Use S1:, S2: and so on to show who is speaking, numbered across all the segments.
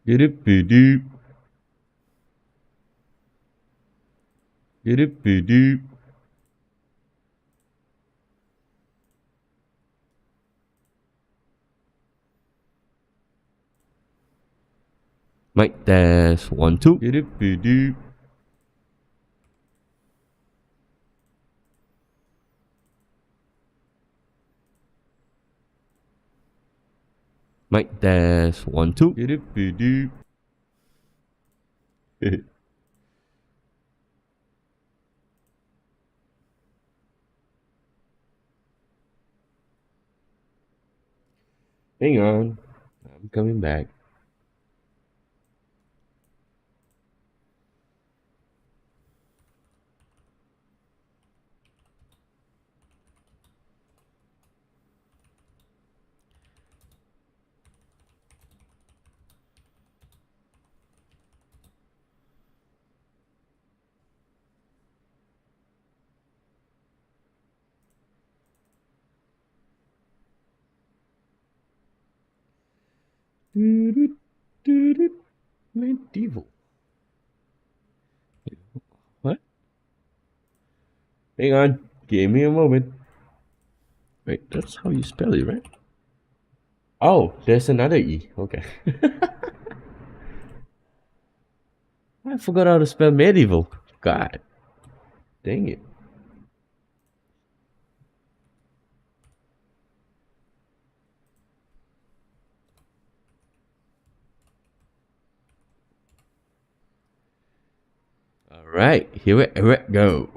S1: Get it, doop. Get it, doop. Mic test 1 2. Get it, doop. Mic test 1 2. Get it, doop. Hang on, I'm coming back. Medieval. What? Hang on, give me a moment. Wait, that's how you spell it, right? Oh, there's another E. Okay. I forgot how to spell medieval. God. Dang it. Alright, here we go.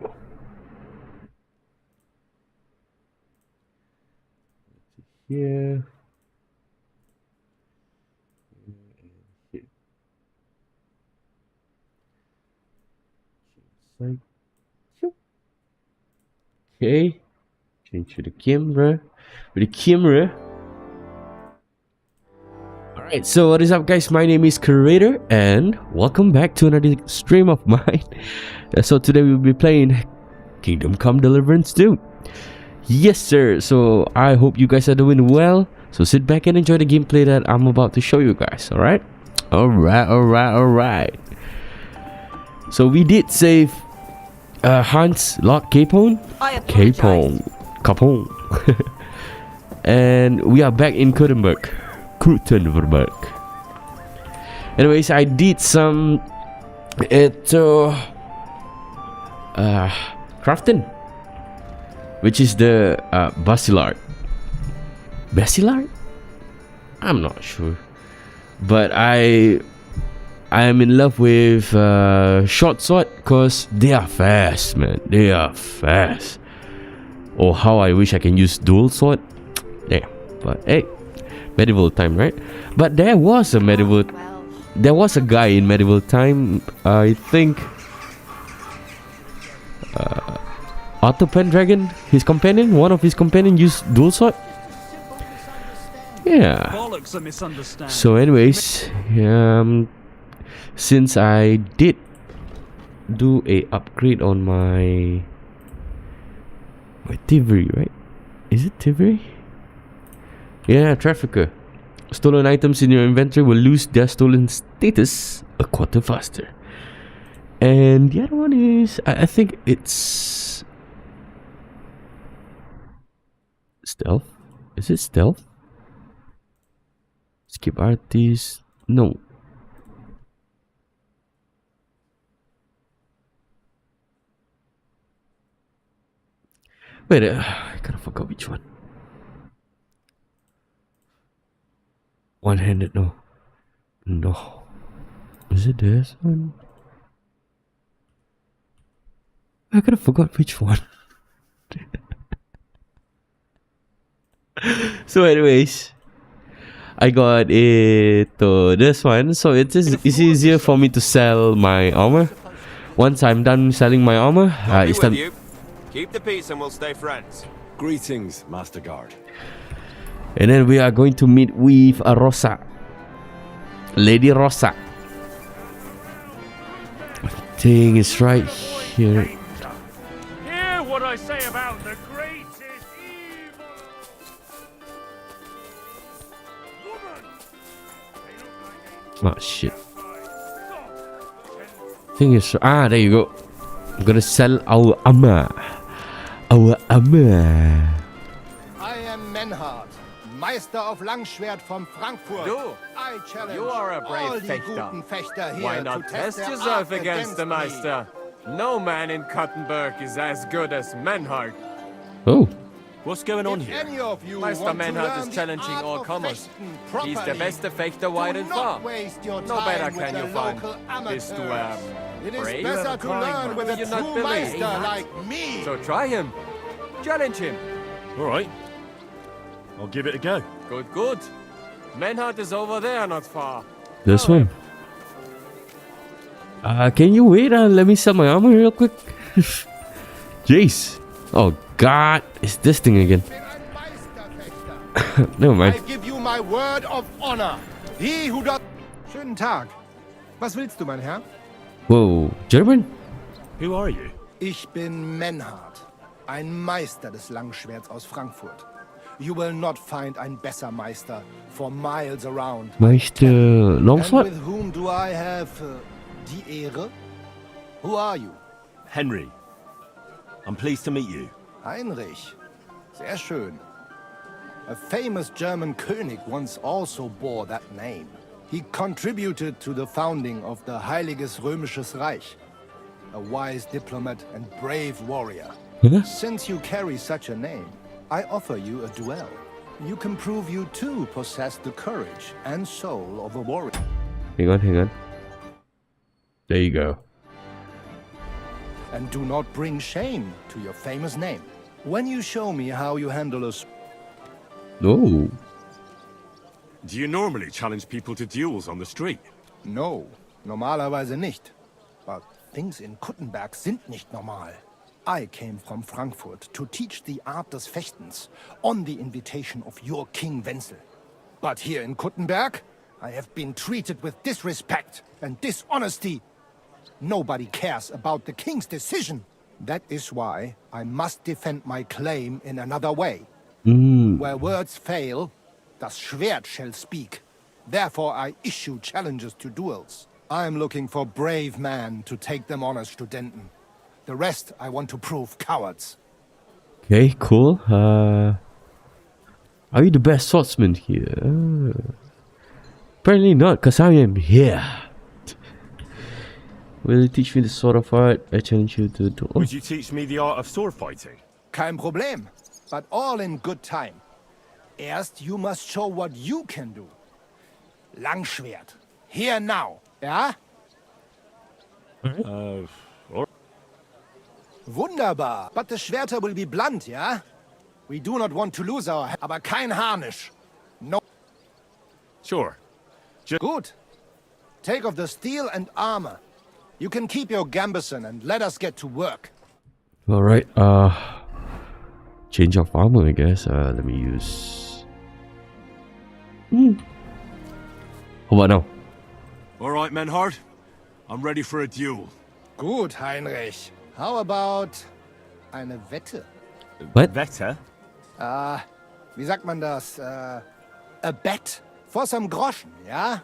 S1: Here. Okay. Change to the camera. With the camera. Alright, so what is up guys, my name is Curator and welcome back to another stream of mine. So today we'll be playing Kingdom Come Deliverance 2. Yes sir, so I hope you guys are doing well. So sit back and enjoy the gameplay that I'm about to show you guys, alright? Alright. So we did save Hans Lock Capone. Capone. And we are back in Krutenberg. Anyways, I did some crafting, which is the Bacillard. I'm not sure, but I am in love with short sword because they are fast, man. They are fast. Oh, how I wish I can use dual sword. Damn, but hey. Medieval time, right? But there was a guy in medieval time, I think Otto Pendragon, one of his companions used dual sword. Yeah. So anyways, since I did do a upgrade on my thievery, right? Is it thievery? Yeah, trafficker. Stolen items in your inventory will lose their stolen status a quarter faster. And the other one is, I think it's stealth. Is it stealth? Skip artist. No. Wait, I kind of forgot which one. One-handed, no. Is it this one? I kind of forgot which one. So anyways, I got it to this one, so it's easier for me to sell my armor. Once I'm done selling my armor, it's time.
S2: Keep the peace and we'll stay friends.
S3: Greetings, Master Guard.
S1: And then we are going to meet with Rosa. Lady Rosa. I think it's right here.
S4: Hear what I say about the greatest evil. Woman!
S1: Oh shit. Thing is, there you go. I'm gonna sell our armor. Our armor.
S5: I am Menhard, Meister of Langschwert from Frankfurt.
S6: Du,
S5: I challenge
S6: you are a brave
S5: all die
S6: Fechter.
S5: guten Fechter here
S6: Why
S5: to
S6: not test
S5: their
S6: yourself
S5: art
S6: against the
S5: me.
S6: Meister? No man in Kottenberg is as good as Menhard.
S1: Oh.
S3: What's going on
S5: If
S3: here?
S5: any of you
S6: Meister
S5: want to
S6: Menhard
S5: learn
S6: is
S5: the
S6: challenging
S5: art
S6: all
S5: of
S6: comers.
S5: fechten
S6: He's the
S5: properly,
S6: beste Fechter wide
S5: do
S6: and
S5: not
S6: far.
S5: waste your
S6: No
S5: time
S6: better
S5: with
S6: can
S5: the
S6: you find.
S5: local
S6: Bist du
S5: amateurs. It is
S6: brave?
S5: better to learn with a
S6: You not
S5: true
S6: believe?
S5: Meister like me.
S6: So try him. Challenge him.
S3: All right. I'll give it a go.
S6: Good, good. Menhard is over there, not far.
S1: This one. Can you wait? Let me sell my armor real quick. Jeez. Oh God, it's this thing again.
S5: Ich bin ein Meisterfechter.
S1: Never
S5: I
S1: mind.
S5: give you my word of honor. He who does... Schönen Tag. Was willst du, mein Herr?
S1: Whoa, German?
S3: Who are you?
S5: Ich bin Menhard, ein Meister des Langschwerts aus Frankfurt. You will not find ein besser Meister for miles around.
S1: Meister
S5: And
S1: Longsword?
S5: with whom do I have die Ehre? Who are you?
S3: Henry. I'm pleased to meet you.
S5: Heinrich. Sehr schön. A famous German König once also bore that name. He contributed to the founding of the Heiliges Römisches Reich. A wise diplomat and brave warrior.
S1: Huh?
S5: Since you carry such a name, I offer you a duel. You can prove you too possess the courage and soul of a warrior.
S1: Hang on, hang on. There you go.
S5: And do not bring shame to your famous name. When you show me how you handle a...
S1: No.
S3: Do you normally challenge people to duels on the street?
S5: No, normalerweise nicht. But things in Kuttenberg sind nicht normal. I came from Frankfurt to teach the art des Fechtens on the invitation of your King Wenzel. But here in Kuttenberg, I have been treated with disrespect and dishonesty. Nobody cares about the king's decision. That is why I must defend my claim in another way. Where words fail, das Schwert shall speak. Therefore I issue challenges to duels. I am looking for brave men to take them on as Studenten. The rest I want to prove cowards.
S1: Okay, cool. Are you the best swordsman here? Apparently not, because I am here. Will you teach me the sword of art? I challenge you to do.
S3: Would you teach me the art of sword fighting?
S5: Kein Problem, but all in good time. Erst you must show what you can do. Langschwert. Here now, ja?
S3: Or
S5: Wunderbar. But the Schwerter will be blunt, ja? We do not want to lose our... Aber kein Harnisch. No.
S3: sure.
S5: Gut. Take off the steel and armor. You can keep your gambeson and let us get to work.
S1: Alright, change of armor, I guess. Let me use... How about now?
S3: All right, Menhard. I'm ready for a duel.
S5: Gut, Heinrich. How about eine Wette?
S1: What?
S3: Better?
S5: Wie sagt man das? A bet for some groschen, ja?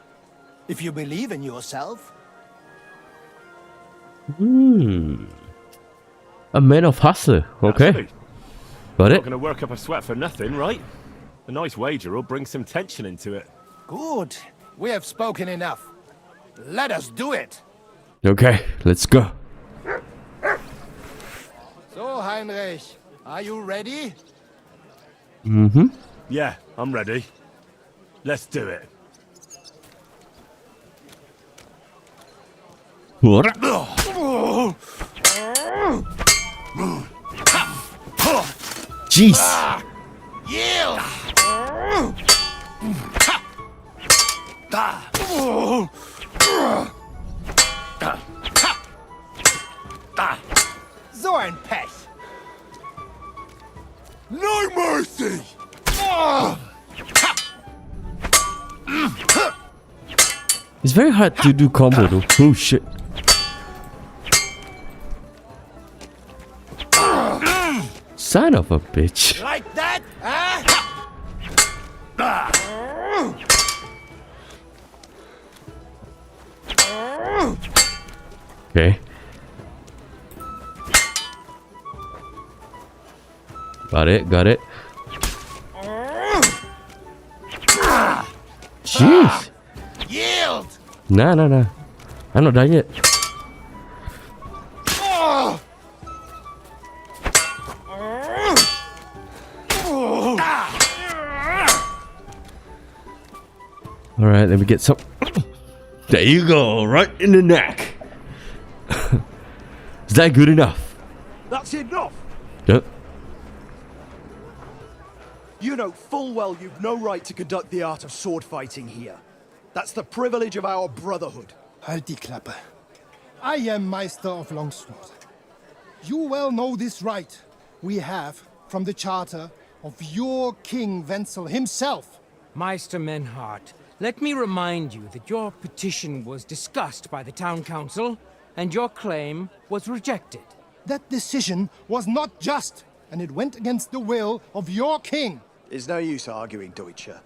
S5: If you believe in yourself.
S1: A man of hustle. Okay,
S3: Absolutely.
S1: got
S3: Not
S1: it.
S3: going to work up a sweat for nothing, right? A nice wager will bring some tension into it.
S5: Gut. We have spoken enough. Let us do it.
S1: Okay, let's go.
S5: So, Heinrich, are you ready?
S3: Yeah, I'm ready. Let's do it.
S1: Jeez.
S5: Yield! So ein Pech.
S3: No mercy!
S1: It's very hard to do combo though. Oh shit. Son of a bitch.
S5: Like that? Huh?
S1: Okay. Got it. Jeez.
S5: Yield!
S1: Nah. I'm not done yet. Alright, let me get some. There you go, right in the neck. Is that good enough?
S7: That's enough!
S1: Yep.
S7: You know full well you've no right to conduct the art of sword fighting here. That's the privilege of our brotherhood.
S5: Halt die Klappe. I am Meister of Longsword. You well know this right we have from the charter of your King Wenzel himself.
S8: Meister Menhart, let me remind you that your petition was discussed by the town council, and your claim was rejected.
S5: That decision was not just, and it went against the will of your king.
S7: It's no use arguing, Deutscher.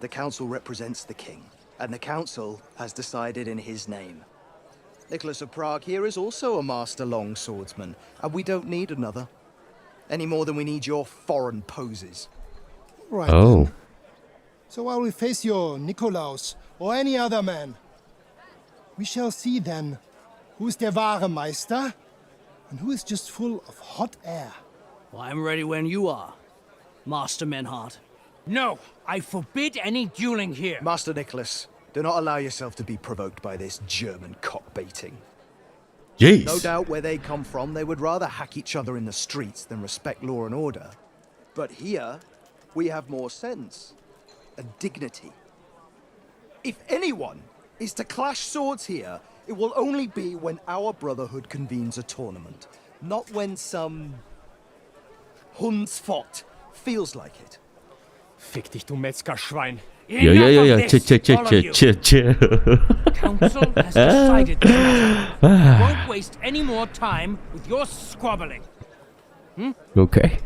S7: The council represents the king, and the council has decided in his name. Nicholas of Prague here is also a master longswordsman, and we don't need another. Any more than we need your foreign poses.
S5: Right
S1: Oh.
S5: then. So I will face your Nikolaus or any other man. We shall see then who is der wahre Meister and who is just full of hot air.
S9: Well, I'm ready when you are, Master Menhart.
S8: No, I forbid any dueling here.
S7: Master Nicholas, do not allow yourself to be provoked by this German cock-baiting.
S1: Jeez.
S7: No doubt where they come from, they would rather hack each other in the streets than respect law and order. But here, we have more sense and dignity. If anyone is to clash swords here, it will only be when our brotherhood convenes a tournament, not when some Hundsfott feels like it.
S6: Fick dich, du Metzgerschwein.
S1: Yeah. Chill.
S8: Council has decided this matter. Won't waste any more time with your squabbling.
S1: Okay.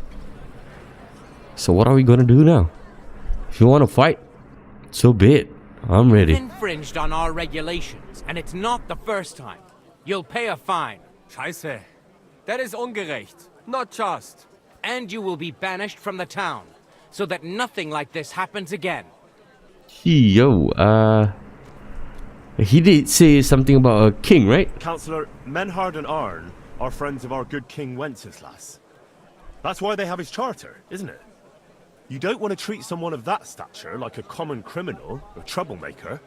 S1: So what are we gonna do now? If you want to fight, so be it. I'm ready.
S8: Infringed on our regulations, and it's not the first time. You'll pay a fine.
S6: Scheiße. That is ungerecht. Not just.
S8: And you will be banished from the town, so that nothing like this happens again.
S1: Yo, he did say something about a king, right?
S3: Councillor, Menhard and Arn are friends of our good King Wenceslas. That's why they have his charter, isn't it? You don't want to treat someone of that stature like a common criminal or troublemaker.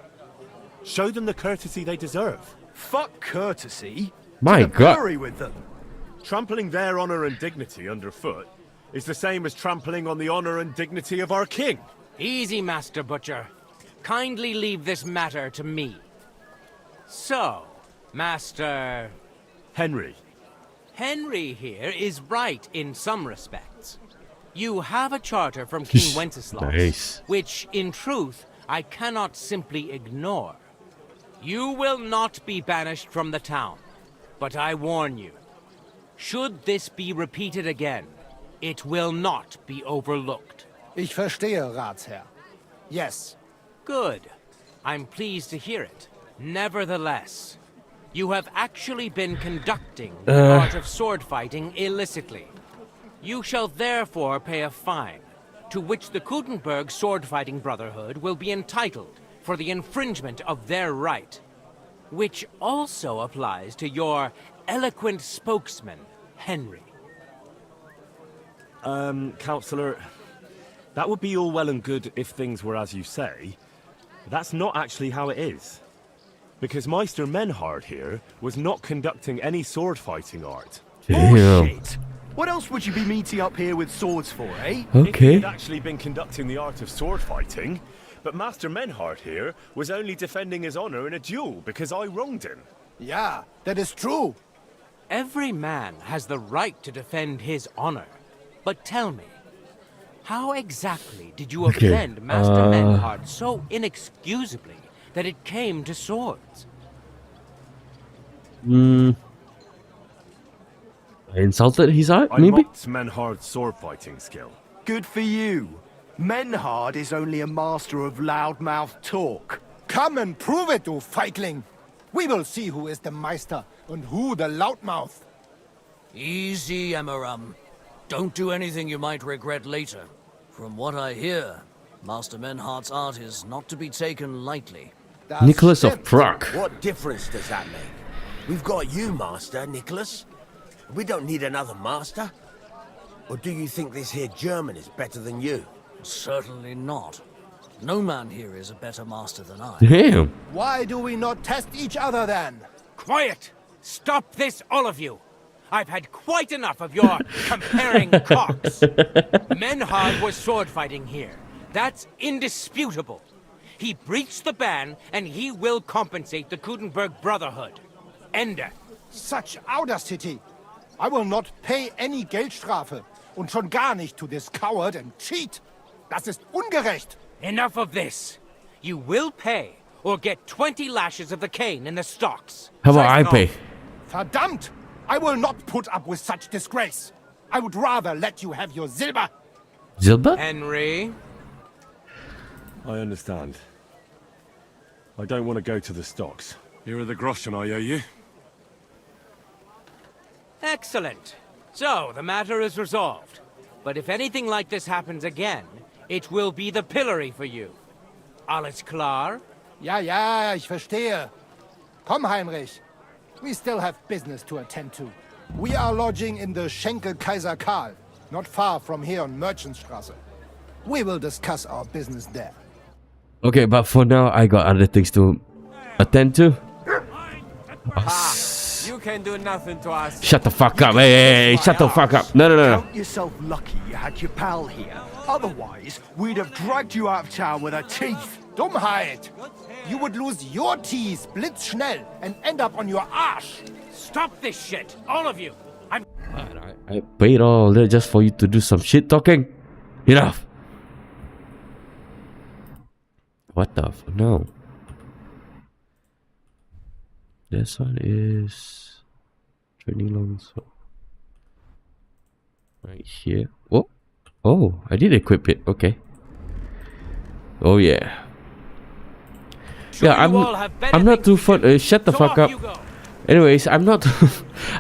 S3: Show them the courtesy they deserve.
S7: Fuck courtesy.
S1: My
S7: To the
S1: God.
S7: brewery with them.
S3: Trampling their honor and dignity underfoot is the same as trampling on the honor and dignity of our king.
S8: Easy, Master Butcher. Kindly leave this matter to me. So, Master
S3: Henry.
S8: Henry here is right in some respects. You have a charter from King Wenceslas,
S1: Nice.
S8: which, in truth, I cannot simply ignore. You will not be banished from the town, but I warn you, should this be repeated again, it will not be overlooked.
S5: Ich verstehe, Ratsherr. Yes.
S8: Good. I'm pleased to hear it. Nevertheless, you have actually been conducting the art of sword fighting illicitly. You shall therefore pay a fine, to which the Kuttenberg Sword Fighting Brotherhood will be entitled for the infringement of their right, which also applies to your eloquent spokesman, Henry.
S3: Councillor, that would be all well and good if things were as you say. That's not actually how it is. Because Meister Menhard here was not conducting any sword fighting art.
S1: Damn.
S7: Bullshit. What else would you be meeting up here with swords for, eh?
S3: If he
S1: Okay.
S3: had actually been conducting the art of sword fighting, but Master Menhard here was only defending his honor in a duel because I wronged him.
S5: Yeah, that is true.
S8: Every man has the right to defend his honor. But tell me, how exactly did you
S1: Okay,
S8: offend Master Menhard so inexcusably that it came to swords?
S1: I insulted his art,
S3: I
S1: maybe?
S3: mocked Menhard's sword fighting skill.
S7: Good for you. Menhard is only a master of loudmouth talk.
S5: Come and prove it, du Feigling. We will see who is the Meister And who the loudmouth?
S9: Easy, Emmeram. Don't do anything you might regret later. From what I hear, Master Menhardt's art is not to be taken lightly.
S5: Das
S1: Nicholas of
S5: stimmt.
S1: Prague.
S10: What difference does that make? We've got you, Master, Nicholas. We don't need another master. Or do you think this here German is better than you?
S9: Certainly not. No man here is a better master than I.
S1: Damn.
S5: Why do we not test each other then?
S8: Quiet! Stop this, all of you! I've had quite enough of your comparing cocks. Menhard was sword fighting here. That's indisputable. He breached the ban, and he will compensate the Kudenberg Brotherhood. Ende.
S5: Such audacity! I will not pay any Geldstrafe. Und schon gar nicht to this coward and cheat. Das ist ungerecht.
S8: Enough of this. You will pay, or get 20 lashes of the cane in the stocks.
S1: How about I
S8: Zeichen
S1: pay?
S8: auf.
S5: Verdammt! I will not put up with such disgrace. I would rather let you have your silber.
S1: Zilba?
S8: Henry?
S3: I understand. I don't want to go to the stocks. Here are the groschen I owe you.
S8: Excellent. So, the matter is resolved. But if anything like this happens again, it will be the pillory for you. Alles klar?
S5: Ja, ja, ich verstehe. Komm, Heinrich. We still have business to attend to. We are lodging in the Schenke Kaiser Karl, not far from here on Merchantstraße. We will discuss our business there.
S1: Okay, but for now, I got other things to attend to.
S6: You can do nothing to us.
S1: Shut the fuck up. Hey, shut the fuck up. No.
S7: Count yourself lucky you had your pal here. Otherwise, we'd have dragged you out of town with our teeth.
S5: Dummheit! You would lose your teeth blitzschnell and end up on your arsch.
S8: Stop this shit, all of you!
S1: I paid all that just for you to do some shit talking. Enough. What the f? No. This one is training longsword. Right here. Oh, I did equip it. Okay. Oh yeah. Yeah, I'm not too fond. Shut the fuck up. Anyways, I'm not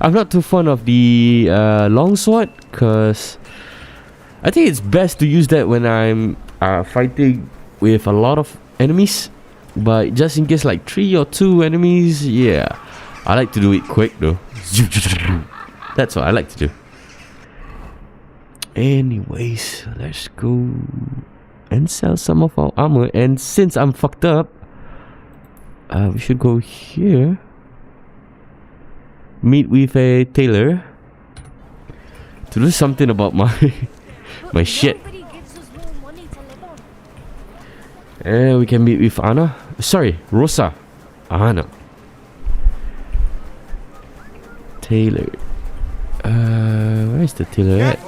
S1: I'm not too fond of the longsword, cause I think it's best to use that when I'm fighting with a lot of enemies. But just in case like 3 or 2 enemies, yeah, I like to do it quick though. That's what I like to do. Anyways, let's go and sell some of our armor. And since I'm fucked up, we should go here. Meet with a tailor to do something about my shit. And we can meet with Anna. Sorry, Rosa. Anna. Tailor. Where's the tailor at?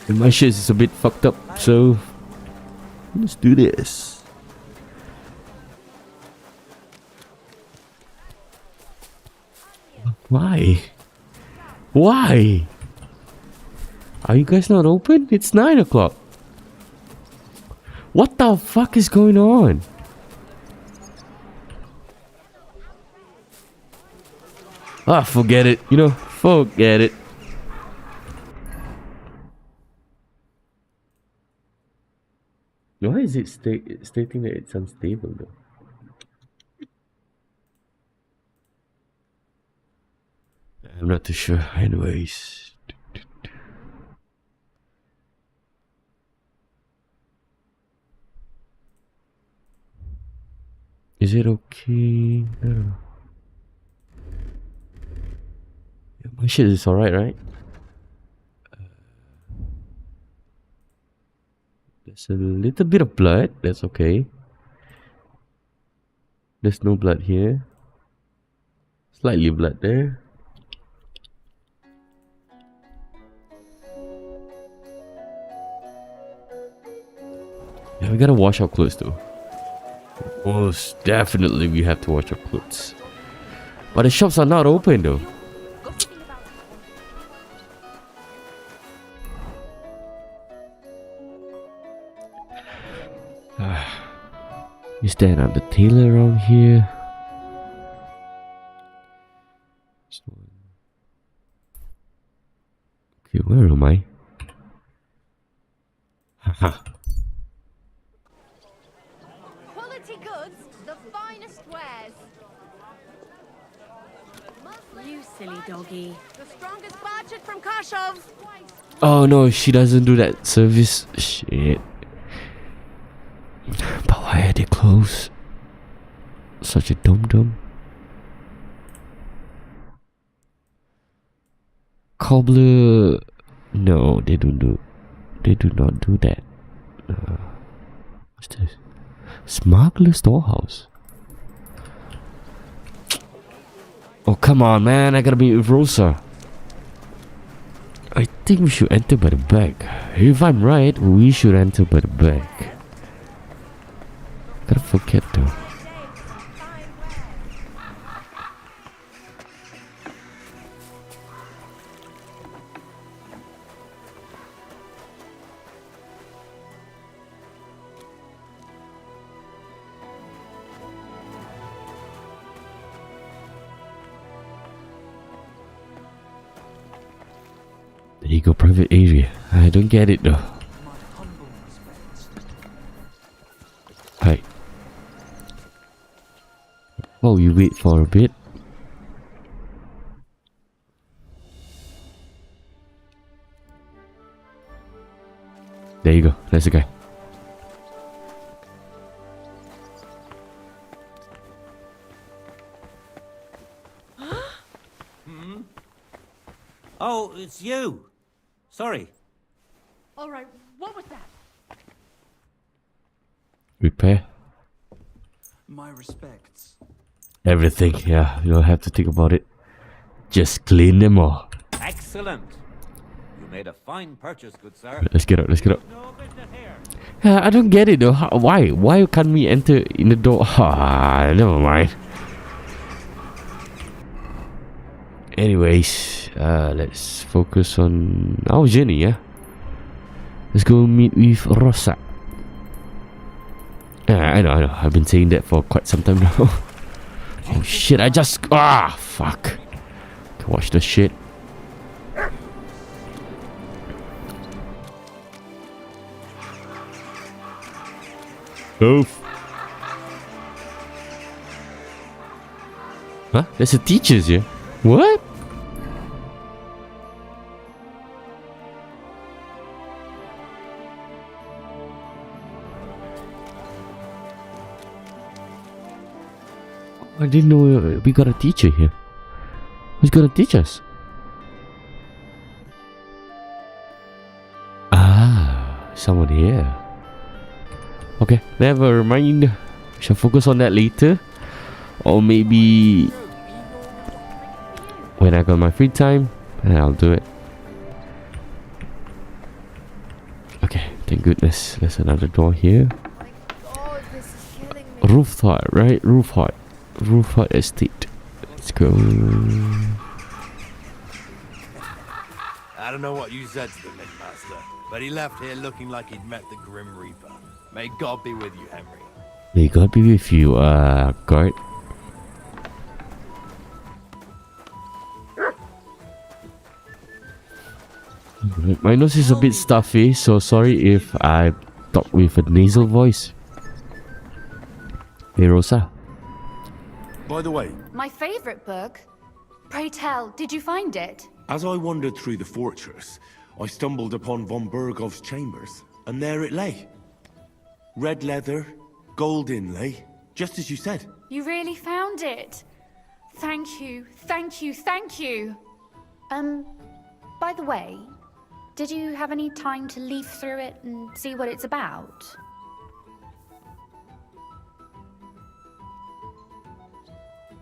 S1: And my shit is a bit fucked up, so let's do this. Why? Why? Are you guys not open? It's 9 o'clock. What the fuck is going on? Ah, forget it. You know, forget it. Why is it stating that it's unstable though? I'm not too sure. Anyways. Is it okay? No. Yeah, my shit is alright, right? There's a little bit of blood. That's okay. There's no blood here. Slightly blood there. Yeah, we gotta wash our clothes though. Most definitely we have to wash our clothes. But the shops are not open though. Is there another tailor around here? Okay, where am I? Haha.
S11: Quality goods, the finest wares. You silly doggy. The strongest budget from Kashov.
S1: Oh no, she doesn't do that service. Shit. But why are they closed? Such a dum-dum. Cobbler. No, they don't do. They do not do that. What's this? Smuggler storehouse. Oh come on, man! I gotta be with Rosa. I think we should enter by the back. If I'm right, we should enter by the back. Gotta forget though. There you go, private area. I don't get it though. Hi. Oh, you wait for a bit. There you go. That's the guy.
S12: Oh, it's you. Sorry.
S11: All right, what was that?
S1: Repair.
S13: My respects.
S1: Everything, yeah. You don't have to think about it. Just clean them all.
S12: Excellent. You made a fine purchase, good sir.
S1: Let's get up, let's get up.
S12: No business here.
S1: I don't get it though. Why? Why can't we enter in the door? Ah, never mind. Anyways, let's focus on our journey, yeah? Let's go meet with Rosa. I know. I've been saying that for quite some time now. Oh shit, I just... Ah, fuck. Watch the shit. Oof. Huh? There's a teacher's here. What? I didn't know we got a teacher here. Who's gonna teach us? Ah, someone here. Okay, never mind. We shall focus on that later. Or maybe when I got my free time, I'll do it. Okay, thank goodness. There's another door here. Roof hut, right? Roof hut. Roof hut estate. Let's go.
S10: I don't know what you said to the Master, but he left here looking like he'd met the Grim Reaper. May God be with you, Henry.
S1: May God be with you, guard. My nose is a bit stuffy, so sorry if I talk with a nasal voice. Hey, Rosa.
S3: By the way,
S11: My favorite book. Pray tell, did you find it?
S3: as I wandered through the fortress, I stumbled upon von Bergov's chambers, and there it lay. Red leather, gold inlay, just as you said.
S11: You really found it. Thank you, thank you, thank you. By the way, did you have any time to leaf through it and see what it's about?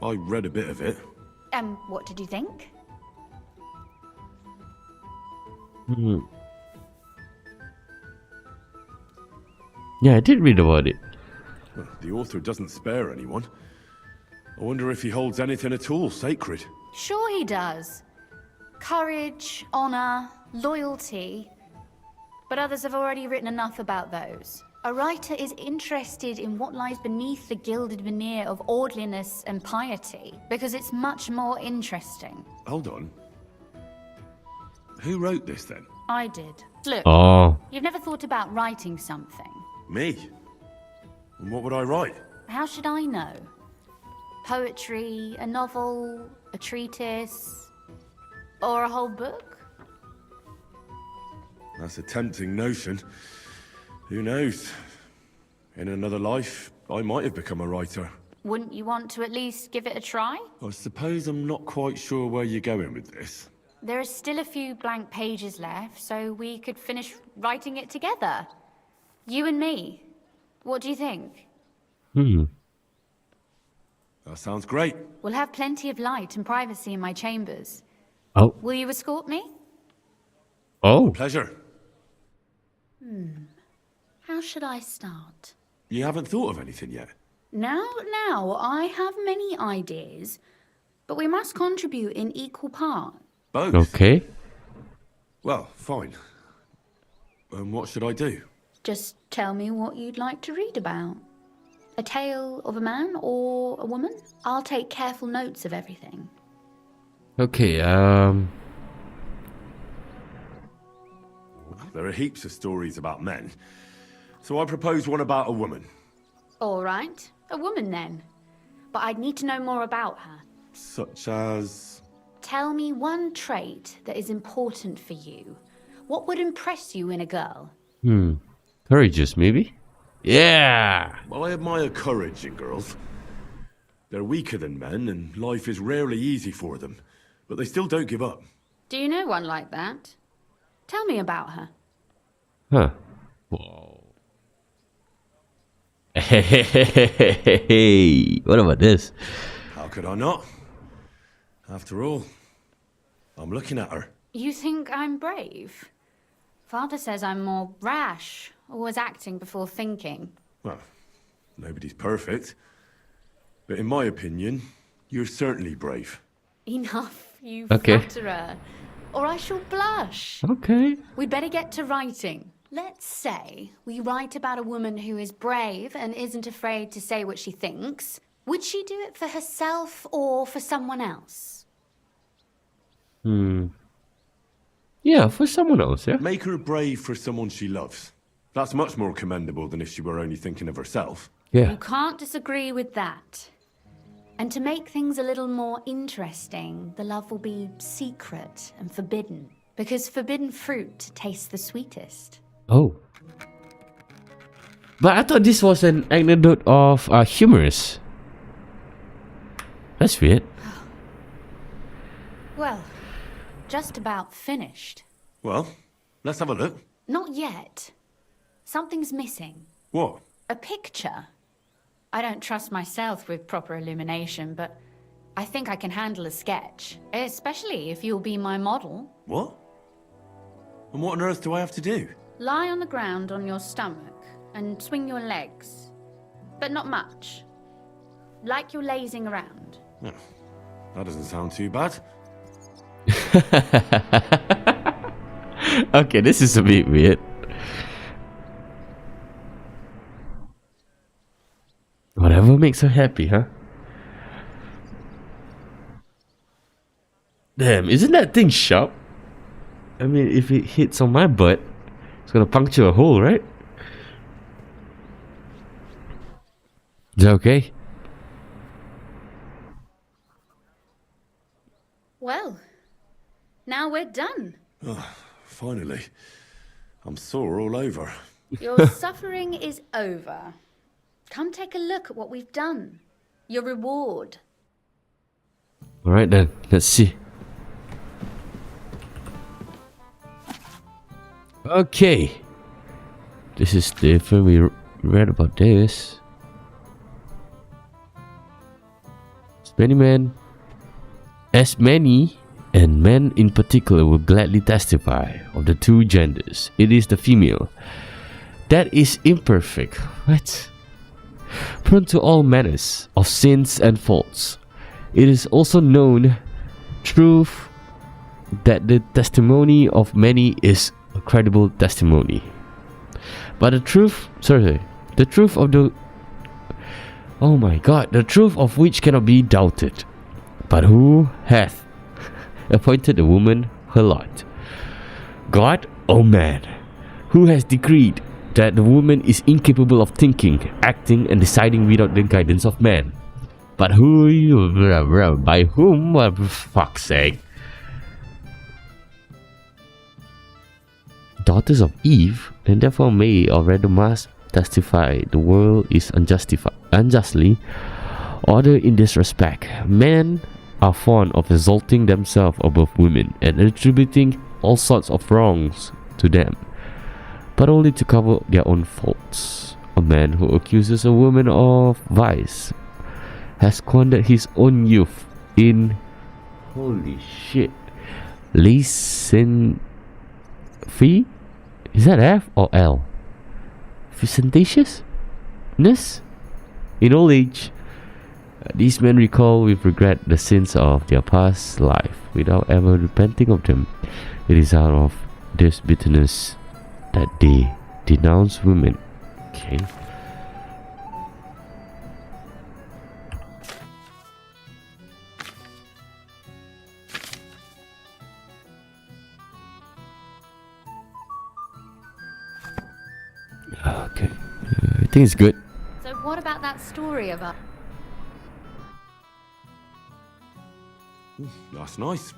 S3: I read a bit of it.
S11: What did you think?
S1: Yeah, I did read about it.
S3: The author doesn't spare anyone. I wonder if he holds anything at all sacred.
S11: Sure he does. Courage, honor, loyalty. But others have already written enough about those. A writer is interested in what lies beneath the gilded veneer of orderliness and piety, because it's much more interesting.
S3: Hold on. Who wrote this then?
S11: I did. Look,
S1: Oh.
S11: you've never thought about writing something.
S3: Me? And what would I write?
S11: How should I know? Poetry, a novel, a treatise, or a whole book?
S3: That's a tempting notion. Who knows? In another life, I might have become a writer.
S11: Wouldn't you want to at least give it a try?
S3: I suppose I'm not quite sure where you're going with this.
S11: There are still a few blank pages left, so we could finish writing it together. You and me. What do you think?
S3: That sounds great.
S11: We'll have plenty of light and privacy in my chambers.
S1: Oh.
S11: Will you escort me?
S1: Oh.
S3: Pleasure.
S11: How should I start?
S3: You haven't thought of anything yet?
S11: Now, I have many ideas, but we must contribute in equal parts.
S3: Both?
S1: Okay.
S3: Well, fine. What should I do?
S11: Just tell me what you'd like to read about. A tale of a man or a woman? I'll take careful notes of everything.
S1: Okay,
S3: There are heaps of stories about men. So I propose one about a woman.
S11: All right, a woman then. But I'd need to know more about her.
S3: Such as...
S11: Tell me one trait that is important for you. What would impress you in a girl?
S1: Courageous, maybe? Yeah!
S3: Well, I admire courage in girls. They're weaker than men, and life is rarely easy for them. But they still don't give up.
S11: Do you know one like that? Tell me about her.
S1: Huh. Whoa. Hey, what about this?
S3: How could I not? After all, I'm looking at her.
S11: You think I'm brave? Father says I'm more rash, always acting before thinking.
S3: Well, nobody's perfect. But in my opinion, you're certainly brave.
S11: Enough, you
S1: Okay.
S11: flatterer, or I shall blush.
S1: Okay.
S11: We'd better get to writing. Let's say we write about a woman who is brave and isn't afraid to say what she thinks. Would she do it for herself or for someone else?
S1: Yeah, for someone else, yeah?
S3: Make her brave for someone she loves. That's much more commendable than if she were only thinking of herself.
S1: Yeah.
S11: You can't disagree with that. And to make things a little more interesting, the love will be secret and forbidden. Because forbidden fruit tastes the sweetest.
S1: Oh. But I thought this was an anecdote of humorous. That's weird.
S11: Well, just about finished.
S3: Well, let's have a look.
S11: Not yet. Something's missing.
S3: What?
S11: A picture. I don't trust myself with proper illumination, but I think I can handle a sketch. Especially if you'll be my model.
S3: What? And what on earth do I have to do?
S11: Lie on the ground on your stomach and swing your legs. But not much. Like you're lazing around.
S3: That doesn't sound too bad.
S1: Okay, this is a bit weird. Whatever makes her happy, huh? Damn, isn't that thing sharp? I mean, if it hits on my butt, it's gonna puncture a hole, right? Is that okay?
S11: Well, now we're done.
S3: Finally. I'm sore all over.
S11: Your suffering is over. Come take a look at what we've done. Your reward.
S1: Alright then, let's see. Okay. This is different. We read about this. As many, and men in particular, will gladly testify of the two genders. It is the female that is imperfect. What? Prone to all manners of sins and faults. It is also known truth that the testimony of many is a credible testimony. But the truth, the truth of the, oh my God, the truth of which cannot be doubted. But who hath appointed the woman her lot? God, oh man, who has decreed that the woman is incapable of thinking, acting, and deciding without the guidance of man? But who, by whom, for fuck's sake? Daughters of Eve, and therefore may, or rather must, testify the world is unjustly ordered in this respect. Men are fond of exalting themselves above women and attributing all sorts of wrongs to them, but only to cover their own faults. A man who accuses a woman of vice has squandered his own youth in, holy shit, licentiousness. Is that F or L? Licentiousness? In old age, these men recall with regret the sins of their past life without ever repenting of them. It is out of this bitterness that they denounce women. Okay. Okay. I think it's good.
S11: So what about that story about...
S3: That's nice.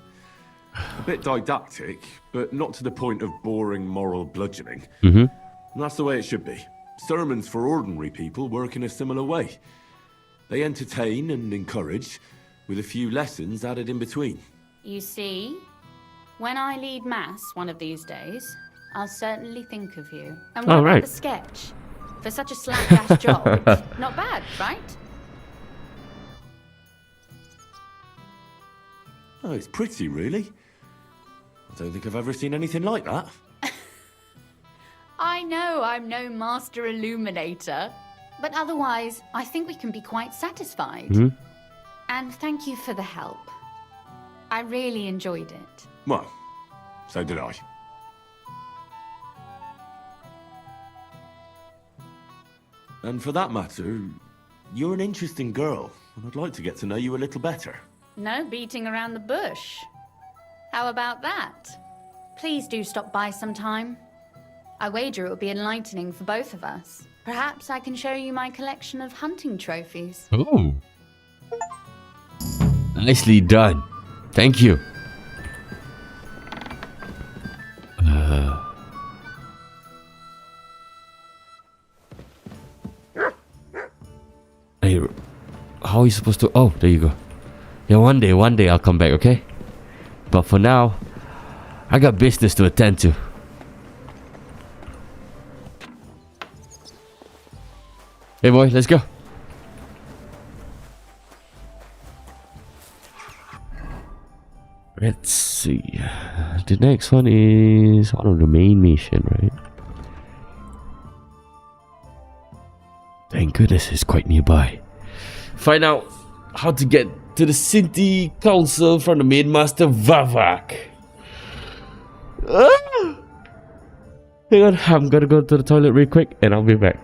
S3: A bit didactic, but not to the point of boring moral bludgeoning.
S1: Mm-hmm.
S3: And that's the way it should be. Sermons for ordinary people work in a similar way. They entertain and encourage, with a few lessons added in between.
S11: You see, when I lead mass one of these days, I'll certainly think of you. And what about the sketch? For such a slapdash job, it's not bad, right?
S3: Oh, it's pretty, really. I don't think I've ever seen anything like that.
S11: I know I'm no master illuminator, but otherwise, I think we can be quite satisfied.
S1: Mm-hmm.
S11: And thank you for the help. I really enjoyed it.
S3: Well, so did I. And for that matter, you're an interesting girl, and I'd like to get to know you a little better.
S11: No beating around the bush. How about that? Please do stop by sometime. I wager it will be enlightening for both of us. Perhaps I can show you my collection of hunting trophies.
S1: Oh. Nicely done. Thank you. Hey, how are you supposed to... Oh, there you go. Yeah, one day I'll come back, okay? But for now, I got business to attend to. Hey boy, let's go. Let's see. The next one is one of the main mission, right? Thank goodness it's quite nearby. Find out how to get to the city council from the main master Vavak. Hang on, I'm gonna go to the toilet real quick and I'll be back.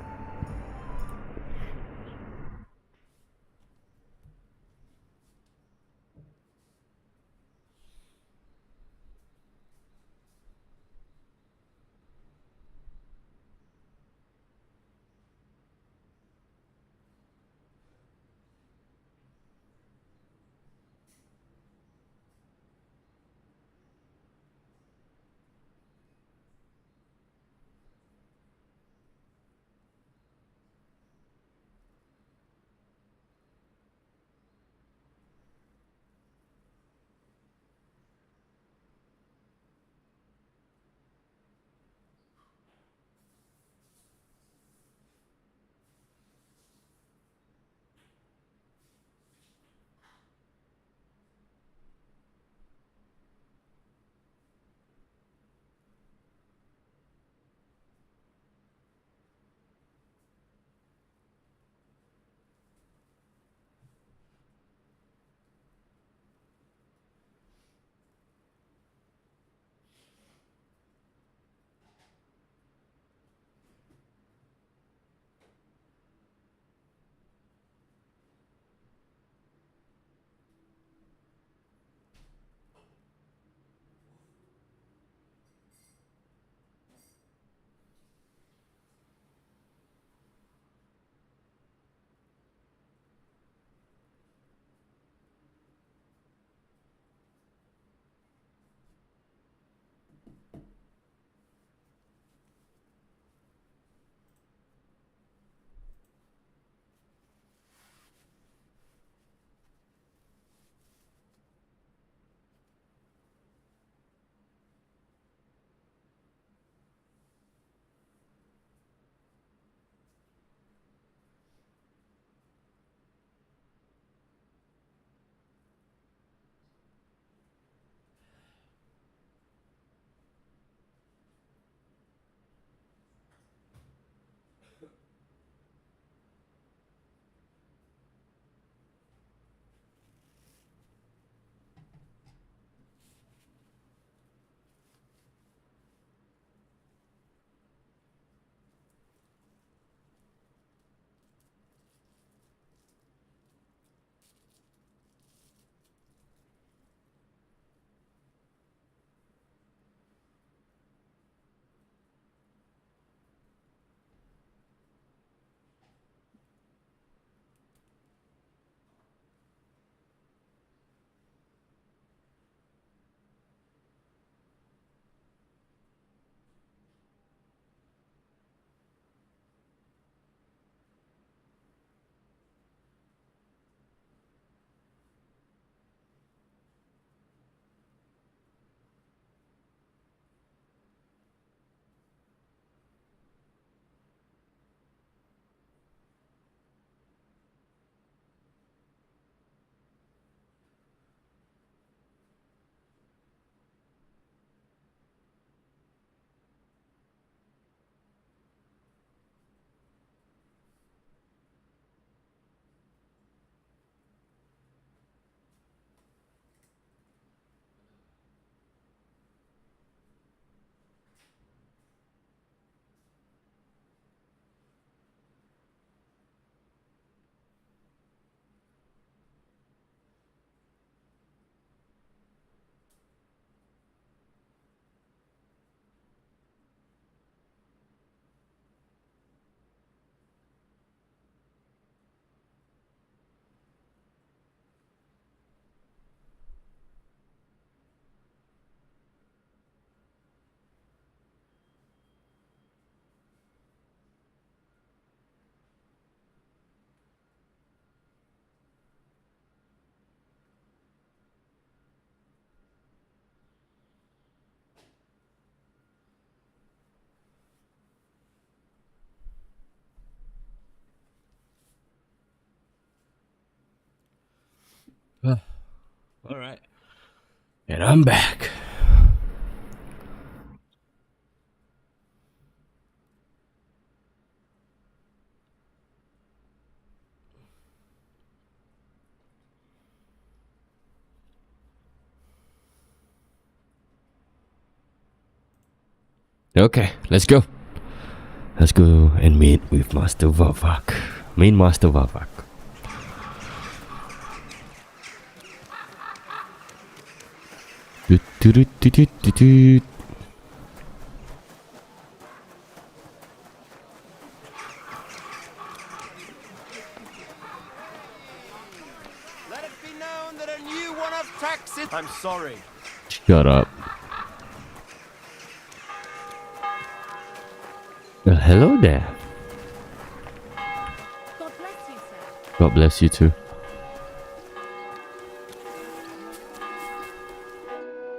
S1: Alright. And I'm back. Okay, let's go. Let's go and meet with Master Vavak. Main Master Vavak. Do-do-do-do-do-do.
S6: Let it be known that a new one of taxes.
S3: I'm sorry.
S1: Shut up. Well, hello there.
S11: God bless you, sir.
S1: God bless you too.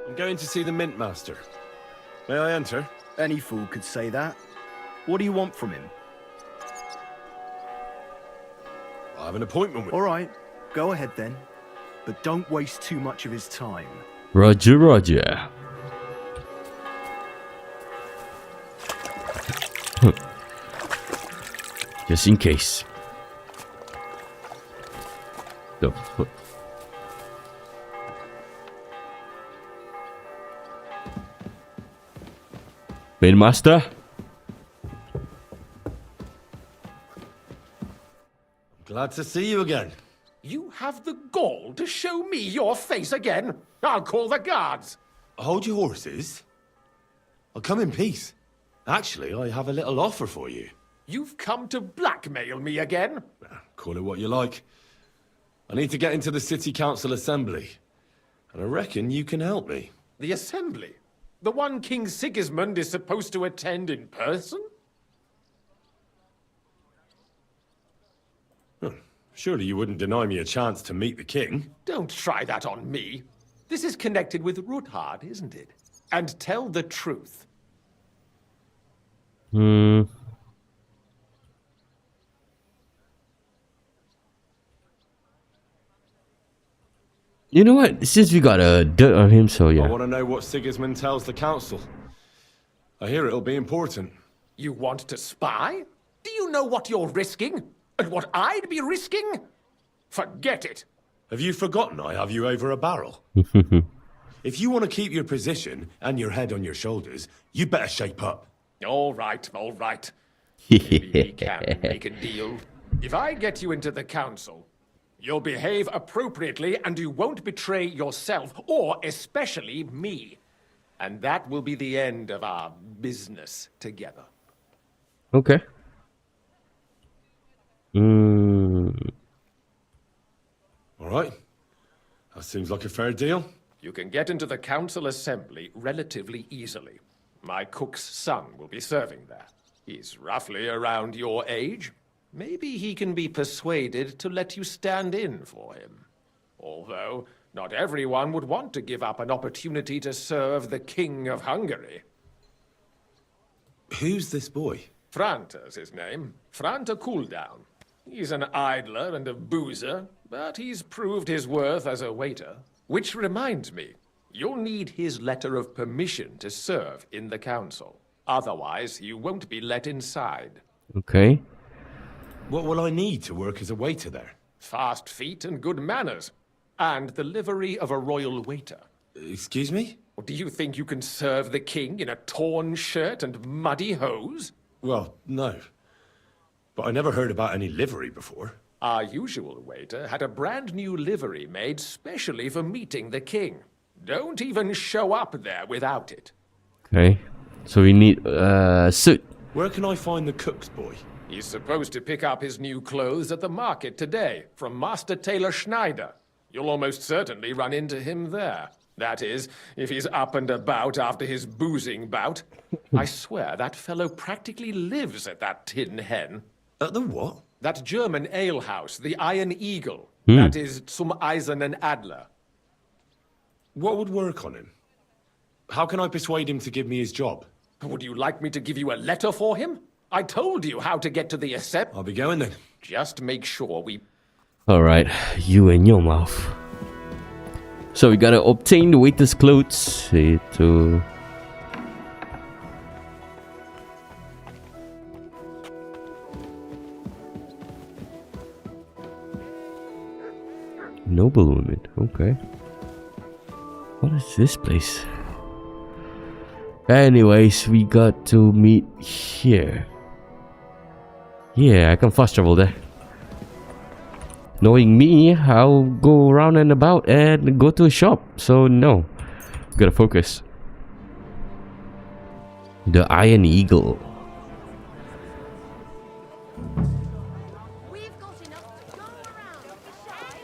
S3: I'm going to see the Mint Master. May I enter?
S7: Any fool could say that. What do you want from him?
S3: I have an appointment with...
S7: All right, go ahead then. But don't waste too much of his time.
S1: Roger, Roger. Just in case. The fuck? Main Master?
S3: Glad to see you again.
S4: You have the gall to show me your face again? I'll call the guards.
S3: Hold your horses. I'll come in peace. Actually, I have a little offer for you.
S4: You've come to blackmail me again?
S3: Call it what you like. I need to get into the City Council Assembly. And I reckon you can help me.
S4: The assembly? The one King Sigismund is supposed to attend in person?
S3: Surely you wouldn't deny me a chance to meet the king?
S4: Don't try that on me. This is connected with Ruthard, isn't it? And tell the truth.
S1: Hmm. You know what? Since we got a dirt on him, so
S3: I
S1: yeah.
S3: want to know what Sigismund tells the council. I hear it'll be important.
S4: You want to spy? Do you know what you're risking? And what I'd be risking? Forget it.
S3: Have you forgotten I have you over a barrel? If you want to keep your position and your head on your shoulders, you better shape up.
S4: All right, all right. Maybe we can make a deal. If I get you into the council, you'll behave appropriately and you won't betray yourself, or especially me. And that will be the end of our business together.
S1: Okay.
S3: All right. That seems like a fair deal.
S4: You can get into the council assembly relatively easily. My cook's son will be serving there. He's roughly around your age. Maybe he can be persuaded to let you stand in for him. Although, not everyone would want to give up an opportunity to serve the King of Hungary.
S3: Who's this boy?
S4: Franta's his name. Franta Cooldown. He's an idler and a boozer, but he's proved his worth as a waiter. Which reminds me, you'll need his letter of permission to serve in the council. Otherwise, you won't be let inside.
S1: Okay.
S3: What will I need to work as a waiter there?
S4: Fast feet and good manners. And the livery of a royal waiter.
S3: Excuse me?
S4: Or do you think you can serve the king in a torn shirt and muddy hose?
S3: Well, no. But I never heard about any livery before.
S4: Our usual waiter had a brand new livery made specially for meeting the king. Don't even show up there without it.
S1: Okay. So we need a suit.
S3: Where can I find the cook's boy?
S4: He's supposed to pick up his new clothes at the market today from Master Tailor Schneider. You'll almost certainly run into him there. That is, if he's up and about after his boozing bout. I swear that fellow practically lives at that Tin Hen.
S3: At the what?
S4: That German alehouse, the Iron Eagle. That is Zum Eisernen Adler.
S3: What would work on him? How can I persuade him to give me his job?
S4: Would you like me to give you a letter for him? I told you how to get to the Accept.
S3: I'll be going then.
S4: Just make sure we...
S1: Alright, you and your mouth. So we gotta obtain the waiter's clothes to noble woman. Okay. What is this place? Anyways, we got to meet here. Yeah, I can fast travel there. Knowing me, I'll go around and about and go to a shop. So no, gotta focus. The Iron Eagle.
S14: We've got enough to go around.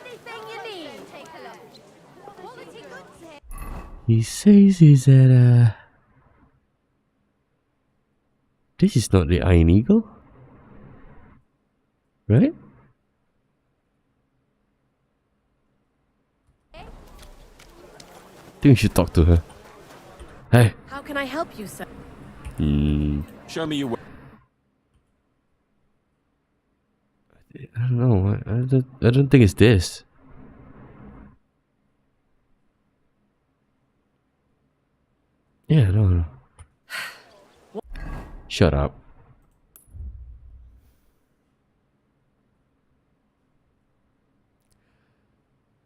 S14: Anything you need. Take a look. Quality goods here.
S1: He says he's at This is not the Iron Eagle, right? I think we should talk to her. Hey.
S14: How can I help you, sir?
S2: Show me your way.
S1: I don't know. I don't think it's this. Yeah, no. Shut up.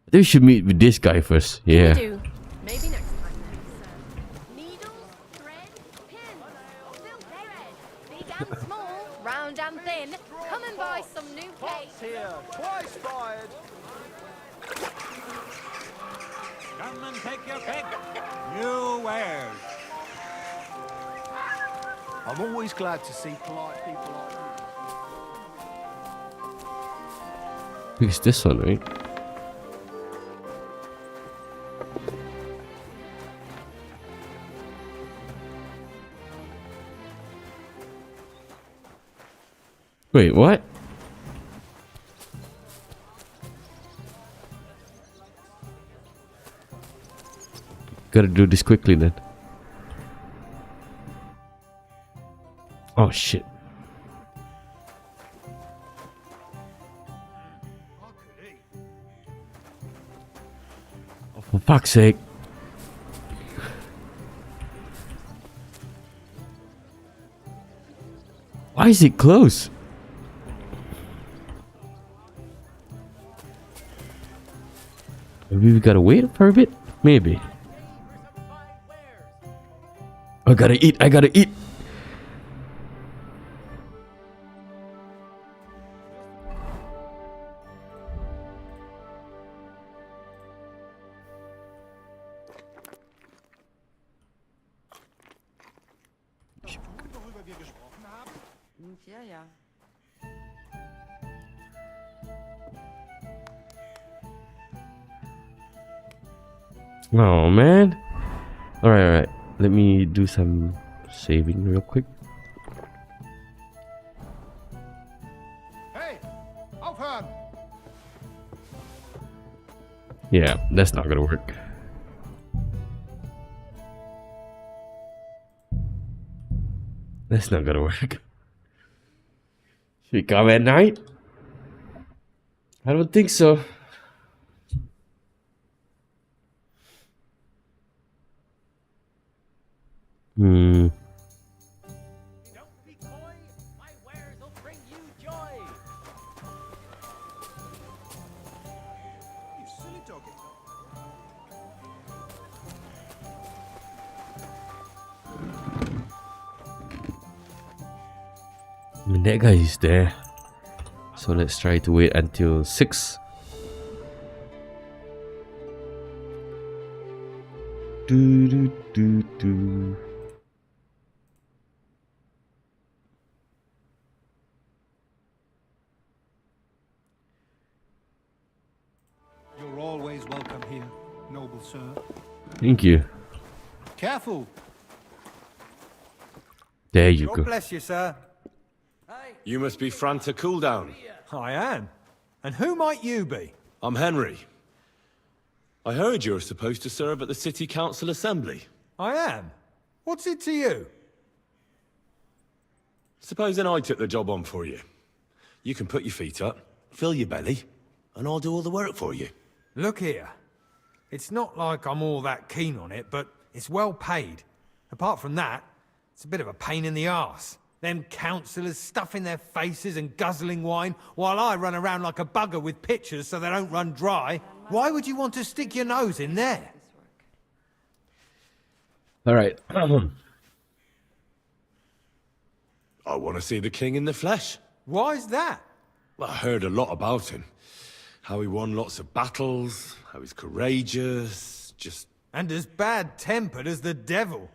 S1: I think we should meet with this guy first. Yeah.
S14: Do. Maybe next time then, sir. Needles, thread, pins, silk thread. Big and small, round and thin. Come and buy some new cake.
S7: Here, twice fired.
S12: Come and take your pick. New wares.
S7: I'm always glad to see polite people like you.
S1: It's this one, right? Wait, what? Gotta do this quickly then. Oh shit. Oh, for fuck's sake. Why is it closed? Maybe we gotta wait for a bit? Maybe. I gotta eat, I gotta eat!
S14: Ja, ja.
S1: Oh man. Alright. Let me do some saving real quick.
S5: Hey, aufhören!
S1: Yeah, that's not gonna work. That's not gonna work. Should we come at night? I don't think so. I mean, that guy is there. So let's try to wait until 6. Do do do do.
S5: You're always welcome here, noble sir.
S1: Thank you.
S5: Careful.
S1: There you
S6: God
S1: go.
S6: bless you, sir.
S2: You must be Franta Cooldown.
S6: I am. And who might you be?
S3: I'm Henry. I heard you're supposed to serve at the City Council Assembly.
S6: I am. What's it to you?
S3: Supposing I took the job on for you. You can put your feet up, fill your belly, and I'll do all the work for you.
S6: Look here.
S12: It's not like I'm all that keen on it, but it's well paid. Apart from that, it's a bit of a pain in the arse. Them councillors stuffing their faces and guzzling wine, while I run around like a bugger with pitchers so they don't run dry. Why would you want to stick your nose in there?
S1: All right.
S3: I want to see the king in the flesh.
S12: Why's that?
S3: Well, I heard a lot about him. How he won lots of battles, how he's courageous, just...
S12: And as bad-tempered as the devil.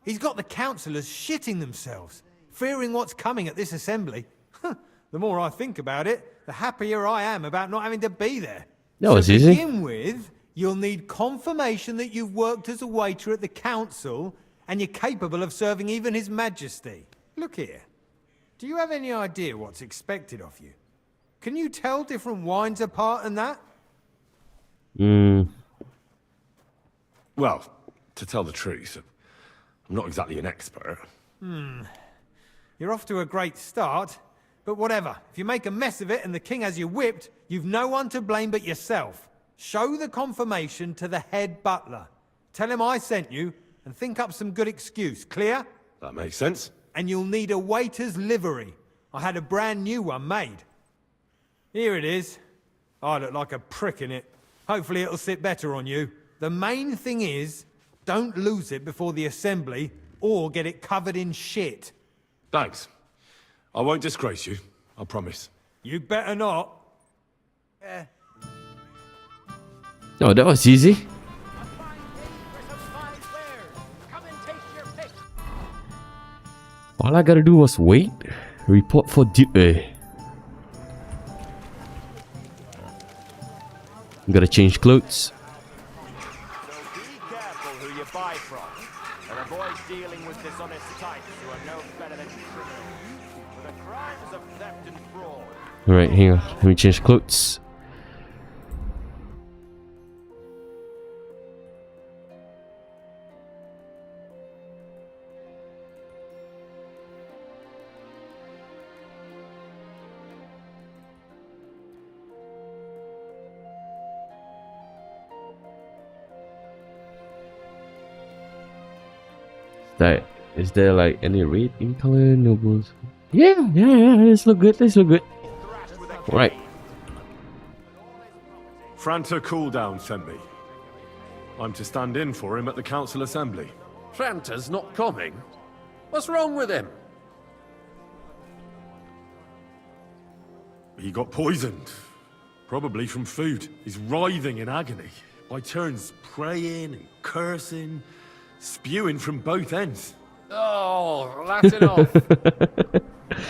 S12: He's got the councillors shitting themselves, fearing what's coming at this assembly. The more I think about it, the happier I am about not having to be there.
S1: That was
S12: to
S1: easy.
S12: begin with, you'll need confirmation that you've worked as a waiter at the council and you're capable of serving even His Majesty. Look here. Do you have any idea what's expected of you? Can you tell different wines apart and that?
S3: Well, to tell the truth, I'm not exactly an expert.
S12: You're off to a great start, but whatever. If you make a mess of it and the king has you whipped, you've no one to blame but yourself. Show the confirmation to the head butler. Tell him I sent you, and think up some good excuse. Clear?
S3: That makes sense.
S12: And you'll need a waiter's livery. I had a brand new one made. Here it is. I look like a prick in it. Hopefully it'll sit better on you. The main thing is, don't lose it before the assembly, or get it covered in shit.
S3: Thanks. I won't disgrace you, I promise.
S12: You better not.
S1: Oh, that was easy. All I gotta do was wait. Report for duty. Gotta change clothes.
S6: Be careful who you buy from, and avoid dealing with dishonest types who are no better than criminals. For the crimes of theft and fraud.
S1: Alright, hang on. Let me change clothes. Is there like any red in color? Nobles? Yeah. This look good. Alright.
S3: Franta Cooldown sent me. I'm to stand in for him at the council assembly.
S4: Franta's not coming? What's wrong with him?
S3: He got poisoned. Probably from food. He's writhing in agony. By turns praying and cursing, spewing from both ends.
S4: Oh, that's enough.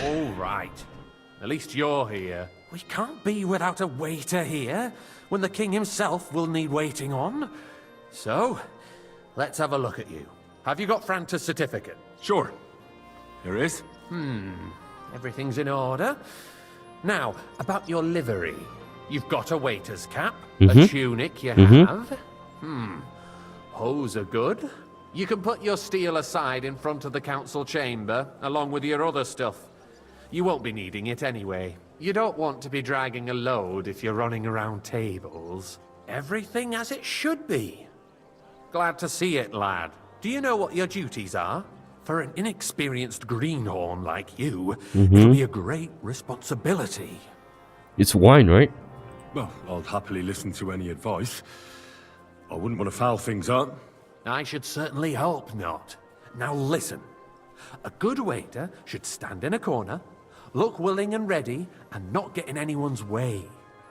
S4: All right. At least you're here. We can't be without a waiter here, when the king himself will need waiting on. So, let's have a look at you. Have you got Franta's certificate?
S3: Sure. Here it is.
S4: Everything's in order. Now, about your livery. You've got a waiter's cap, a tunic you have. Hose are good. You can put your steel aside in front of the council chamber, along with your other stuff. You won't be needing it anyway. You don't want to be dragging a load if you're running around tables. Everything as it should be. Glad to see it, lad. Do you know what your duties are? For an inexperienced greenhorn like you, it'll be a great responsibility.
S1: It's wine, right?
S3: Well, I'll happily listen to any advice. I wouldn't want to foul things up.
S4: I should certainly hope not. Now listen. A good waiter should stand in a corner, look willing and ready, and not get in anyone's way.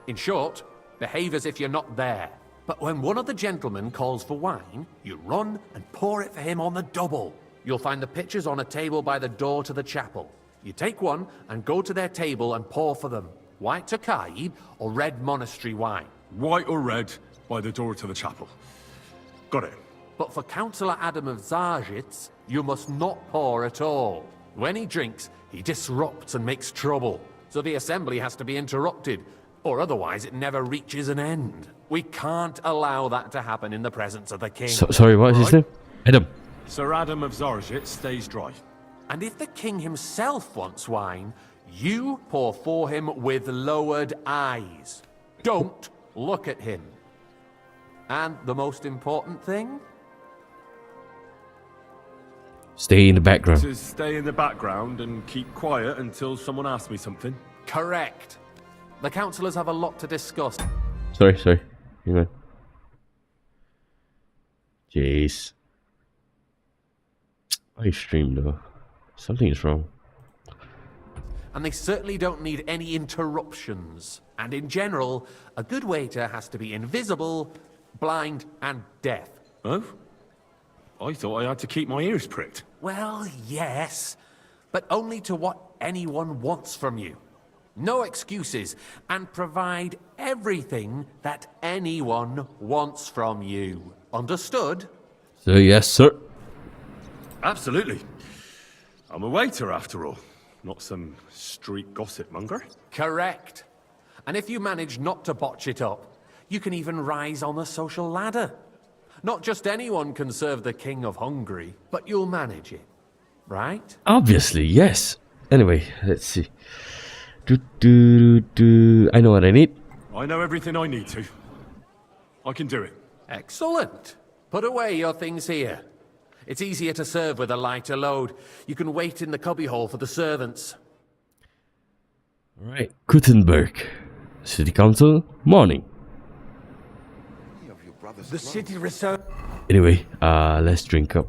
S4: In short, behave as if you're not there. But when one of the gentlemen calls for wine, you run and pour it for him on the double. You'll find the pitchers on a table by the door to the chapel. You take one and go to their table and pour for them. White Tokaid or red monastery wine.
S3: White or red by the door to the chapel. Got it.
S4: But for Councillor Adam of Zarzhitz, you must not pour at all. When he drinks, he disrupts and makes trouble. So the assembly has to be interrupted, or otherwise it never reaches an end. We can't allow that to happen in the presence of the king.
S1: Sorry, what is his name? Adam.
S3: Sir Adam of Zarzhitz stays dry.
S4: And if the king himself wants wine, you pour for him with lowered eyes. Don't look at him. And the most important thing?
S1: Stay in the background.
S3: To stay in the background and keep quiet until someone asks me something.
S4: Correct. The councillors have a lot to discuss.
S1: Sorry. Hang on. Jeez. I streamed though. Something is wrong.
S4: And they certainly don't need any interruptions. And in general, a good waiter has to be invisible, blind, and deaf.
S3: Oh? I thought I had to keep my ears pricked.
S4: Well, yes, but only to what anyone wants from you. No excuses, and provide everything that anyone wants from you. Understood?
S1: So yes, sir.
S3: Absolutely. I'm a waiter after all, not some street gossip monger.
S4: Correct. And if you manage not to botch it up, you can even rise on the social ladder. Not just anyone can serve the King of Hungary, but you'll manage it, right?
S1: Obviously, yes. Anyway, let's see. I know what I need.
S3: I know everything I need to. I can do it.
S4: Excellent. Put away your things here. It's easier to serve with a lighter load. You can wait in the cubbyhole for the servants.
S1: Alright, Gutenberg. City Council, morning.
S10: The city reserve
S1: Anyway, let's drink up.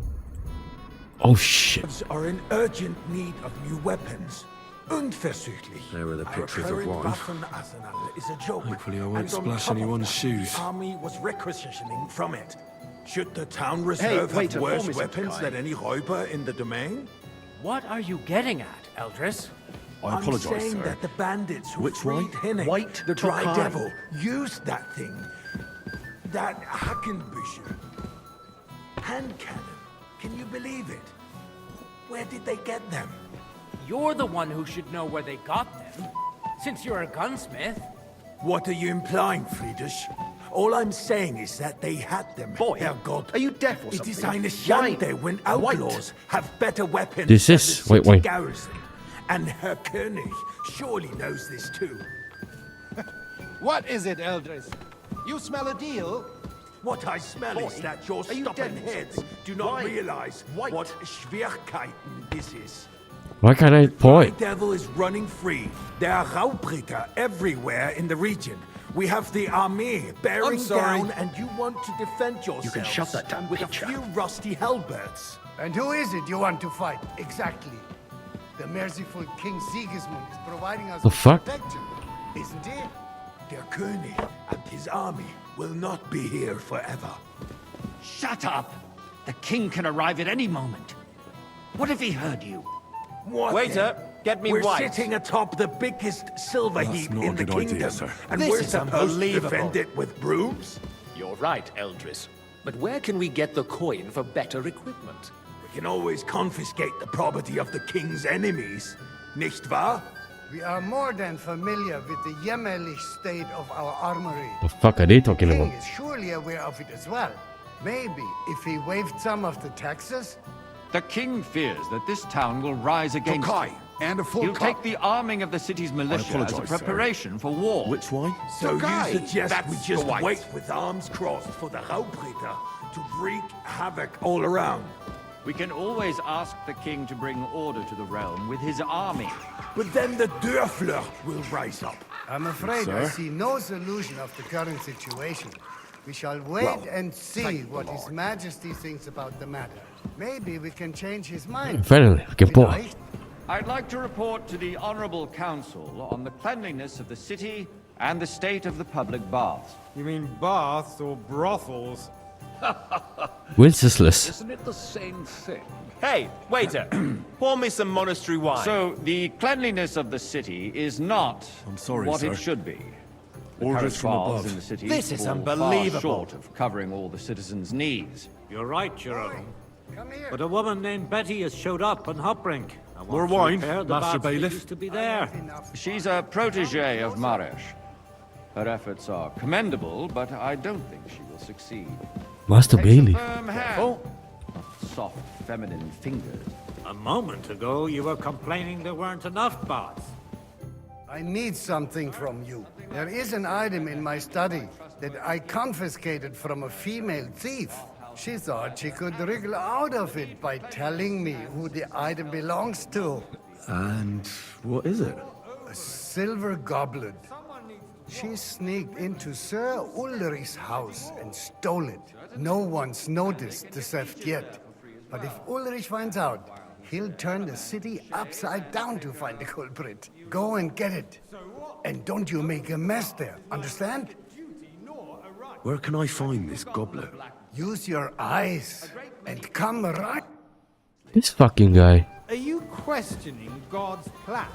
S1: Oh shit.
S10: are in urgent need of new weapons. Unverzüglich.
S2: There are the
S10: Our
S2: pictures of
S10: current
S2: wine.
S10: Waffenarsenal is a joke.
S2: Hopefully I won't
S10: and on
S2: splash
S10: top of
S2: anyone's
S10: that,
S2: shoes.
S10: The army was requisitioning from it. Should the town reserve
S15: wait,
S10: have worse
S15: Mr.
S10: weapons
S15: Kai.
S10: than any räuber in the domain?
S8: What are you getting at, Eldris?
S3: I apologise,
S10: I'm saying
S3: sir.
S10: that the bandits who
S3: Which
S10: freed
S3: wine?
S10: Hinnick,
S15: White
S10: the dry
S15: Tokai.
S10: devil, used that thing. That Hackenbücher. Hand cannon. Can you believe it? Where did they get them?
S8: You're the one who should know where they got them, since you're a gunsmith.
S10: What are you implying, Friedrich? All I'm saying is that they had them.
S15: Boy,
S10: Herrgott.
S15: are you deaf or
S10: It
S15: something?
S10: is eine
S15: Why?
S10: Schande when outlaws have better weapons
S1: This
S10: than
S1: is-
S10: the
S1: wait,
S10: city
S1: wait.
S10: garrison. And Herr König surely knows this too.
S5: What is it, Eldris? You smell a deal?
S10: What I smell is
S5: Boy,
S10: that your
S5: are you
S10: stubborn
S5: deaf or
S10: heads
S5: something?
S10: do not
S5: Why?
S10: realize
S5: White.
S10: what Schwierigkeiten this is.
S1: Why can't I
S10: The
S1: point?
S10: devil is running free. There are Raubritter everywhere in the region. We have the army bearing
S5: sorry.
S10: down, and you want to defend yourselves
S15: You can shove that damn
S10: with a
S15: pitcher.
S10: few rusty halberds.
S16: And who is it you want to fight, exactly? The merciful King Sigismund is providing us
S1: The
S16: with
S1: fuck?
S16: protection, isn't he?
S10: Der König and his army will not be here forever.
S15: Shut up! The king can arrive at any moment. What if he heard you?
S10: What
S6: Waiter,
S10: then?
S6: get me
S10: We're
S6: white.
S10: sitting atop the biggest silver
S3: That's
S10: heap
S3: not a
S10: in the
S3: good idea,
S10: kingdom,
S3: sir.
S10: and
S6: This
S10: we're
S6: is
S10: supposed to
S6: unbelievable.
S10: defend it with brooms?
S4: You're right, Eldris. But where can we get the coin for better equipment?
S10: We can always confiscate the property of the king's enemies, nicht wahr?
S16: We are more than familiar with the jämmerlich state of our armory.
S1: The fuck are they talking
S16: The king
S1: about?
S16: is surely aware of it as well. Maybe if he waived some of the taxes?
S17: The king fears that this town will rise against
S5: Tokai,
S17: him.
S5: and a full
S17: He'll
S5: cup.
S17: take the arming of the city's militia as a
S3: apologise, sir.
S17: preparation for war.
S3: Which wine?
S10: So
S5: Tokai,
S10: you suggest
S5: that's
S10: we
S5: the
S10: just
S5: white.
S10: wait with arms crossed for the Raubritter to wreak havoc all around?
S17: We can always ask the king to bring order to the realm with his army.
S10: But then the Dörfler will rise up.
S16: I'm afraid I
S3: Sir?
S16: see no solution of the current situation. We shall wait
S10: Well,
S16: and see
S10: thank the
S16: what His
S10: Lord.
S16: Majesty thinks about the matter. Maybe we can change his mind.
S1: Finally, I can pause.
S16: Vielleicht?
S17: I'd like to report to the honorable council on the cleanliness of the city and the state of the public baths.
S12: You mean baths or brothels?
S1: Wenceslus.
S6: Isn't it the same thing? Hey, waiter, pour me some monastery wine.
S17: So, the cleanliness of the city is not
S3: I'm sorry,
S17: what
S3: sir.
S17: it should be. The
S3: Orders
S17: current
S3: from
S17: baths
S3: above.
S17: in the city
S6: This is
S17: fall
S6: unbelievable.
S17: far short of covering all the citizens' needs.
S18: You're right, Your Honor.
S16: Come here.
S18: But a woman named Betty has showed up on Hopbrink. and
S3: More
S18: wants to
S3: wine,
S18: repair the
S3: Master
S18: baths that
S3: Bailiff?
S18: used to be there.
S17: She's a protege of Maresh. Her efforts are commendable, but I don't think she will succeed.
S1: Master
S17: Takes
S1: Bailey.
S17: a firm hand, not soft, feminine fingers.
S18: A moment ago, you were complaining there weren't enough baths.
S16: I need something from you. There is an item in my study. that I confiscated from a female thief. She thought she could wriggle out of it by telling me who the item belongs to.
S19: And what is it?
S16: A silver goblet. She sneaked into Sir Ulrich's house and stole it. No one's noticed the theft yet. But if Ulrich finds out, he'll turn the city upside down to find the culprit. Go and get it. And don't you make a mess there, understand?
S19: Where can I find this goblet?
S16: Use your eyes and come right.
S1: This fucking guy.
S12: Are you questioning God's plan?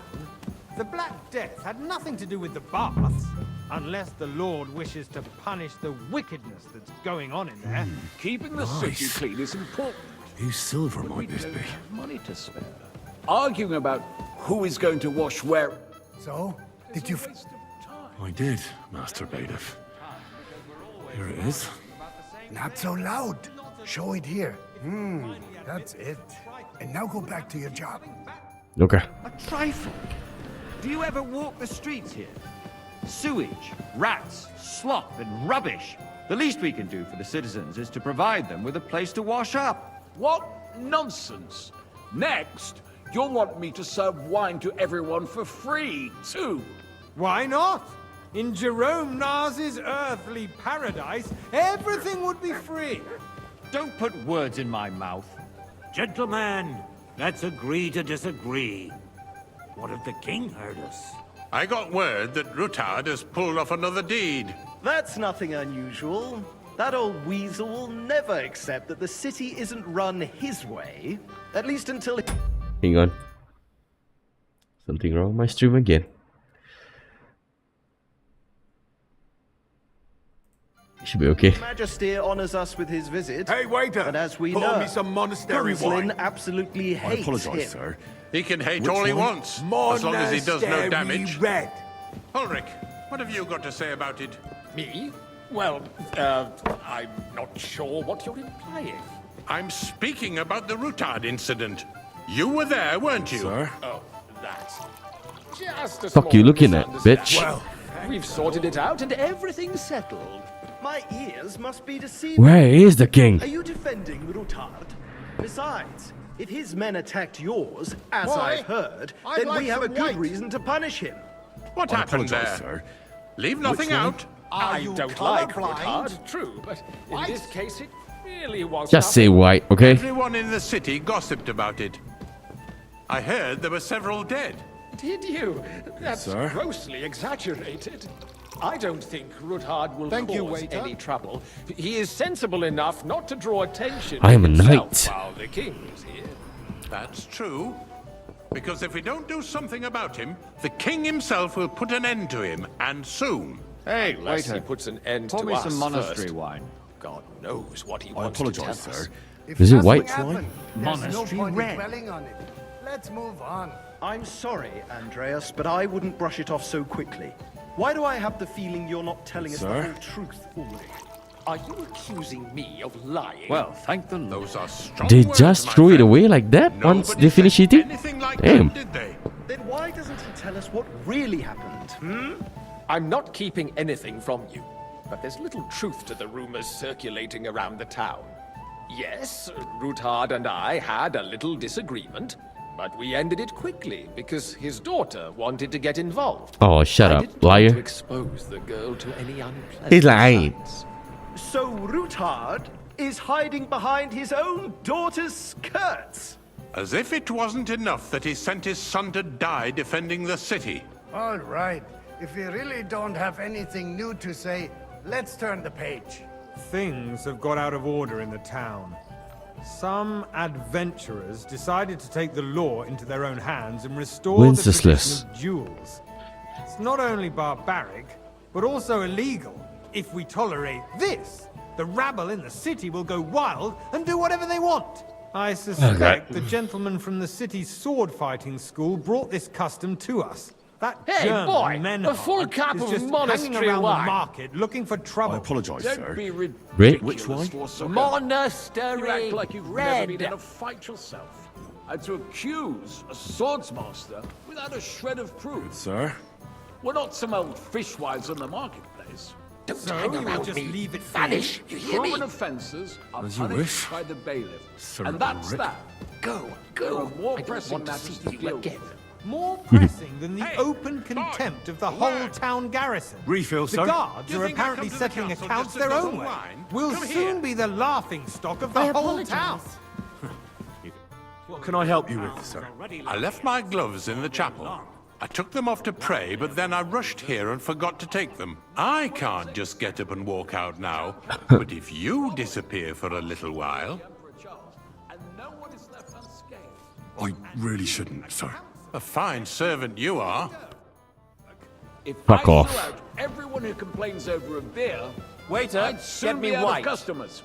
S12: The Black Death had nothing to do with the baths, unless the Lord wishes to punish the wickedness that's going on in there.
S20: Keeping the city clean is important.
S19: Whose silver might this be?
S20: Money to spare. Arguing about who is going to wash where.
S16: So, did you?
S19: I did, Master Bailiff. Here it is.
S16: Not so loud. Show it here. That's it. And now go back to your job.
S1: Okay.
S17: A trifle. Do you ever walk the streets here? Sewage, rats, slop, and rubbish. The least we can do for the citizens is to provide them with a place to wash up.
S20: What nonsense! Next, you'll want me to serve wine to everyone for free, too.
S12: Why not? In Jerome Nas's earthly paradise, everything would be free.
S17: Don't put words in my mouth.
S18: Gentlemen, let's agree to disagree. What if the king heard us?
S2: I got word that Rutard has pulled off another deed.
S21: That's nothing unusual. That old weasel will never accept that the city isn't run his way. At least until...
S1: Hang on. Something wrong with my stream again. Should be okay.
S21: Majesty honors us with his visit.
S2: Hey, waiter!
S21: And as we
S2: Pour
S21: know,
S2: me some monastery
S21: Gunslin
S2: wine.
S21: absolutely hates
S2: I apologize,
S21: him.
S2: sir. He can hate
S19: Which
S2: all he
S19: one?
S2: wants, as long as he does no damage.
S18: Red.
S2: Ulrich, what have you got to say about it?
S4: Me? Well, I'm not sure what you're implying.
S2: I'm speaking about the Rutard incident. You were there, weren't you?
S19: Sir?
S4: Oh, that's just a
S1: Fuck
S4: small
S1: you looking at, bitch.
S4: misunderstanding. We've sorted it out and everything's settled.
S21: My ears must be deceiving.
S1: Where is the king?
S21: Are you defending Rutard? Besides, if his men attacked yours, as
S5: Why?
S21: I've heard,
S5: I'd
S21: then
S5: like
S21: we have a
S5: some
S21: good
S5: white.
S21: reason to punish him.
S2: What
S19: I
S2: happened
S19: apologize,
S2: there?
S19: sir.
S2: Leave nothing
S19: Which one?
S2: out.
S21: Are
S4: I
S21: you
S4: don't like
S21: colorblind?
S4: Rutard, true, but in
S21: White?
S4: this case it really was
S1: Just say
S4: nothing.
S1: white, okay?
S2: Everyone in the city gossiped about it. I heard there were several dead.
S4: Did you? That's
S19: Sir?
S4: grossly exaggerated. I don't think Rutard will
S5: Thank you,
S4: cause
S5: waiter.
S4: any trouble. He is sensible enough not to draw attention
S1: I am
S4: to
S1: a
S4: himself
S1: knight.
S4: while the king is here.
S2: That's true. Because if we don't do something about him, the king himself will put an end to him, and soon.
S17: Hey,
S4: Unless
S17: waiter.
S4: he puts an end
S17: Pour
S4: to
S17: me
S4: us
S17: some monastery
S4: first.
S17: wine.
S4: God knows what he
S19: I
S4: wants to tell
S19: apologize,
S4: us.
S19: sir.
S16: If
S1: Is it
S16: nothing
S1: white?
S16: happened, there's no
S17: Monastery
S16: point in
S17: red.
S16: dwelling on it. Let's move on.
S21: I'm sorry, Andreas, but I wouldn't brush it off so quickly. Why do I have the feeling you're not telling us the
S19: Sir?
S21: whole truth, Ulrich?
S4: Are you accusing me of lying?
S17: Well, thank the Lord.
S2: Those are strong
S1: They
S2: words,
S1: just
S2: my
S1: threw it
S2: friend.
S1: away like that once
S2: Nobody
S1: they finish
S2: said
S1: eating?
S2: anything like
S1: Damn.
S2: that, did they?
S21: Then why doesn't he tell us what really happened?
S4: I'm not keeping anything from you, but there's little truth to the rumors circulating around the town. Yes, Rutard and I had a little disagreement, but we ended it quickly because his daughter wanted to get involved.
S1: Oh, shut
S4: I
S1: up,
S4: didn't want to
S1: liar.
S4: expose the girl to any unpleasant
S1: He's lying.
S4: sights.
S21: So Rutard is hiding behind his own daughter's skirts.
S2: As if it wasn't enough that he sent his son to die defending the city.
S16: All right. If you really don't have anything new to say, let's turn the page.
S12: Things have got out of order in the town. Some adventurers decided to take the law into their own hands and restore the
S1: Wenceslas.
S12: tradition of duels. It's not only barbaric, but also illegal. If we tolerate this, the rabble in the city will go wild and do whatever they want. I suspect the gentleman from the city's sword-fighting school brought this custom to us. That
S4: Hey,
S12: German
S4: boy,
S12: Menhard
S4: a full cup
S12: is
S4: of
S12: just hanging
S4: monastery
S12: around
S4: wine.
S12: the market looking for
S19: I
S12: trouble.
S19: apologize,
S20: Don't
S19: sir.
S20: be
S1: Red?
S20: ridiculous.
S19: Which
S20: for such a-
S8: Monastery
S20: You act like you've never
S8: red.
S20: been in a fight yourself. And to accuse a swordsmaster without a shred of proof.
S19: Sir?
S20: We're not some old fishwives on the marketplace.
S12: Don't hang around me. Leave it
S20: Vanish,
S12: you
S20: hear me? Common offences are
S19: As you
S20: punished
S19: wish.
S20: by the bailiff.
S19: Sir
S20: And that's
S19: Ulrich.
S20: that.
S12: Go,
S20: There
S12: go.
S20: are more
S12: I don't
S20: pressing
S12: want to
S20: matters
S12: see
S20: to
S12: you
S20: deal
S12: again.
S20: with.
S12: More pressing than the open contempt of the whole town garrison.
S19: Refill,
S12: The
S19: sir.
S12: guards
S2: Do you
S12: are
S2: think I
S12: apparently
S2: come to the
S12: settling
S2: council
S12: accounts
S2: just to
S12: their
S2: guzzle
S12: own way.
S2: wine?
S12: We'll
S2: Come
S12: soon
S2: here.
S12: be the laughing stock of the
S11: I
S12: whole
S11: apologize.
S12: town.
S19: What can I help you with, sir?
S2: I left my gloves in the chapel. I took them off to pray, but then I rushed here and forgot to take them. I can't just get up and walk out now. But if you disappear for a little while...
S19: I really shouldn't, sir.
S2: A fine servant you are.
S20: If
S1: Fuck
S20: I
S1: off.
S20: threw out everyone who complains over a beer,
S15: Waiter,
S20: I'd soon
S15: get me
S20: be out
S15: white.
S20: of customers.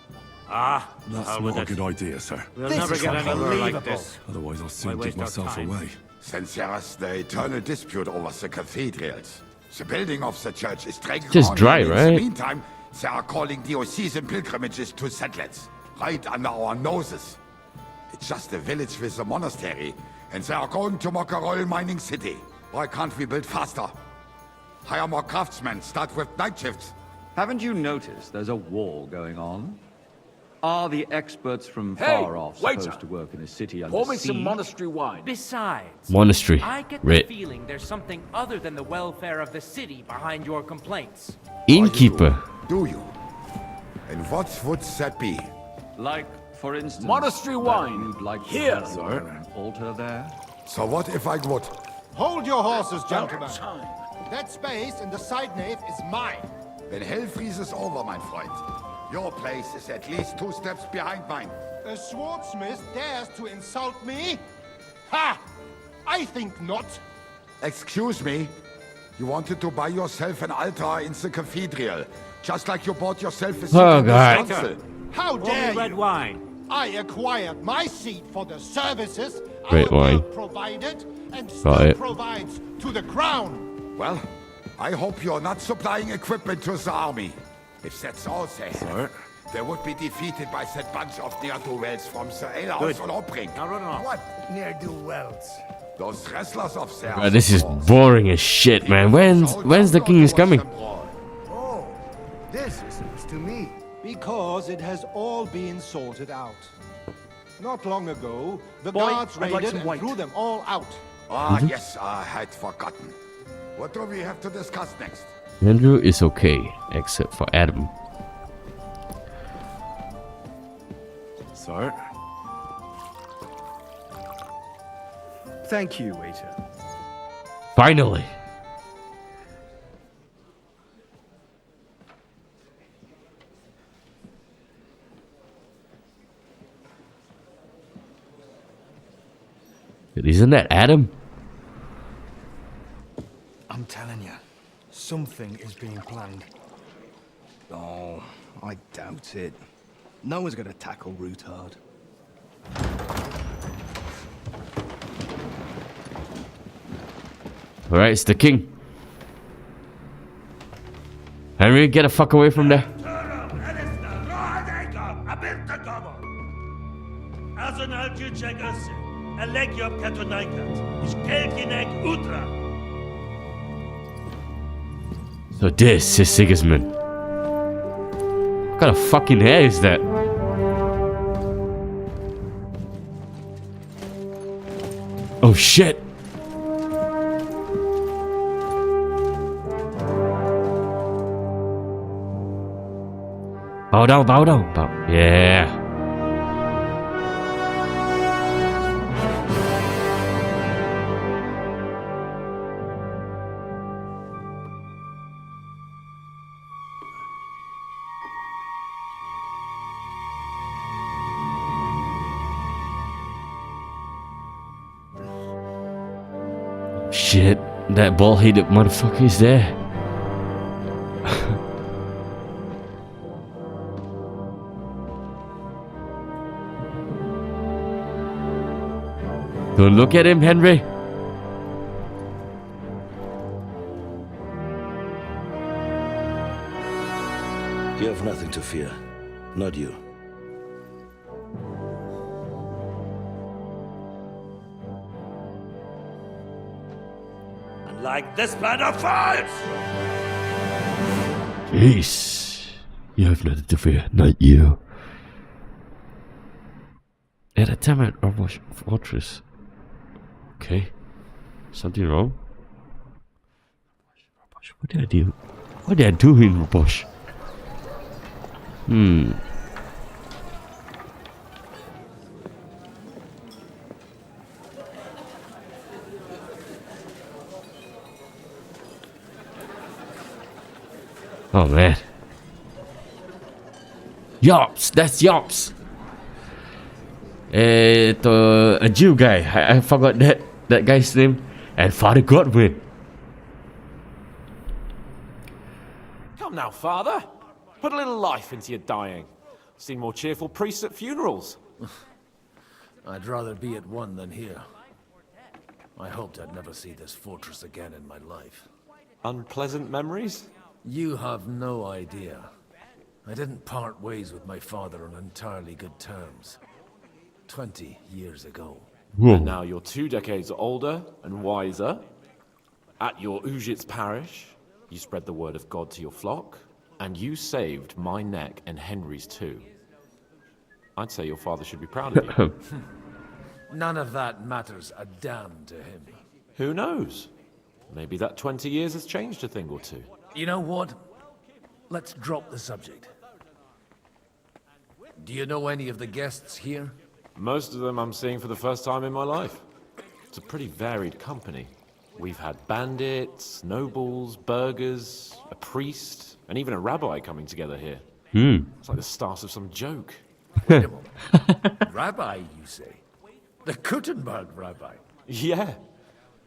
S18: Ah,
S19: That's
S18: hell with
S19: not a
S18: it.
S19: good idea, sir.
S18: We'll
S15: This
S18: never
S15: is
S18: get anywhere like
S15: unbelievable.
S18: this.
S19: Otherwise, I'll
S18: Why
S19: soon dig
S18: waste our
S19: myself
S18: time?
S19: away.
S9: Since there is the eternal dispute over the cathedrals, the building of the church is dragging
S1: Just
S9: on.
S1: dry,
S9: In the
S1: right?
S9: meantime, they are calling diocesan pilgrimages to settlers, right under our noses. It's just a village with a monastery, and they are going to Mokarol mining city. Why can't we build faster? Hire more craftsmen, start with night shifts.
S17: Haven't you noticed there's a war going on? Are the experts from
S20: Hey,
S17: far off
S20: waiter.
S17: supposed to work in a city under
S20: Pour me
S17: siege?
S20: some monastery wine.
S8: Besides,
S1: Monastery.
S8: I get
S1: Right.
S8: the feeling there's something other than the welfare of the city behind your complaints.
S1: Innkeeper.
S9: Do you? And what would that be?
S17: Like, for instance,
S20: Monastery
S17: that
S20: wine.
S17: you'd like to
S20: Here,
S17: have an altar there?
S9: So what if I would?
S5: Hold your horses, gentlemen.
S20: Time.
S5: That space in the side nave is mine.
S9: When hell freezes over, mein Freund, your place is at least 2 steps behind mine.
S5: A swordsmith dares to insult me? Ha! I think not.
S9: Excuse me? You wanted to buy yourself an altar in the cathedral, just like you bought yourself a seat
S1: Oh,
S9: in the
S1: God.
S9: council.
S5: How
S18: Pour me
S5: dare
S18: red
S5: you?
S18: wine.
S5: I acquired my seat for the services
S1: Red
S5: our
S1: wine.
S5: world provided and
S1: Got
S5: still
S1: it.
S5: provides to the crown.
S9: Well, I hope you're not supplying equipment to the army. If that's all they have, they would be defeated by that bunch of ne'er-do-wells from the alehouse on Obring.
S18: Now run off.
S16: What ne'er-do-wells?
S9: Those wrestlers of theirs.
S1: God, this is boring as shit, man. When's the king is coming?
S16: Oh, this is news to me.
S5: Because it has all been sorted out. Not long ago, the
S15: Boy,
S5: guards
S15: I'd like
S5: raided
S15: some
S5: and
S15: white.
S5: threw them all out.
S9: Ah, yes, I had forgotten. What do we have to discuss next?
S1: Andrew is okay, except for Adam.
S19: Sir?
S7: Thank you, waiter.
S1: Finally. Isn't that Adam?
S7: I'm telling you, something is being planned. Oh, I doubt it. No one's gonna tackle Rootard.
S1: Alright, it's the king. Henry, get the fuck away from there. So this is Sigismund. What kind of fucking hair is that? Oh shit. Bow down, bow down, bow. Yeah. Shit, that bald-headed motherfucker is there. Don't look at him, Henry.
S22: You have nothing to fear. Not you.
S18: Like this plan of fights!
S1: Peace. You have nothing to fear, not you. At a time at Rabosh Fortress. Okay. Something wrong? What did I do? What did I do in Rabosh? Oh man. Yops, that's Yops. A Jew guy. I forgot that guy's name. And Father Godwin.
S13: Come now, Father. Put a little life into your dying. Seen more cheerful priests at funerals.
S14: I'd rather be at one than here. I hoped I'd never see this fortress again in my life.
S13: Unpleasant memories?
S14: You have no idea. I didn't part ways with my father on entirely good terms. 20 years ago.
S1: Whoa.
S13: And now you're 2 decades older and wiser. At your Ujit's parish, you spread the word of God to your flock, and you saved my neck and Henry's too. I'd say your father should be proud of you.
S14: None of that matters a damn to him.
S13: Who knows? Maybe that 20 years has changed a thing or two.
S14: You know what? Let's drop the subject. Do you know any of the guests here?
S13: Most of them I'm seeing for the first time in my life. It's a pretty varied company. We've had bandits, nobles, burghers, a priest, and even a rabbi coming together here. It's like the start of some joke.
S14: Wait a moment. Rabbi, you say? The Kuttenberg rabbi?
S13: Yeah.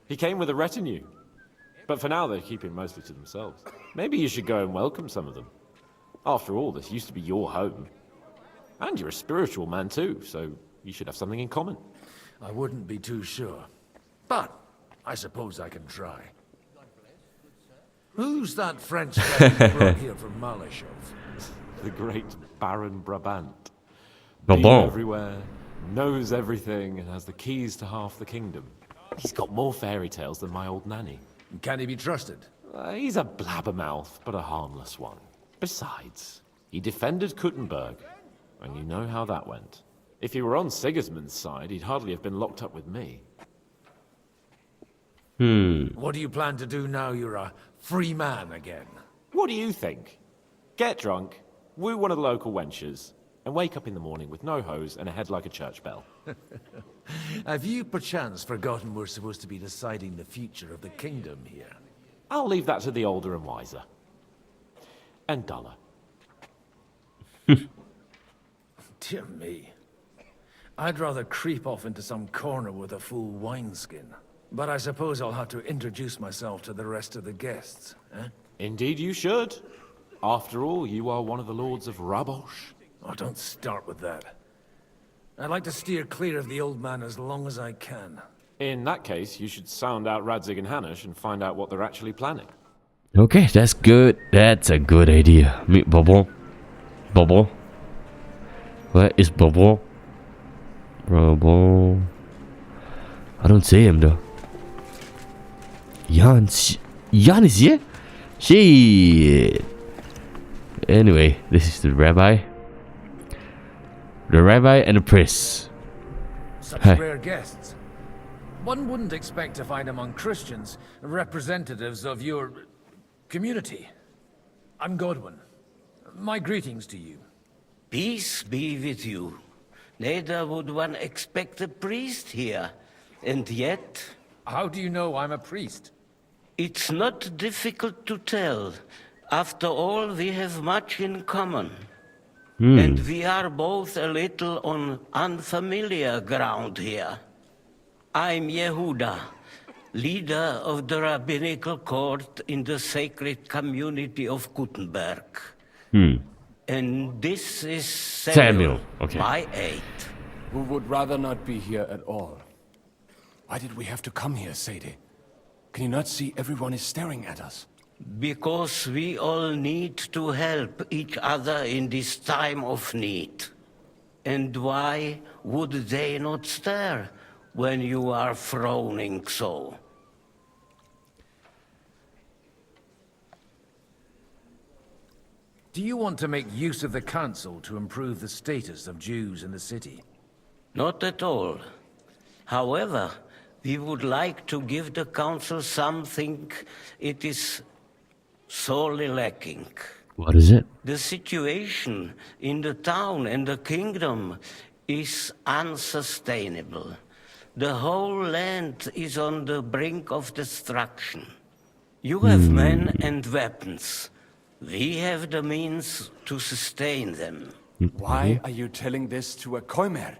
S13: He came with a retinue. But for now, they're keeping mostly to themselves. Maybe you should go and welcome some of them. After all, this used to be your home. And you're a spiritual man too, so you should have something in common.
S14: I wouldn't be too sure. But I suppose I can try. Who's that French guy you brought here from Malashov?
S13: The great Baron Brabant.
S1: Bourbon.
S13: Been everywhere, knows everything, and has the keys to half the kingdom. He's got more fairy tales than my old nanny.
S14: Can he be trusted?
S13: He's a blabbermouth, but a harmless one. Besides, he defended Kuttenberg, and you know how that went. If he were on Sigismund's side, he'd hardly have been locked up with me.
S14: What do you plan to do now you're a free man again?
S13: What do you think? Get drunk, woo one of the local wenches, and wake up in the morning with no hose and a head like a church bell.
S14: Have you perchance forgotten we're supposed to be deciding the future of the kingdom here?
S13: I'll leave that to the older and wiser. And duller.
S14: Dear me. I'd rather creep off into some corner with a full wineskin. But I suppose I'll have to introduce myself to the rest of the guests, eh?
S13: Indeed you should. After all, you are one of the lords of Rabosh.
S14: Oh, don't start with that. I'd like to steer clear of the old man as long as I can.
S13: In that case, you should sound out Radzig and Hanush and find out what they're actually planning.
S1: Okay, that's good. That's a good idea. Meet Bobo. Bobo. Where is Bobo? Bobo. I don't see him though. Jan is here? Shit. Anyway, this is the rabbi. The rabbi and the priest.
S14: Such
S1: Hey.
S14: rare guests. One wouldn't expect to find among Christians representatives of your community. I'm Godwin. My greetings to you.
S23: Peace be with you. Neither would one expect a priest here. And yet...
S14: How do you know I'm a priest?
S23: It's not difficult to tell. After all, we have much in common. And we are both a little on unfamiliar ground here. I'm Yehuda, leader of the rabbinical court in the sacred community of Kuttenberg. And this is Samuel,
S1: Okay.
S23: my aide.
S24: Who would rather not be here at all. Why did we have to come here, Sadie? Can you not see everyone is staring at us?
S23: Because we all need to help each other in this time of need. And why would they not stare when you are frowning so?
S14: Do you want to make use of the council to improve the status of Jews in the city?
S23: Not at all. However, we would like to give the council something it is sorely lacking.
S1: What is it?
S23: The situation in the town and the kingdom is unsustainable. The whole land is on the brink of destruction. You have men and weapons. We have the means to sustain them.
S24: Why are you telling this to a Koimer?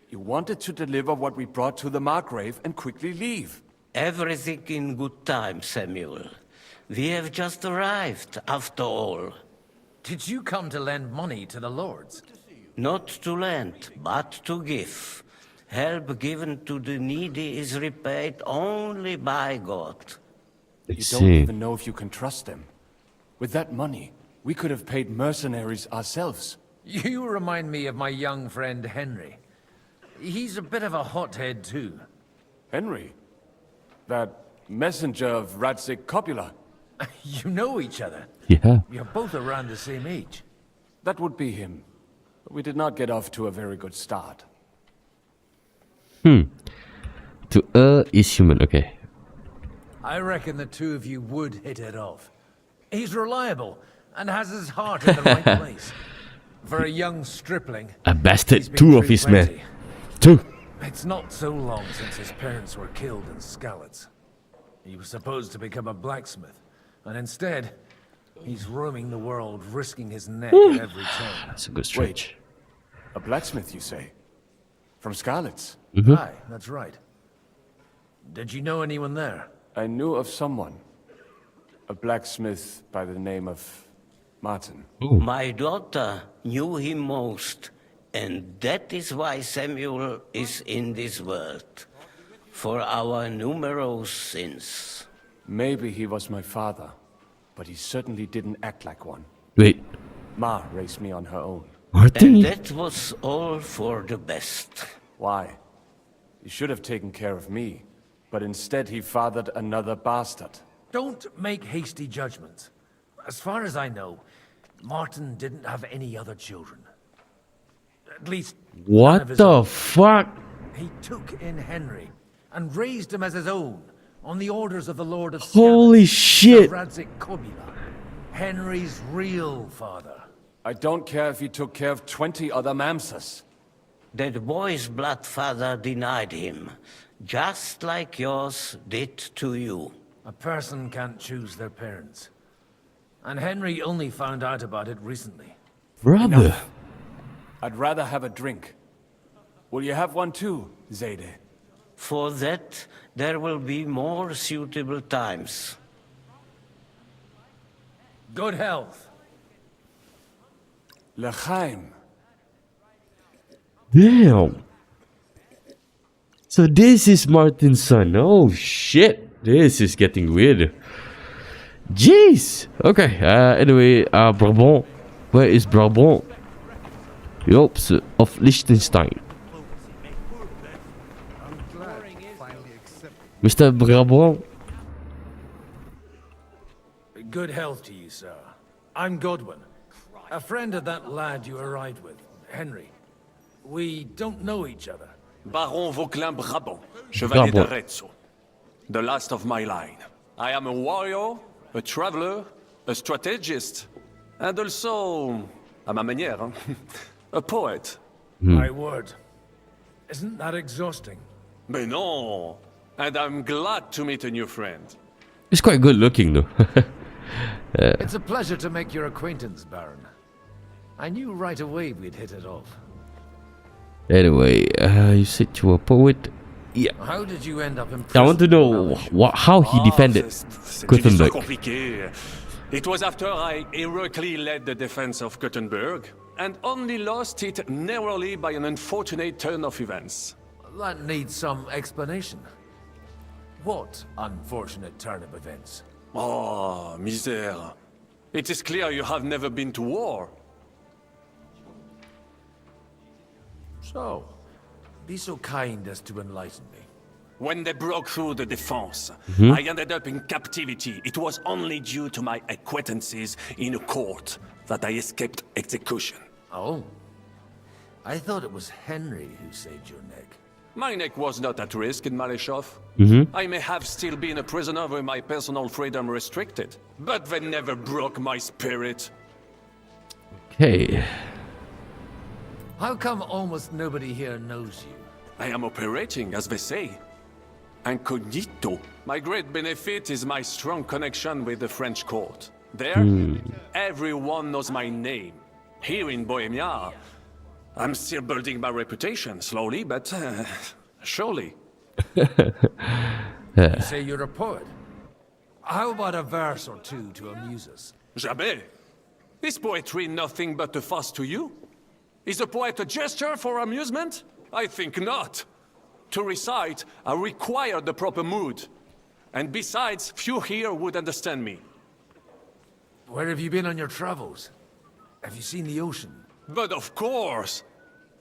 S24: You wanted to deliver what we brought to the Margrave and quickly leave.
S23: Everything in good time, Samuel. We have just arrived, after all.
S14: Did you come to lend money to the lords?
S23: Not to lend, but to give. Help given to the needy is repaid only by God.
S24: You don't even know if you can trust them. With that money, we could have paid mercenaries ourselves.
S14: You remind me of my young friend Henry. He's a bit of a hothead too.
S24: Henry? That messenger of Radzig Copula?
S14: You know each other?
S1: Yeah.
S14: You're both around the same age.
S24: That would be him. But we did not get off to a very good start.
S1: To err is human. Okay.
S14: I reckon the two of you would hit it off. He's reliable and has his heart in the right place. For a young stripling,
S1: A bastard.
S14: he's been
S1: Two of
S14: through
S1: his men.
S14: plenty.
S1: Two.
S14: It's not so long since his parents were killed in Skalitz. He was supposed to become a blacksmith, and instead, he's roaming the world, risking his neck at every turn.
S1: That's a good stretch.
S24: A blacksmith, you say? From Skalitz?
S14: Aye, that's right. Did you know anyone there?
S24: I knew of someone. A blacksmith by the name of Martin.
S23: My daughter knew him most, and that is why Samuel is in this world. For our numerous sins.
S24: Maybe he was my father, but he certainly didn't act like one.
S1: Wait.
S24: Ma raised me on her own.
S23: And that was all for the best.
S24: Why? He should have taken care of me, but instead he fathered another bastard.
S14: Don't make hasty judgments. As far as I know, Martin didn't have any other children. At least, none of
S1: What
S14: his
S1: the
S14: own.
S1: fuck?
S14: He took in Henry and raised him as his own on the orders of the Lord of
S1: Holy
S14: Skalitz,
S1: shit.
S14: Radzig Copula, Henry's real father.
S24: I don't care if he took care of 20 other Mamsas.
S23: That boy's blood father denied him, just like yours did to you.
S14: A person can't choose their parents. And Henry only found out about it recently.
S1: Brother.
S24: Enough. I'd rather have a drink. Will you have one too, Zayde?
S23: For that, there will be more suitable times.
S14: Good health.
S24: L'chaim.
S1: Damn. So this is Martin's son. Oh shit. This is getting weird. Jeez. Okay. Anyway, Brabant. Where is Brabant? Jobs of Liechtenstein. Mr. Brabant.
S14: Good health to you, sir. I'm Godwin, a friend of that lad you arrived with, Henry. We don't know each other.
S3: Baron Vauquelin Brabant, Chevalier d'Arezzo. The last of my line. I am a warrior, a traveler, a strategist, and also, à ma manière, a poet.
S14: My word. Isn't that exhausting?
S3: Mais non! And I'm glad to meet a new friend.
S1: He's quite good looking though.
S14: It's a pleasure to make your acquaintance, Baron. I knew right away we'd hit it off.
S1: Anyway, you said you were a poet. Yeah.
S14: How did you end up in
S1: I
S14: prison?
S1: want to know how he defended Gothenburg.
S3: Compliqué. It was after I heroically led the defense of Gothenburg, and only lost it narrowly by an unfortunate turn of events.
S14: That needs some explanation. What unfortunate turn of events?
S3: Oh, misère. It is clear you have never been to war.
S14: So, be so kind as to enlighten me.
S3: When they broke through the defense,
S1: Mhm.
S3: I ended up in captivity. It was only due to my acquaintances in a court that I escaped execution.
S14: Oh. I thought it was Henry who saved your neck.
S3: My neck was not at risk in Maleshov.
S1: Mhm.
S3: I may have still been a prisoner with my personal freedom restricted, but they never broke my spirit.
S1: Okay.
S14: How come almost nobody here knows you?
S3: I am operating, as they say. Incognito. My great benefit is my strong connection with the French court. There, everyone knows my name. Here in Bohemia, I'm still building my reputation, slowly, but surely.
S14: You say you're a poet. How about a verse or two to amuse us?
S3: Jamais. Is poetry nothing but a fuss to you? Is a poet a gesture for amusement? I think not. To recite, I require the proper mood. And besides, few here would understand me.
S14: Where have you been on your travels? Have you seen the ocean?
S3: But of course!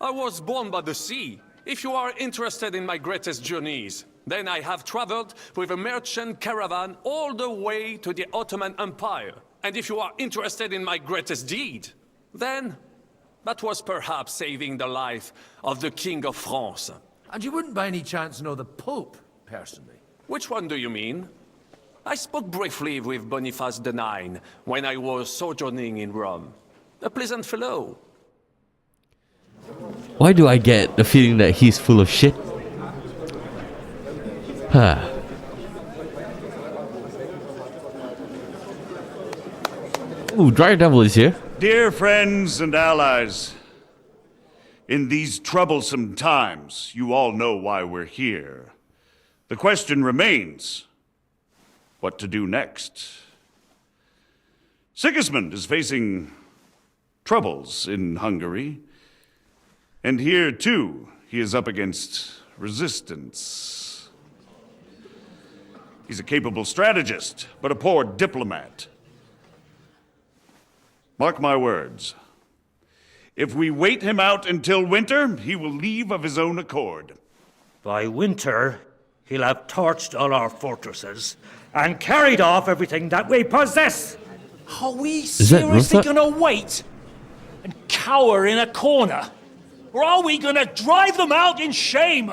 S3: I was born by the sea. If you are interested in my greatest journeys, then I have traveled with a merchant caravan all the way to the Ottoman Empire. And if you are interested in my greatest deed, then that was perhaps saving the life of the King of France.
S14: And you wouldn't by any chance know the Pope, personally?
S3: Which one do you mean? I spoke briefly with Boniface IX when I was sojourning in Rome. A pleasant fellow.
S1: Why do I get the feeling that he's full of shit? Huh. Ooh, Dry Devil is here.
S4: Dear friends and allies, in these troublesome times, you all know why we're here. The question remains, what to do next? Sigismund is facing troubles in Hungary, and here, too, he is up against resistance. He's a capable strategist, but a poor diplomat. Mark my words. If we wait him out until winter, he will leave of his own accord.
S18: By winter, he'll have torched all our fortresses and carried off everything that we possess. Are we
S1: that
S18: seriously
S1: Ruther?
S18: gonna wait and cower in a corner? Or are we gonna drive them out in shame?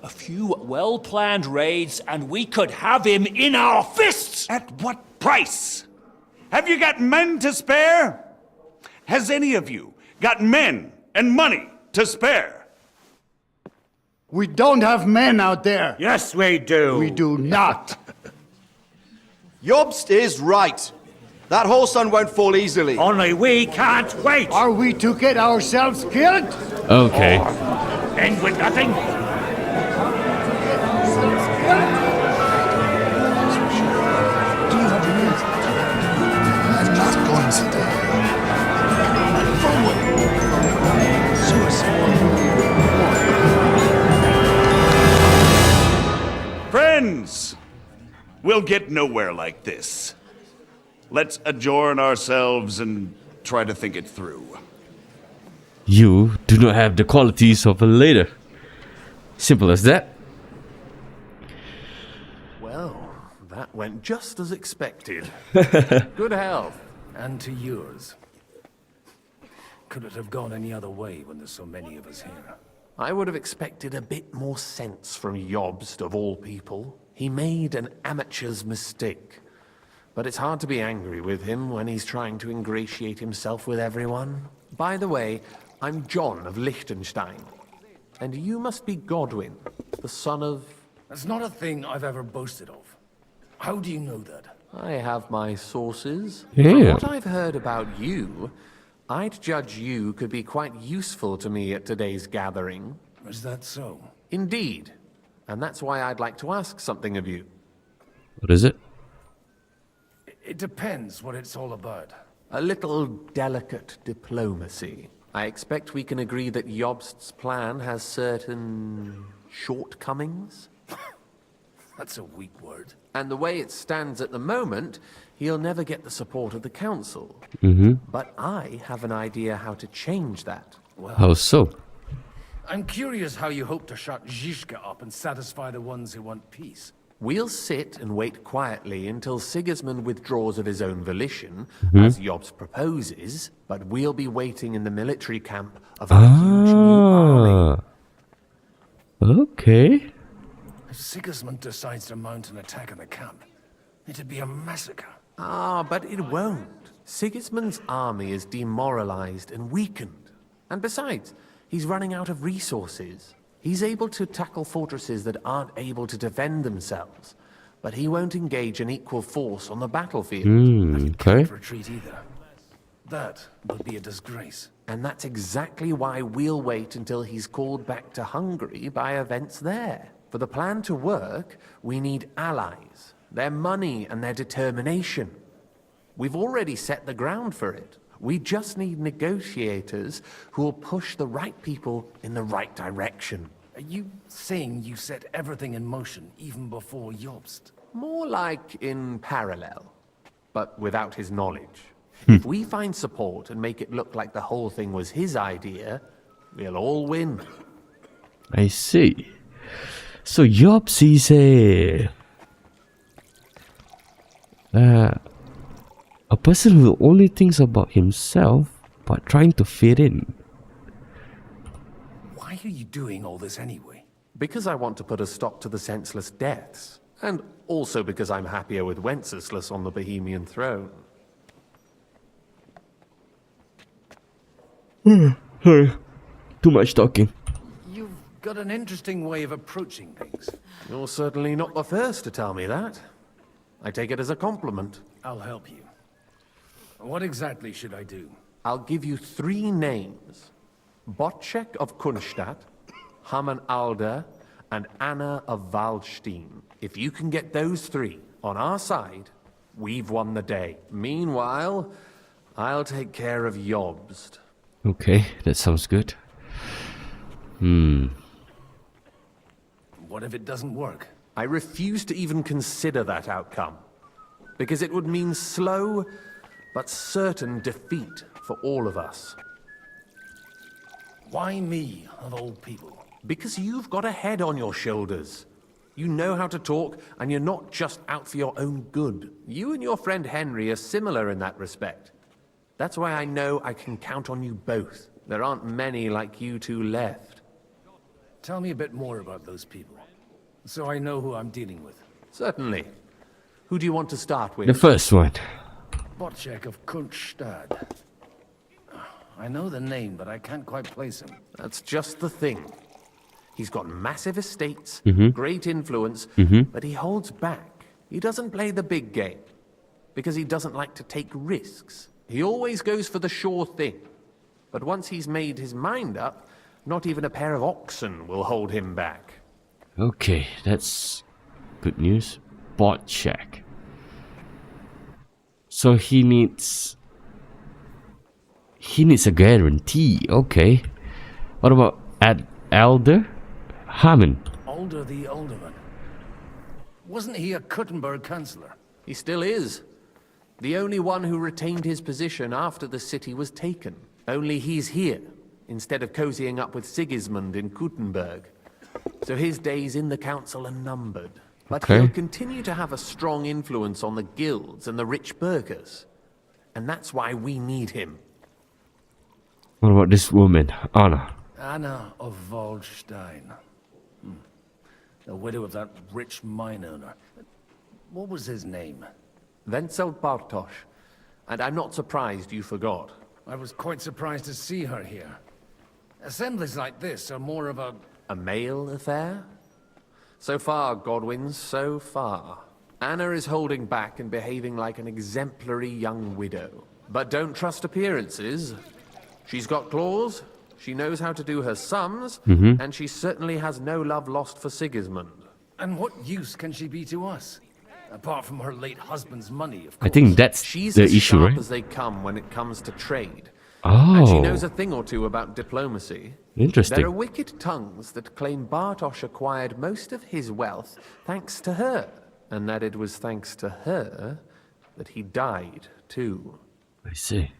S18: A few well-planned raids and we could have him in our fists!
S4: At what price? Have you got men to spare? Has any of you got men and money to spare?
S16: We don't have men out there.
S18: Yes, we do.
S16: We do not.
S7: Jobst is right. That whole sun won't fall easily.
S18: Only we can't wait.
S16: Are we to get ourselves killed?
S1: Okay.
S18: End with nothing.
S4: Friends, we'll get nowhere like this. Let's adjourn ourselves and try to think it through.
S1: You do not have the qualities of a leader. Simple as that.
S14: Well, that went just as expected. Good health, and to yours. Could it have gone any other way when there's so many of us here?
S13: I would have expected a bit more sense from Jobst, of all people. He made an amateur's mistake. But it's hard to be angry with him when he's trying to ingratiate himself with everyone. By the way, I'm John of Liechtenstein. And you must be Godwin, the son of...
S14: That's not a thing I've ever boasted of. How do you know that?
S13: I have my sources.
S1: Yeah.
S13: From what I've heard about you, I'd judge you could be quite useful to me at today's gathering.
S14: Is that so?
S13: Indeed. And that's why I'd like to ask something of you.
S1: What is it?
S14: It depends what it's all about.
S13: A little delicate diplomacy. I expect we can agree that Jobst's plan has certain shortcomings.
S14: That's a weak word.
S13: And the way it stands at the moment, he'll never get the support of the council.
S1: Mm-hmm.
S13: But I have an idea how to change that.
S1: How so?
S14: I'm curious how you hope to shut Zizka up and satisfy the ones who want peace.
S3: We'll sit and wait quietly until Sigismund withdraws of his own volition,
S1: Mhm.
S3: as Jobs proposes, but we'll be waiting in the military camp of a huge new army.
S1: Okay.
S14: If Sigismund decides to mount an attack on the camp, it'd be a massacre.
S3: But it won't. Sigismund's army is demoralized and weakened. And besides, he's running out of resources. He's able to tackle fortresses that aren't able to defend themselves, but he won't engage an equal force on the battlefield.
S1: Okay.
S14: Retreat either. That would be a disgrace.
S3: And that's exactly why we'll wait until he's called back to Hungary by events there. For the plan to work, we need allies, their money and their determination. We've already set the ground for it. We just need negotiators who will push the right people in the right direction.
S14: Are you saying you set everything in motion even before Jobst?
S3: More like in parallel, but without his knowledge. If we find support and make it look like the whole thing was his idea, we'll all win.
S1: I see. So Jobs is a person who only thinks about himself but trying to fit in.
S14: Why are you doing all this anyway?
S3: Because I want to put a stop to the senseless deaths, and also because I'm happier with Wenceslas on the Bohemian throne.
S1: Sorry, too much talking.
S14: You've got an interesting way of approaching things.
S3: You're certainly not the first to tell me that. I take it as a compliment.
S14: I'll help you. What exactly should I do?
S3: I'll give you 3 names. Botchek of Kunstadt, Hamann Alder, and Anna of Waldstein. If you can get those 3 on our side, we've won the day. Meanwhile, I'll take care of Jobst.
S1: Okay, that sounds good.
S14: What if it doesn't work?
S3: I refuse to even consider that outcome, because it would mean slow but certain defeat for all of us.
S14: Why me, of all people?
S3: Because you've got a head on your shoulders. You know how to talk, and you're not just out for your own good. You and your friend Henry are similar in that respect. That's why I know I can count on you both. There aren't many like you two left.
S14: Tell me a bit more about those people, so I know who I'm dealing with.
S3: Certainly. Who do you want to start with?
S1: The first one.
S14: Botchek of Kunststadt. I know the name, but I can't quite place him.
S3: That's just the thing. He's got massive estates, great influence, but he holds back. He doesn't play the big game, because he doesn't like to take risks. He always goes for the sure thing. But once he's made his mind up, not even a pair of oxen will hold him back.
S1: Okay, that's good news. Botchek. So he needs a guarantee. Okay. What about Elder? Hamann.
S14: Alder the Alderman. Wasn't he a Kuttenberg councillor?
S3: He still is. The only one who retained his position after the city was taken. Only he's here, instead of cozying up with Sigismund in Kuttenberg. So his days in the council are numbered. But he'll continue to have a strong influence on the guilds and the rich burghers. And that's why we need him.
S1: What about this woman, Anna?
S14: Anna of Waldstein. The widow of that rich mine owner. What was his name?
S3: Wenzel Bartosz. And I'm not surprised you forgot.
S14: I was quite surprised to see her here. Assemblies like this are more of a
S3: male affair? So far, Godwin, so far. Anna is holding back and behaving like an exemplary young widow. But don't trust appearances. She's got claws, she knows how to do her sums, and she certainly has no love lost for Sigismund.
S14: And what use can she be to us? Apart from her late husband's money, of course.
S1: I think that's
S3: She's
S1: the
S3: as
S1: issue,
S3: sharp
S1: right?
S3: as they come when it comes to trade.
S1: Oh.
S3: And she knows a thing or two about diplomacy.
S1: Interesting.
S3: There are wicked tongues that claim Bartosz acquired most of his wealth thanks to her, and that it was thanks to her that he died, too.
S1: I see.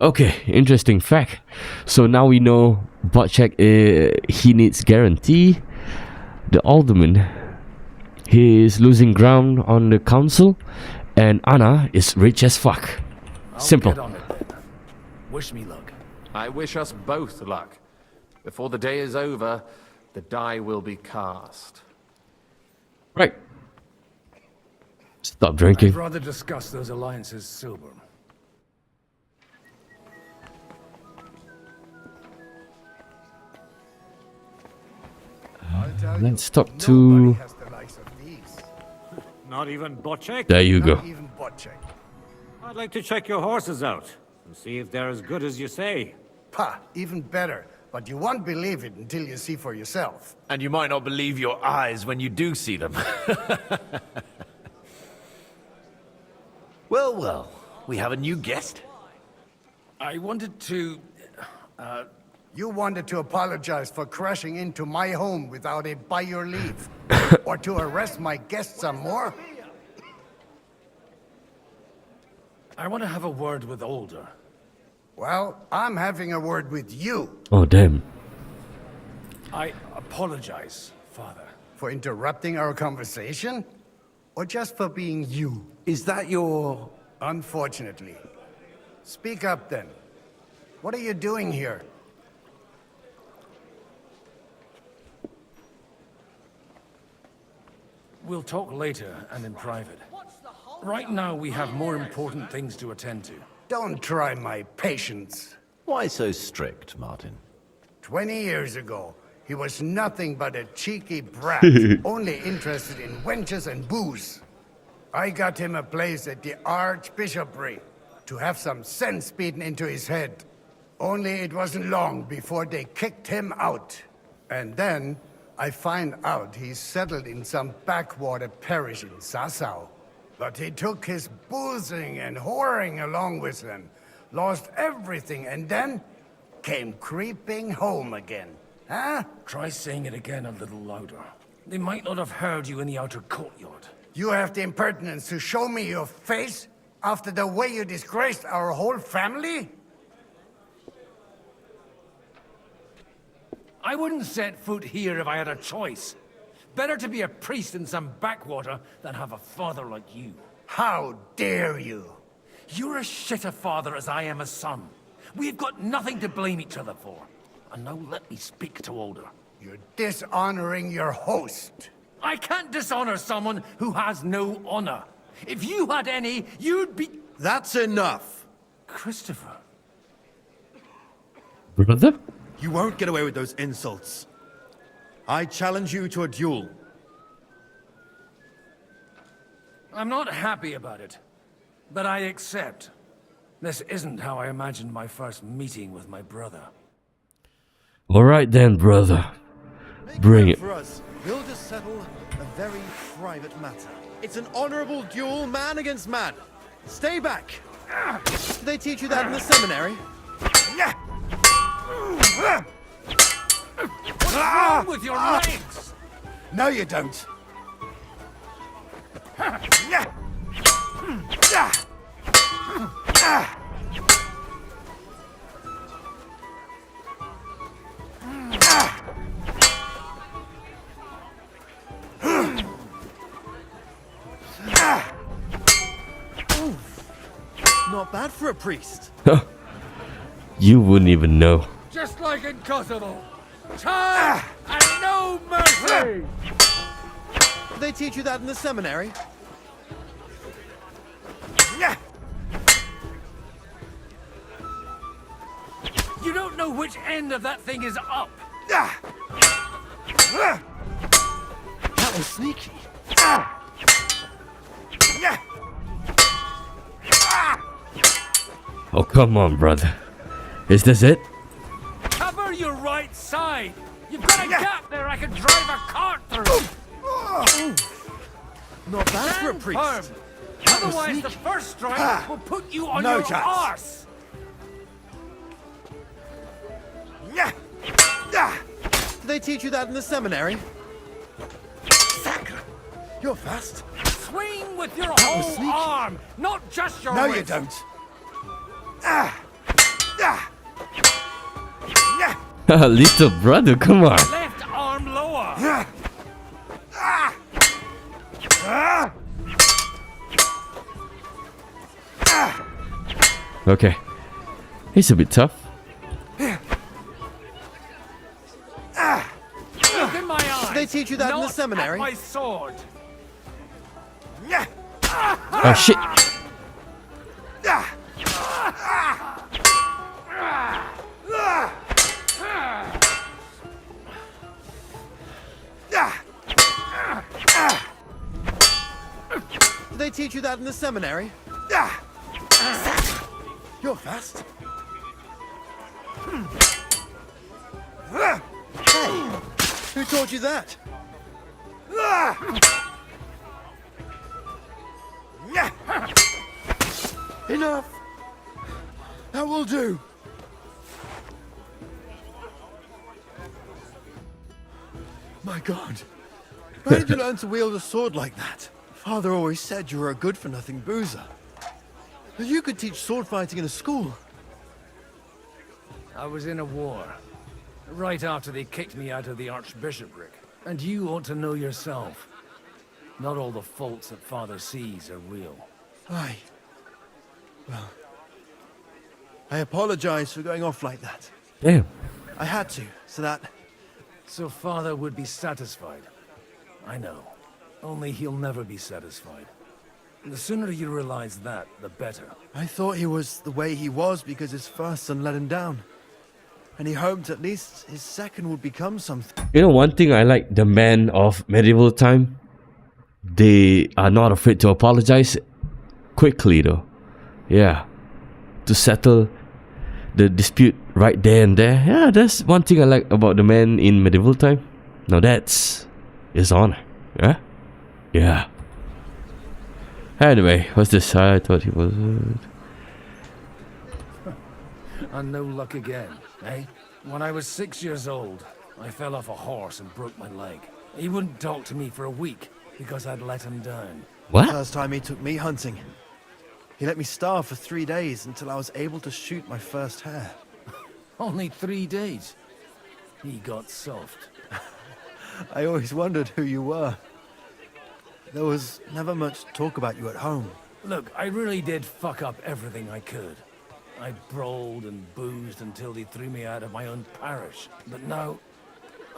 S1: Okay, interesting fact. So now we know Botchek, he needs guarantee. The alderman, he is losing ground on the council, and Anna is rich as fuck. Simple.
S14: Get on it, then. Wish me luck. I wish us both luck. Before the day is over, the die will be cast.
S1: Right. Stop drinking.
S14: I'd rather discuss those alliances sober.
S1: Let's talk to...
S6: Not even Botchek?
S1: There you go.
S6: Not even Botchek. I'd like to check your horses out and see if they're as good as you say.
S16: Pah, even better. But you won't believe it until you see for yourself.
S10: And you might not believe your eyes when you do see them. Well, well, we have a new guest.
S14: I wanted to...
S16: You wanted to apologize for crashing into my home without it by your leave. Or to arrest my guests some more?
S14: I want to have a word with Older.
S16: Well, I'm having a word with you.
S1: Oh, damn.
S14: I apologize, Father.
S16: For interrupting our conversation? Or just for being you?
S10: Is that your...
S16: Unfortunately. Speak up then. What are you doing here?
S14: We'll talk later and in private. Right now, we have more important things to attend to.
S16: Don't try my patience.
S10: Why so strict, Martin?
S16: 20 years ago, he was nothing but a cheeky brat, only interested in wenches and booze. I got him a place at the Archbishopric to have some sense beaten into his head. Only it wasn't long before they kicked him out. And then I find out he's settled in some backwater parish in Sassau. But he took his boozing and whoring along with him, lost everything, and then came creeping home again. Huh?
S14: Try saying it again a little louder. They might not have heard you in the outer courtyard.
S16: You have the impertinence to show me your face after the way you disgraced our whole family?
S14: I wouldn't set foot here if I had a choice. Better to be a priest in some backwater than have a father like you.
S16: How dare you?
S14: You're as shit a father as I am a son. We've got nothing to blame each other for. And now let me speak to Older.
S16: You're dishonoring your host.
S14: I can't dishonor someone who has no honor. If you had any, you'd be...
S7: That's enough.
S14: Christopher.
S1: Brother?
S7: You won't get away with those insults. I challenge you to a duel.
S14: I'm not happy about it, but I accept. This isn't how I imagined my first meeting with my brother.
S1: Alright then, brother. Bring it.
S7: For us, we'll just settle a very private matter. It's an honorable duel, man against man. Stay back. Did they teach you that in the seminary?
S14: What's wrong with your legs?
S16: No, you don't.
S7: Not bad for a priest.
S1: You wouldn't even know.
S14: Just like in Kosovo. Time and no mercy!
S7: Did they teach you that in the seminary?
S14: You don't know which end of that thing is up.
S7: That was sneaky.
S1: Oh, come on, brother. Is this it?
S14: Cover your right side. You've got a gap there I can drive a cart through.
S7: Not bad for a priest.
S14: Firm. Otherwise, the first strike will put you on your arse.
S7: Did they teach you that in the seminary? Sacre! You're fast.
S14: Swing with your whole arm, not just your
S16: No,
S14: wrist.
S16: you don't.
S1: Little brother, come on.
S18: Left arm lower.
S1: Okay. He's a bit tough.
S18: Look in my eyes.
S7: Did they teach you that in the
S18: Not
S7: seminary?
S18: at my sword.
S1: Oh shit.
S7: Did they teach you that in the seminary? You're fast. Hey, who taught you that? Enough. That will do. My God. Where did you learn to wield a sword like that? Father always said you were a good-for-nothing boozer. That you could teach sword fighting in a school.
S14: I was in a war. Right after they kicked me out of the archbishopric. And you ought to know yourself. Not all the faults that Father sees are real.
S7: Aye. Well, I apologize for going off like that.
S1: Damn.
S7: I had to, so that...
S14: So Father would be satisfied. I know. Only he'll never be satisfied. The sooner you realize that, the better.
S7: I thought he was the way he was because his first son let him down. And he hoped at least his second would become something.
S1: You know, one thing I like the men of medieval time, they are not afraid to apologize quickly though. Yeah. To settle the dispute right there and there. Yeah, that's one thing I like about the men in medieval time. Now that's his honor. Yeah? Yeah. Anyway, what's this? I thought he was...
S14: And no luck again, eh? When I was 6 years old, I fell off a horse and broke my leg. He wouldn't talk to me for a week because I'd let him down.
S1: What?
S7: First time he took me hunting. He let me starve for 3 days until I was able to shoot my first hare.
S14: Only 3 days. He got soft.
S7: I always wondered who you were. There was never much talk about you at home.
S14: Look, I really did fuck up everything I could. I brawled and boozed until they threw me out of my own parish. But now,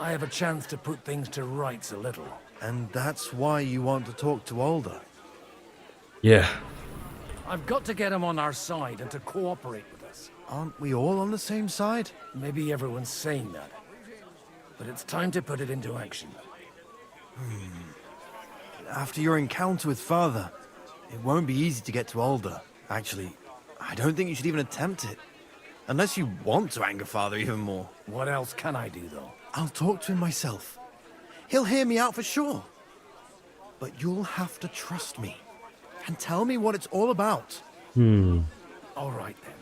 S14: I have a chance to put things to rights a little.
S7: And that's why you want to talk to Alder.
S1: Yeah.
S14: I've got to get him on our side and to cooperate with us.
S7: Aren't we all on the same side?
S14: Maybe everyone's saying that. But it's time to put it into action.
S7: After your encounter with Father, it won't be easy to get to Alder. Actually, I don't think you should even attempt it. Unless you want to anger Father even more.
S14: What else can I do, though?
S7: I'll talk to him myself. He'll hear me out for sure. But you'll have to trust me. And tell me what it's all about.
S14: All right, then.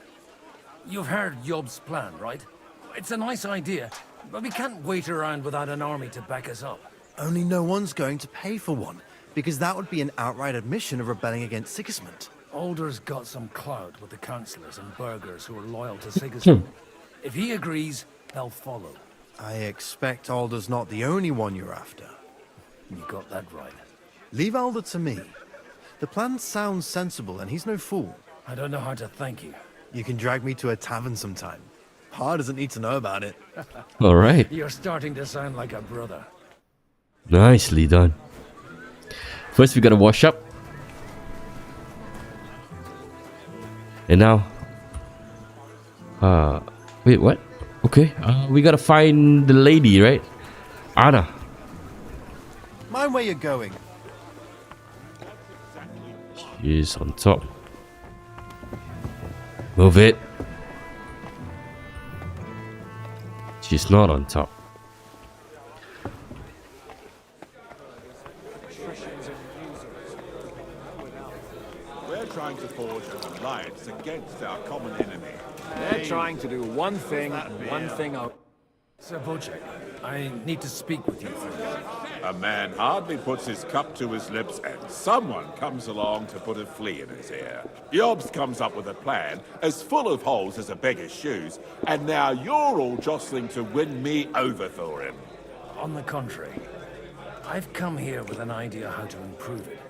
S14: You've heard Yob's plan, right? It's a nice idea, but we can't wait around without an army to back us up.
S7: Only no one's going to pay for one, because that would be an outright admission of rebelling against Sigismund.
S14: Alder's got some clout with the councillors and burghers who are loyal to Sigismund. If he agrees, they'll follow.
S7: I expect Alder's not the only one you're after.
S14: You got that right.
S7: Leave Alder to me. The plan sounds sensible, and he's no fool.
S14: I don't know how to thank you.
S7: You can drag me to a tavern sometime. Pa doesn't need to know about it.
S1: All right.
S14: You're starting to sound like a brother.
S1: Nicely done. First, we gotta wash up. And now... wait, what? Okay, we gotta find the lady, right? Anna.
S7: Mind where you're going.
S1: She's on top. Move it. She's not on top.
S2: We're trying to forge an alliance against our common enemy.
S14: They're trying to do one thing and one thing out. Sir Bocek, I need to speak with you for a minute.
S2: A man hardly puts his cup to his lips and someone comes along to put a flea in his ear. Yobs comes up with a plan as full of holes as a beggar's shoes, and now you're all jostling to win me over for him.
S14: On the contrary, I've come here with an idea how to improve it.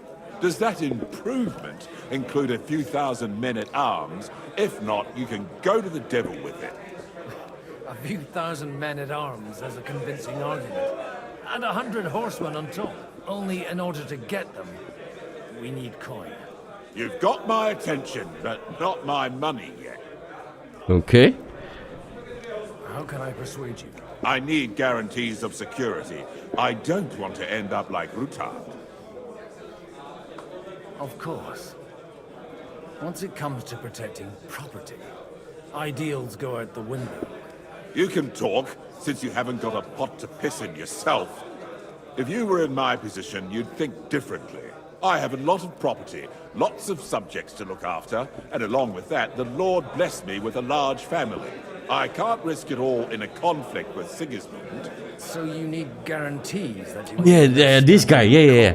S2: Does that improvement include a few thousand men-at-arms? If not, you can go to the devil with it.
S14: A few thousand men-at-arms as a convincing argument. And 100 horsemen on top. Only in order to get them, we need coin.
S2: You've got my attention, but not my money yet.
S1: Okay.
S14: How can I persuade you?
S2: I need guarantees of security. I don't want to end up like Rutard.
S14: Of course. Once it comes to protecting property, ideals go out the window.
S2: You can talk, since you haven't got a pot to piss in yourself. If you were in my position, you'd think differently. I have a lot of property, lots of subjects to look after, and along with that, the Lord blessed me with a large family. I can't risk it all in a conflict with Sigismund.
S14: So you need guarantees that you...
S1: Yeah, this guy, yeah.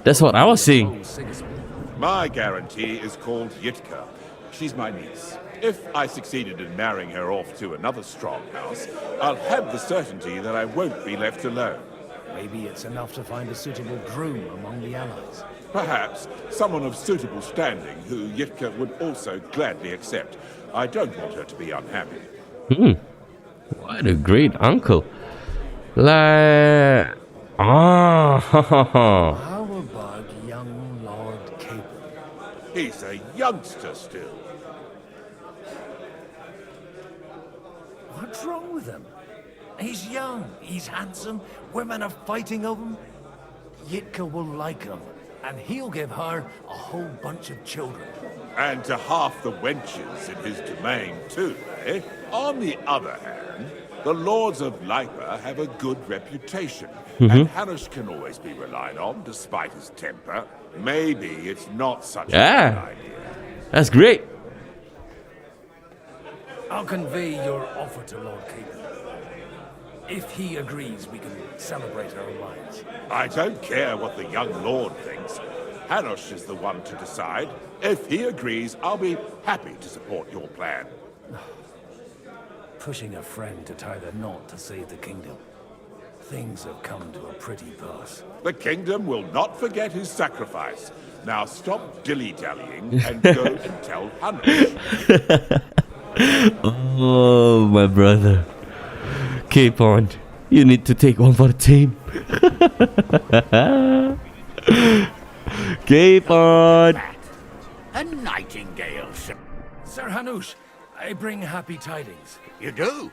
S1: That's what I was saying.
S2: My guarantee is called Yitka. She's my niece. If I succeeded in marrying her off to another strong house, I'll have the certainty that I won't be left alone.
S14: Maybe it's enough to find a suitable groom among the allies.
S2: Perhaps someone of suitable standing who Yitka would also gladly accept. I don't want her to be unhappy.
S1: What a great uncle. Like...
S14: How about young Lord Capon?
S2: He's a youngster still.
S14: What's wrong with him? He's young, he's handsome, women are fighting over him. Yitka will like him, and he'll give her a whole bunch of children.
S2: And to half the wenches in his domain too, eh? On the other hand, the lords of Lipa have a good reputation, and Hanush can always be relied on despite his temper. Maybe it's not such a good idea.
S1: That's great.
S14: I'll convey your offer to Lord Capon. If he agrees, we can celebrate our alliance.
S2: I don't care what the young lord thinks. Hanush is the one to decide. If he agrees, I'll be happy to support your plan.
S14: Pushing a friend to tie the knot to save the kingdom. Things have come to a pretty pass.
S2: The kingdom will not forget his sacrifice. Now stop dilly-dallying and go and tell Hanush.
S1: Oh, my brother. Capon, you need to take one for the team. Capon!
S15: A nightingale, sir.
S14: Sir Hanush, I bring happy tidings.
S15: You do?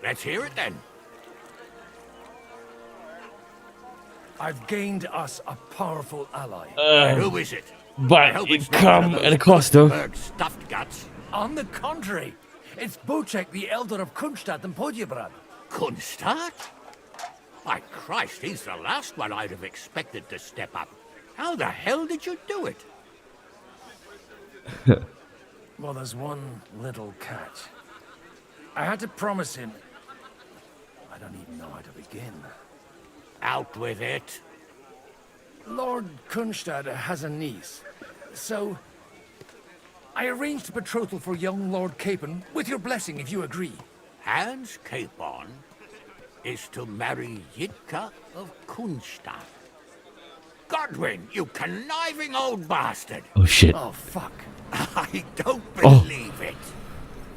S15: Let's hear it then.
S14: I've gained us a powerful ally.
S15: Who is it?
S1: But it come at a cost, though.
S15: Stuffed guts.
S14: On the contrary, it's Bocek, the elder of Kunstadt and Podjebrad.
S15: Kunstadt? By Christ, he's the last one I'd have expected to step up. How the hell did you do it?
S14: Well, there's one little catch. I had to promise him... I don't even know how to begin.
S15: Out with it.
S14: Lord Kunstadt has a niece, so... I arranged a betrothal for young Lord Capon, with your blessing if you agree.
S15: Hans Capon is to marry Yitka of Kunstadt. Godwin, you conniving old bastard!
S1: Oh shit.
S15: Oh fuck. I don't believe it.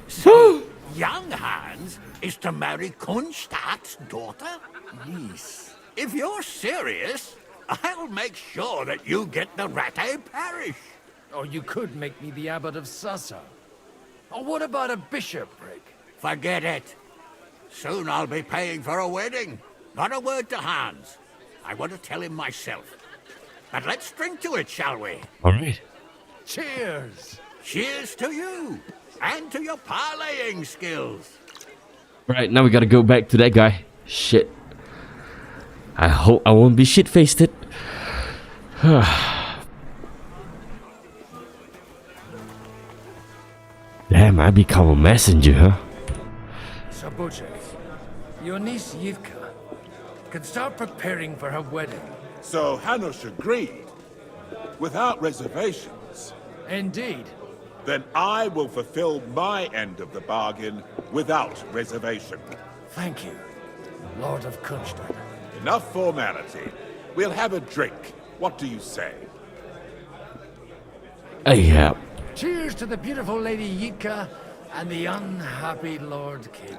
S15: So, young Hans is to marry Kunstadt's daughter?
S14: Niece.
S15: If you're serious, I'll make sure that you get the Rattay parish.
S14: Or you could make me the abbot of Sassa. Or what about a bishopric?
S15: Forget it. Soon I'll be paying for a wedding. Not a word to Hans. I want to tell him myself. But let's drink to it, shall we?
S1: Alright.
S15: Cheers! Cheers to you! And to your parlaying skills!
S1: Right, now we gotta go back to that guy. Shit. I hope I won't be shit-faced it. Damn, I become a messenger, huh?
S14: Sir Bocek, your niece Yitka, can start preparing for her wedding.
S2: So Hanush agreed, without reservations.
S14: Indeed.
S2: Then I will fulfill my end of the bargain without reservation.
S14: Thank you, Lord of Kunstein.
S2: Enough formality. We'll have a drink. What do you say?
S1: Yeah.
S14: Cheers to the beautiful Lady Yitka and the unhappy Lord Cable.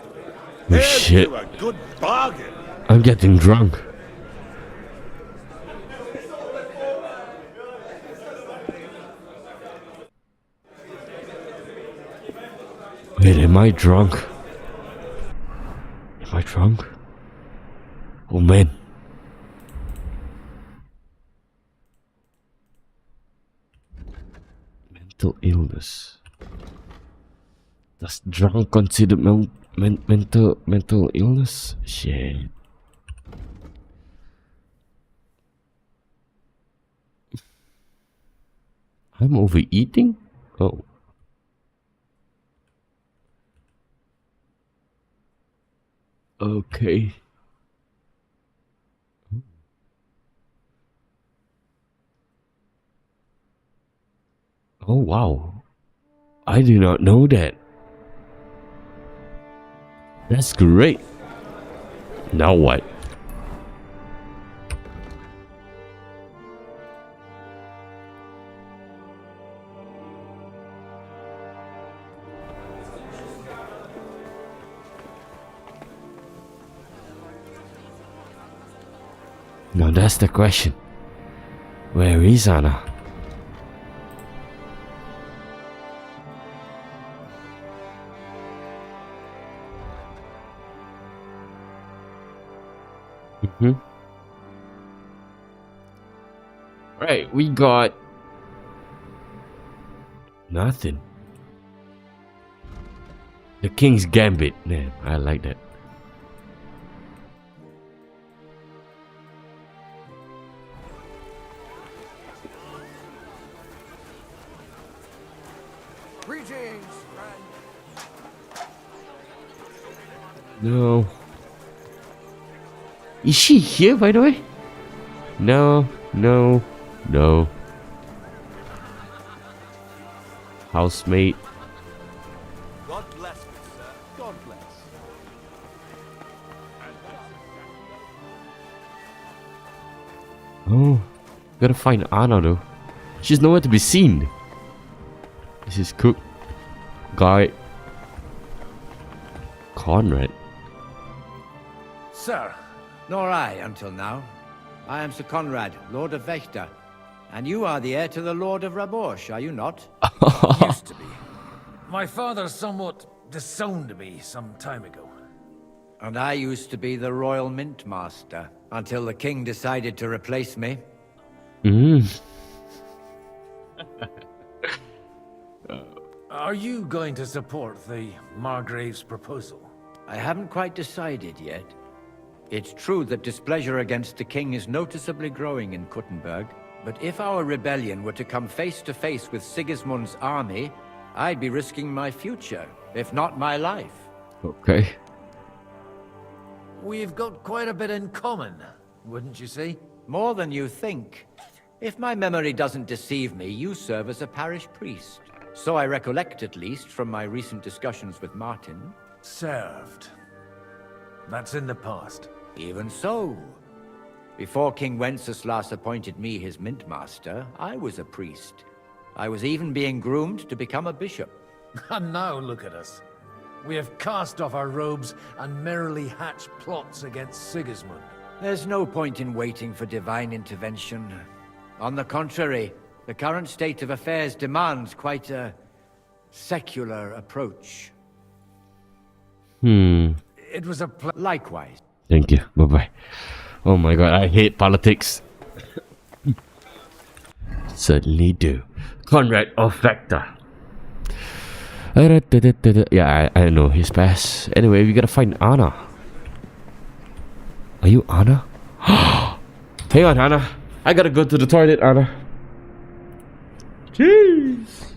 S1: Oh, shit.
S2: A good bargain.
S1: I'm getting drunk. Wait, am I drunk? Am I drunk? Oh man. Mental illness. Does drunk consider mental illness? Shit. I'm overeating? Oh. Okay. Oh wow. I do not know that. That's great. Now what? Now that's the question. Where is Anna? Right, we got nothing. The King's Gambit. Man, I like that.
S7: Greetings,
S1: No. Is she here, by the way? No, no, no. Housemate.
S7: God bless you, sir. God bless.
S1: Oh, gotta find Anna though. She's nowhere to be seen. This is Cook, Guy, Conrad.
S8: Sir, nor I until now. I am Sir Conrad, Lord of Wächter. And you are the heir to the Lord of Rabosh, are you not?
S14: Used to be. My father somewhat disowned me some time ago.
S8: And I used to be the Royal Mint Master, until the king decided to replace me.
S14: Are you going to support the Margrave's proposal?
S8: I haven't quite decided yet. It's true that displeasure against the king is noticeably growing in Kuttenberg, but if our rebellion were to come face to face with Sigismund's army, I'd be risking my future, if not my life.
S1: Okay.
S14: We've got quite a bit in common, wouldn't you say?
S8: More than you think. If my memory doesn't deceive me, you serve as a parish priest. So I recollect, at least, from my recent discussions with Martin.
S14: Served. That's in the past.
S8: Even so. Before King Wenceslas appointed me his mint master, I was a priest. I was even being groomed to become a bishop.
S14: And now look at us. We have cast off our robes and merrily hatched plots against Sigismund.
S8: There's no point in waiting for divine intervention. On the contrary, the current state of affairs demands quite a secular approach. It was a likewise.
S1: Thank you. Bye bye. Oh my god, I hate politics. Certainly do. Conrad of Vector. Yeah, I know his past. Anyway, we gotta find Anna. Are you Anna? Hang on, Anna. I gotta go to the toilet, Anna. Jeez.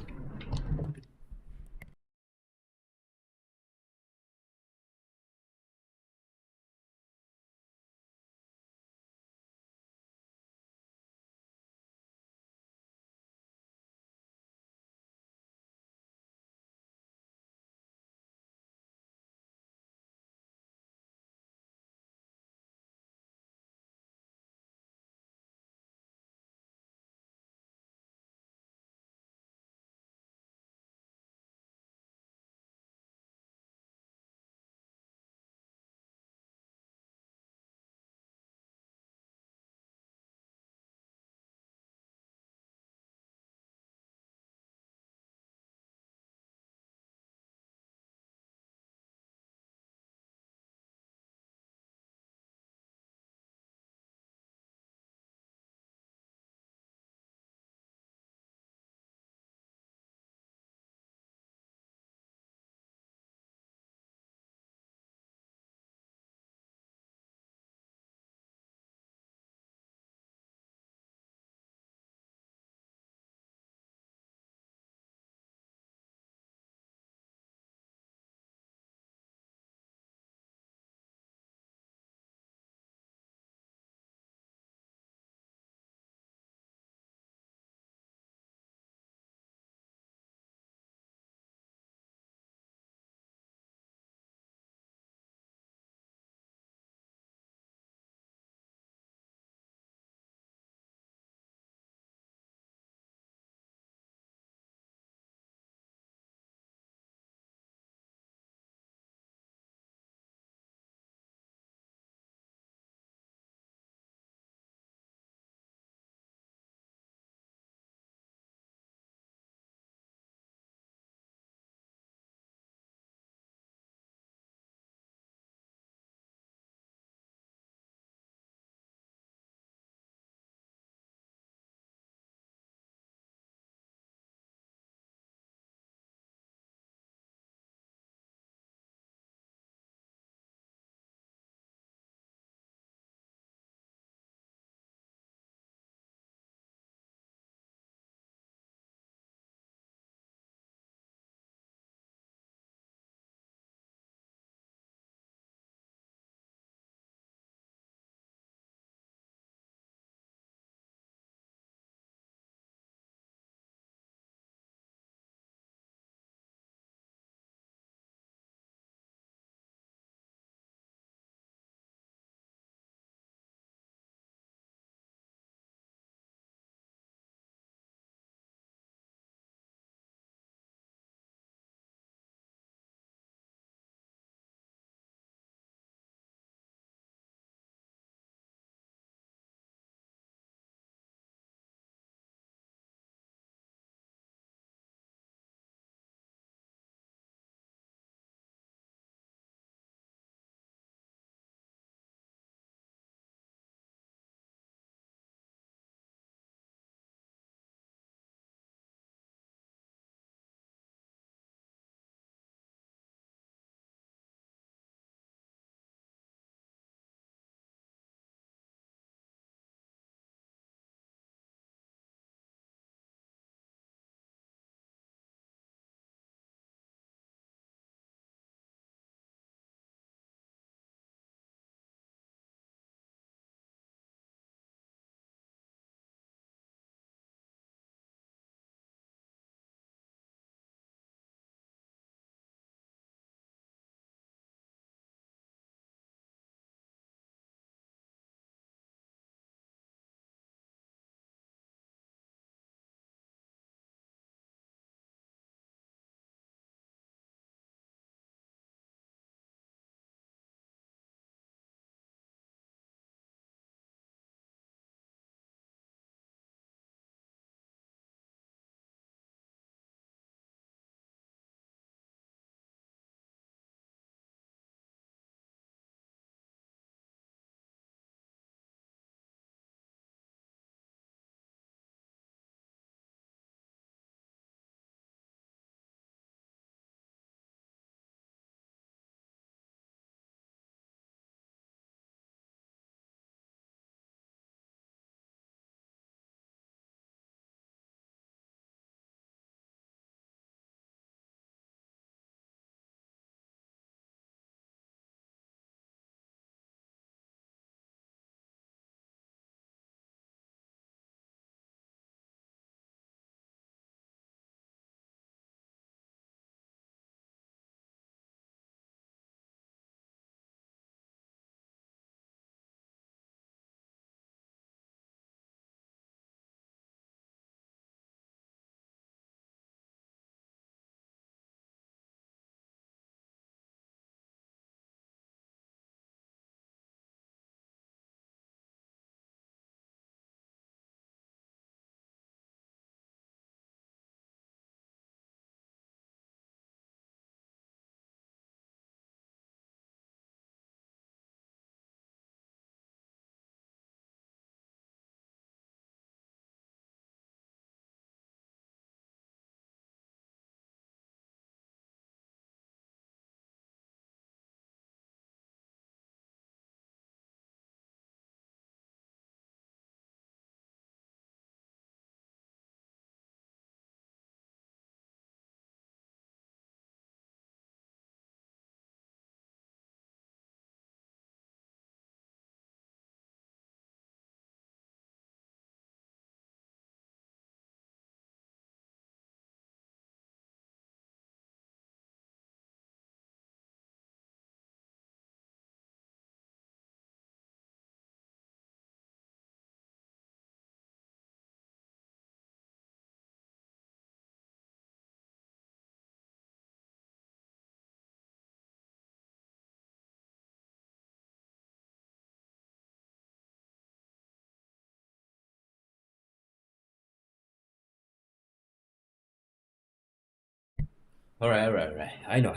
S1: Alright. I know.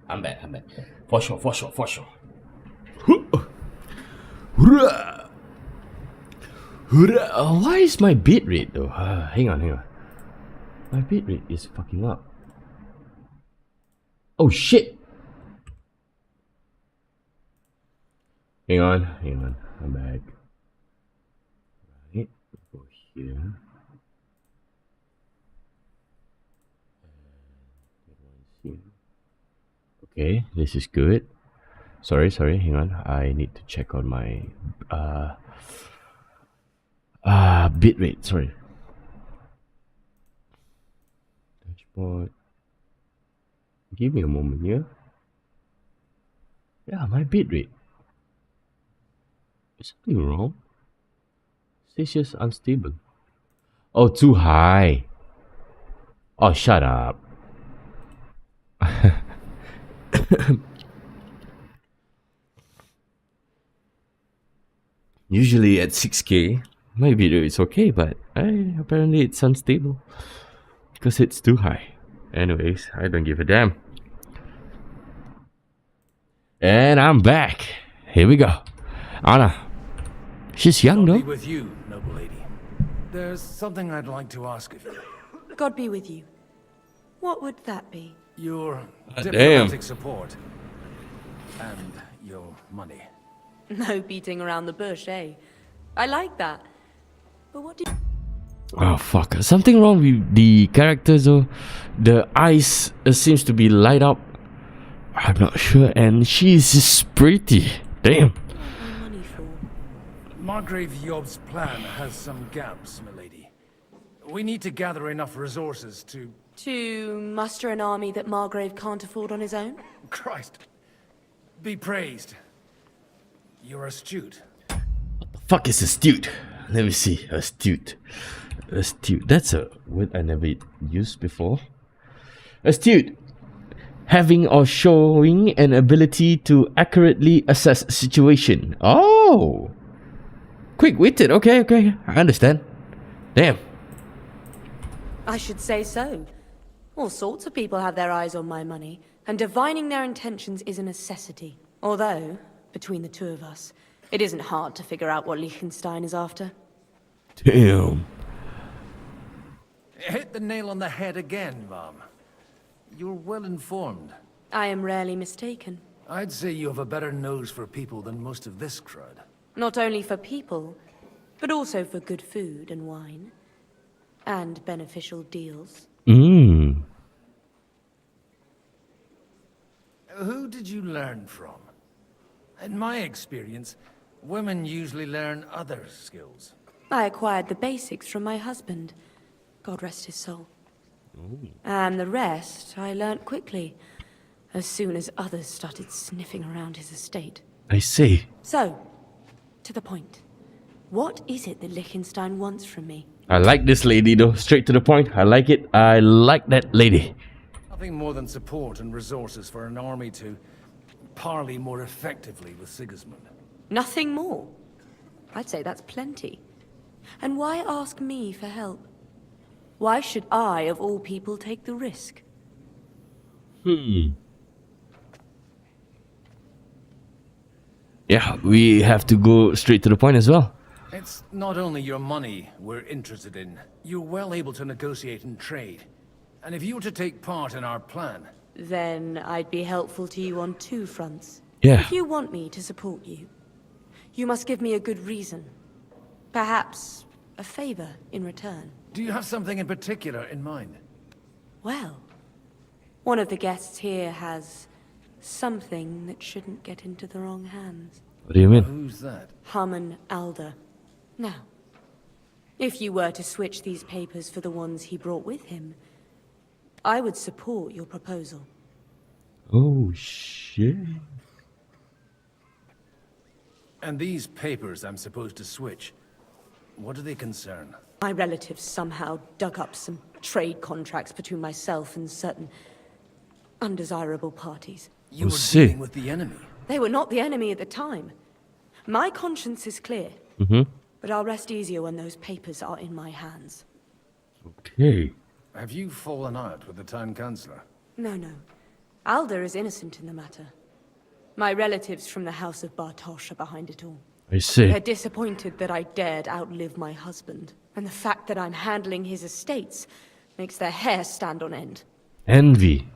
S1: I'm back. For sure. Why is my bit rate though? Hang on. My bit rate is fucking up. Oh shit! Hang on. I'm back. Right, go here. Okay, this is good. Sorry, hang on. I need to check on my bit rate, sorry. Dashboard. Give me a moment here. Yeah, my bit rate. Is something wrong? It says just unstable. Oh, too high. Oh, shut up. Usually at 6K, my video is okay, but apparently it's unstable because it's too high. Anyways, I don't give a damn. And I'm back. Here we go. Anna. She's young, though.
S14: God be with you, noble lady. There's something I'd like to ask of you.
S11: God be with you. What would that be?
S14: Your
S1: damn.
S14: diplomatic support. And your money.
S11: No beating around the bush, eh? I like that. But what do you...
S1: Oh, fuck. Something wrong with the characters, though. The eyes seems to be light up. I'm not sure. And she's just pretty. Damn.
S14: Margrave Yob's plan has some gaps, milady. We need to gather enough resources to...
S11: To muster an army that Margrave can't afford on his own?
S14: Christ. Be praised. You're astute.
S1: Fuck is astute? Let me see. Astute. That's a word I never used before. Astute. Having or showing an ability to accurately assess a situation. Oh! Quick-witted. Okay. I understand. Damn.
S11: I should say so. All sorts of people have their eyes on my money, and divining their intentions is a necessity. Although, between the two of us, it isn't hard to figure out what Liechtenstein is after.
S1: Damn.
S14: Hit the nail on the head again, Mom. You're well informed.
S11: I am rarely mistaken.
S14: I'd say you have a better nose for people than most of this crowd.
S11: Not only for people, but also for good food and wine. And beneficial deals.
S1: Mmm.
S14: Who did you learn from? In my experience, women usually learn other skills.
S11: I acquired the basics from my husband. God rest his soul.
S1: Ooh.
S11: And the rest I learnt quickly, as soon as others started sniffing around his estate.
S1: I see.
S11: So, to the point. What is it that Liechtenstein wants from me?
S1: I like this lady though. Straight to the point. I like it. I like that lady.
S14: Nothing more than support and resources for an army to parley more effectively with Sigismund.
S11: Nothing more? I'd say that's plenty. And why ask me for help? Why should I, of all people, take the risk?
S1: Yeah, we have to go straight to the point as well.
S14: It's not only your money we're interested in. You're well able to negotiate and trade. And if you were to take part in our plan...
S11: Then I'd be helpful to you on two fronts.
S1: Yeah.
S11: If you want me to support you, you must give me a good reason. Perhaps a favor in return.
S14: Do you have something in particular in mind?
S11: Well, one of the guests here has something that shouldn't get into the wrong hands.
S1: What do you mean?
S14: Who's that?
S11: Harmon Alder. Now, if you were to switch these papers for the ones he brought with him, I would support your proposal.
S1: Oh, shit.
S14: And these papers I'm supposed to switch, what do they concern?
S11: My relatives somehow dug up some trade contracts between myself and certain undesirable parties.
S14: You were dealing with the enemy.
S11: They were not the enemy at the time. My conscience is clear. But I'll rest easier when those papers are in my hands.
S1: Okay.
S14: Have you fallen out with the town councillor?
S11: No, no. Alder is innocent in the matter. My relatives from the House of Bartosz are behind it all.
S1: I see.
S11: They're disappointed that I dared outlive my husband, and the fact that I'm handling his estates makes their hair stand on end.
S1: Envy.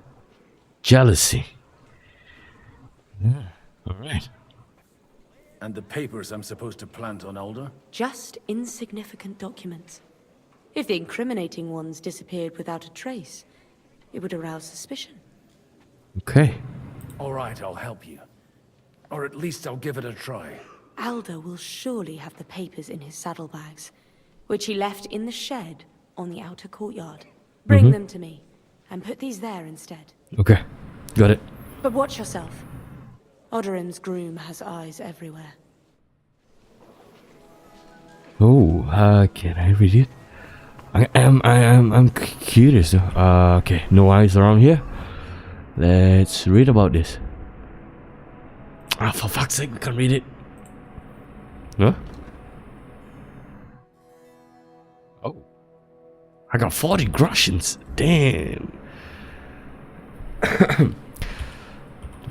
S1: Jealousy. Yeah, alright.
S14: And the papers I'm supposed to plant on Alder?
S11: Just insignificant documents. If the incriminating ones disappeared without a trace, it would arouse suspicion.
S1: Okay.
S14: All right, I'll help you. Or at least I'll give it a try.
S11: Alder will surely have the papers in his saddlebags, which he left in the shed on the outer courtyard. Bring them to me, and put these there instead.
S1: Okay, got it.
S11: But watch yourself. Odorim's groom has eyes everywhere.
S1: Oh, can I read it? I'm curious. Okay, no eyes around here. Let's read about this. Ah, for fuck's sake, we can't read it. Huh? Oh. I got 40 groshens. Damn.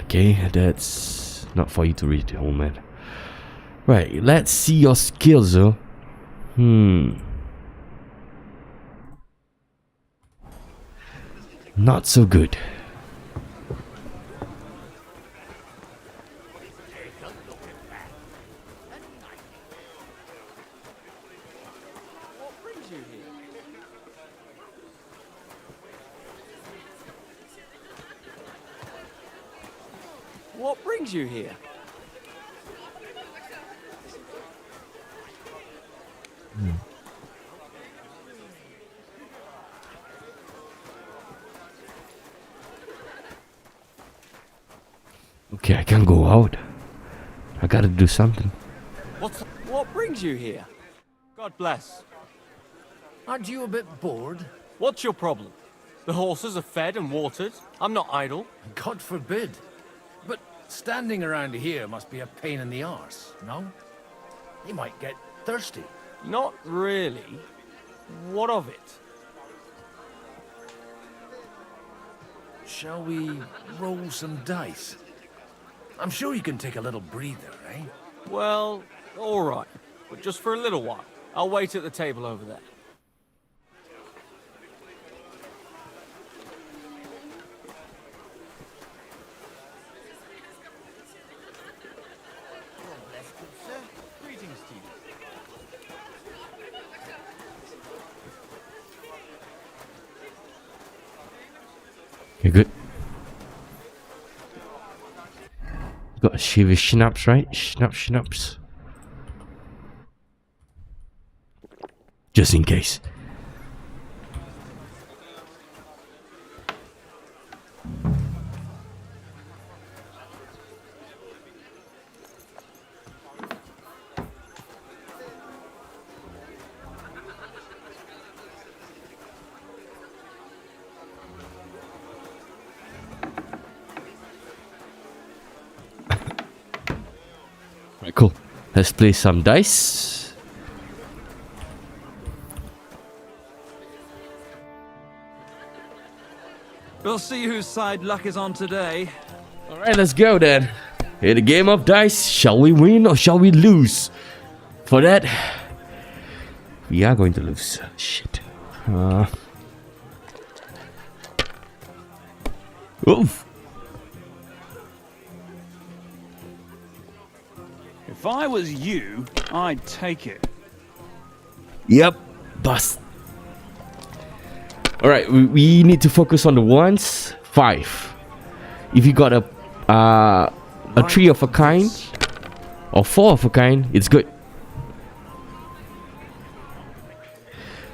S1: Okay, that's not for you to read, old man. Right, let's see your skills, though. Not so good.
S12: What brings you here?
S1: Okay, I can't go out. I gotta do something.
S12: What brings you here? God bless.
S14: Aren't you a bit bored?
S12: What's your problem? The horses are fed and watered. I'm not idle.
S14: God forbid. But standing around here must be a pain in the arse, no? You might get thirsty.
S12: Not really. What of it?
S14: Shall we roll some dice? I'm sure you can take a little breather, eh?
S12: Well, all right. But just for a little while. I'll wait at the table over there. Greetings to you.
S1: Okay, good. Got a shiver schnapps, right? Schnapps. Just in case. Right, cool. Let's play some dice.
S12: We'll see whose side luck is on today.
S1: Alright, let's go then. In a game of dice, shall we win or shall we lose? For that, we are going to lose. Shit. Oof.
S12: If I was you, I'd take it.
S1: Yep, bust. Alright, we need to focus on the ones. 5. If you got a 3 of a kind or 4 of a kind, it's good.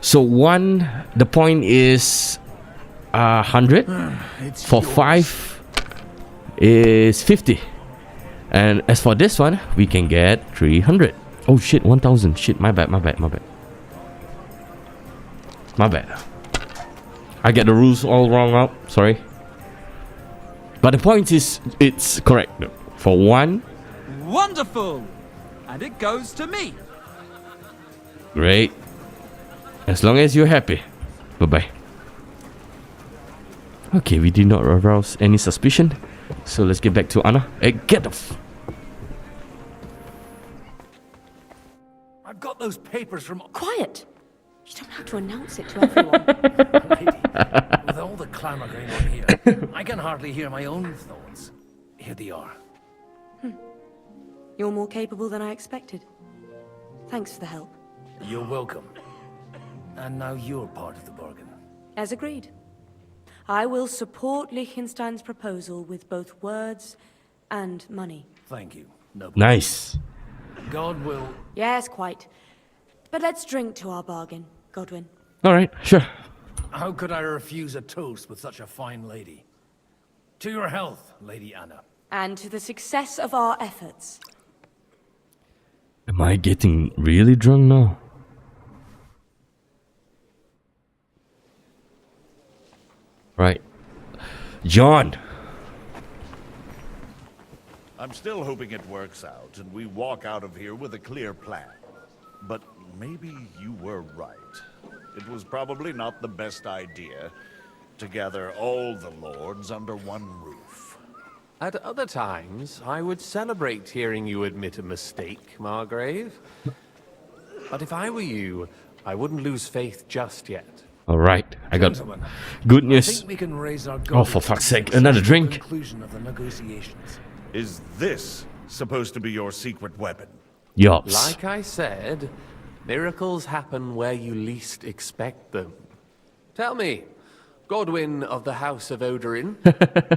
S1: So 1, the point is 100. For 5 is 50. And as for this one, we can get 300. Oh shit, 1000. Shit, my bad. I get the rules all wrong out. Sorry. But the point is, it's correct. For 1.
S12: Wonderful! And it goes to me.
S1: Great. As long as you're happy. Bye-bye. Okay, we did not arouse any suspicion. So let's get back to Anna. Hey, get the
S14: I've got those papers from...
S11: Quiet! You don't have to announce it to everyone.
S14: Lady, with all the clamour going on here, I can hardly hear my own thoughts. Here they are.
S11: You're more capable than I expected. Thanks for the help.
S14: You're welcome. And now you're part of the bargain.
S11: As agreed. I will support Liechtenstein's proposal with both words and money.
S14: Thank you. No.
S1: Nice.
S14: God will...
S11: Yes, quite. But let's drink to our bargain, Godwin.
S1: Alright, sure.
S14: How could I refuse a toast with such a fine lady? To your health, Lady Anna.
S11: And to the success of our efforts.
S1: Am I getting really drunk now? Right. John.
S4: I'm still hoping it works out and we walk out of here with a clear plan. But maybe you were right. It was probably not the best idea to gather all the lords under one roof.
S3: At other times, I would celebrate hearing you admit a mistake, Margrave. But if I were you, I wouldn't lose faith just yet.
S1: Alright, I got good
S14: I
S1: news.
S14: think we can raise our
S1: Oh, for fuck's sake, another drink.
S14: Conclusion of the negotiations.
S4: Is this supposed to be your secret weapon?
S1: Yops.
S3: Like I said, miracles happen where you least expect them. Tell me, Godwin of the House of Odorin,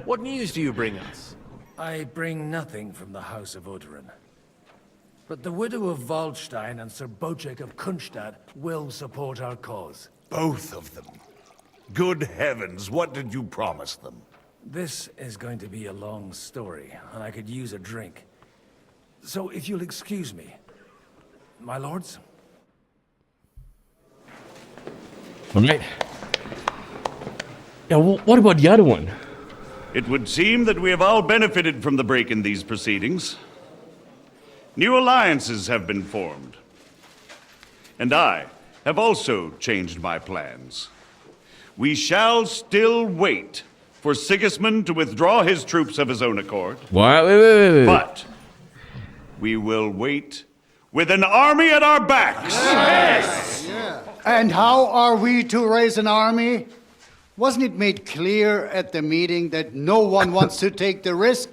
S3: what news do you bring us?
S14: I bring nothing from the House of Odorin. But the widow of Waldstein and Sir Bocek of Kunstadt will support our cause.
S4: Both of them. Good heavens, what did you promise them?
S14: This is going to be a long story, and I could use a drink. So if you'll excuse me, my lords?
S1: Alright. Yeah, what about the other one?
S4: It would seem that we have all benefited from the break in these proceedings. New alliances have been formed. And I have also changed my plans. We shall still wait for Sigismund to withdraw his troops of his own accord.
S1: What? Wait.
S4: But we will wait with an army at our backs.
S16: Yes. And how are we to raise an army? Wasn't it made clear at the meeting that no one wants to take the risk?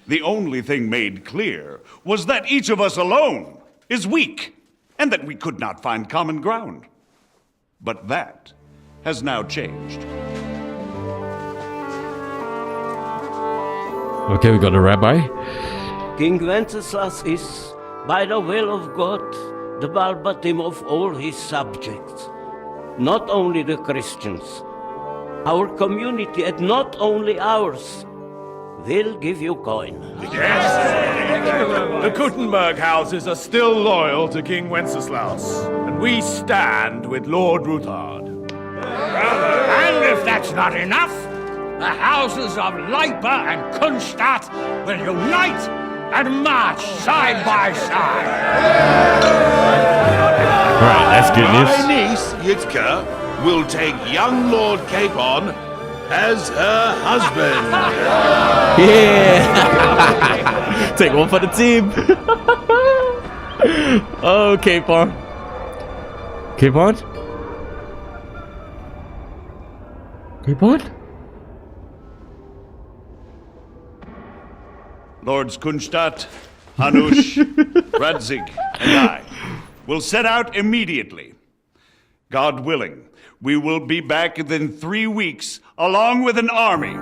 S4: The only thing made clear was that each of us alone is weak, and that we could not find common ground. But that has now changed.
S1: Okay, we got a rabbi.
S23: King Wenceslas is, by the will of God, the Balbatim of all his subjects. Not only the Christians, our community, and not only ours, will give you coin.
S5: The Kuttenberg houses are still loyal to King Wenceslas, and we stand with Lord Ruthard.
S15: And if that's not enough, the houses of Leipa and Kunstadt will unite and march side by side.
S1: Right, that's good news.
S2: My niece, Yitzka, will take young Lord Capon as her husband.
S1: Yeah! Take one for the team. Oh, Capon. Capon? Capon?
S4: Lords Kunstadt, Hanush, Radzig, and I will set out immediately. God willing, we will be back within 3 weeks, along with an army.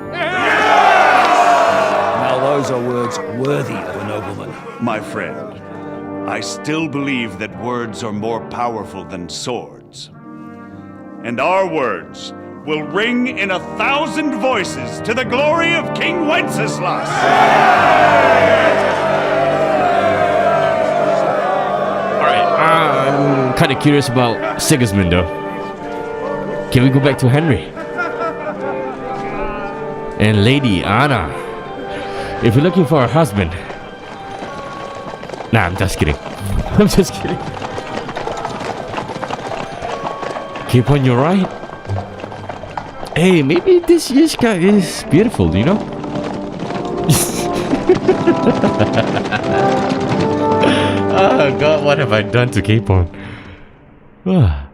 S14: Now those are words worthy of a nobleman.
S4: My friend, I still believe that words are more powerful than swords. And our words will ring in 1,000 voices to the glory of King Wenceslas.
S1: I'm kind of curious about Sigismund, though. Can we go back to Henry? And Lady Anna. If you're looking for a husband... Nah, I'm just kidding. I'm just kidding. Keep on your right. Hey, maybe this year's guy is beautiful, you know? Oh god, what have I done to Capon? Now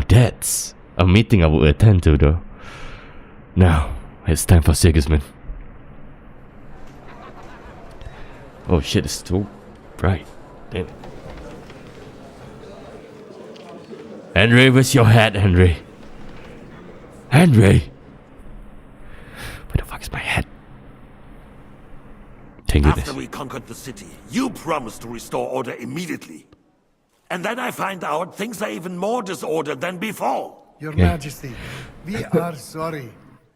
S1: that's a meeting I will attend to though. Now, it's time for Sigismund. Oh shit, it's too bright. Damn it. Henry, where's your hat, Henry? Henry! Where the fuck is my hat? Thank goodness.
S9: After we conquered the city, you promised to restore order immediately. And then I find out things are even more disordered than before.
S16: Your Majesty, we are sorry.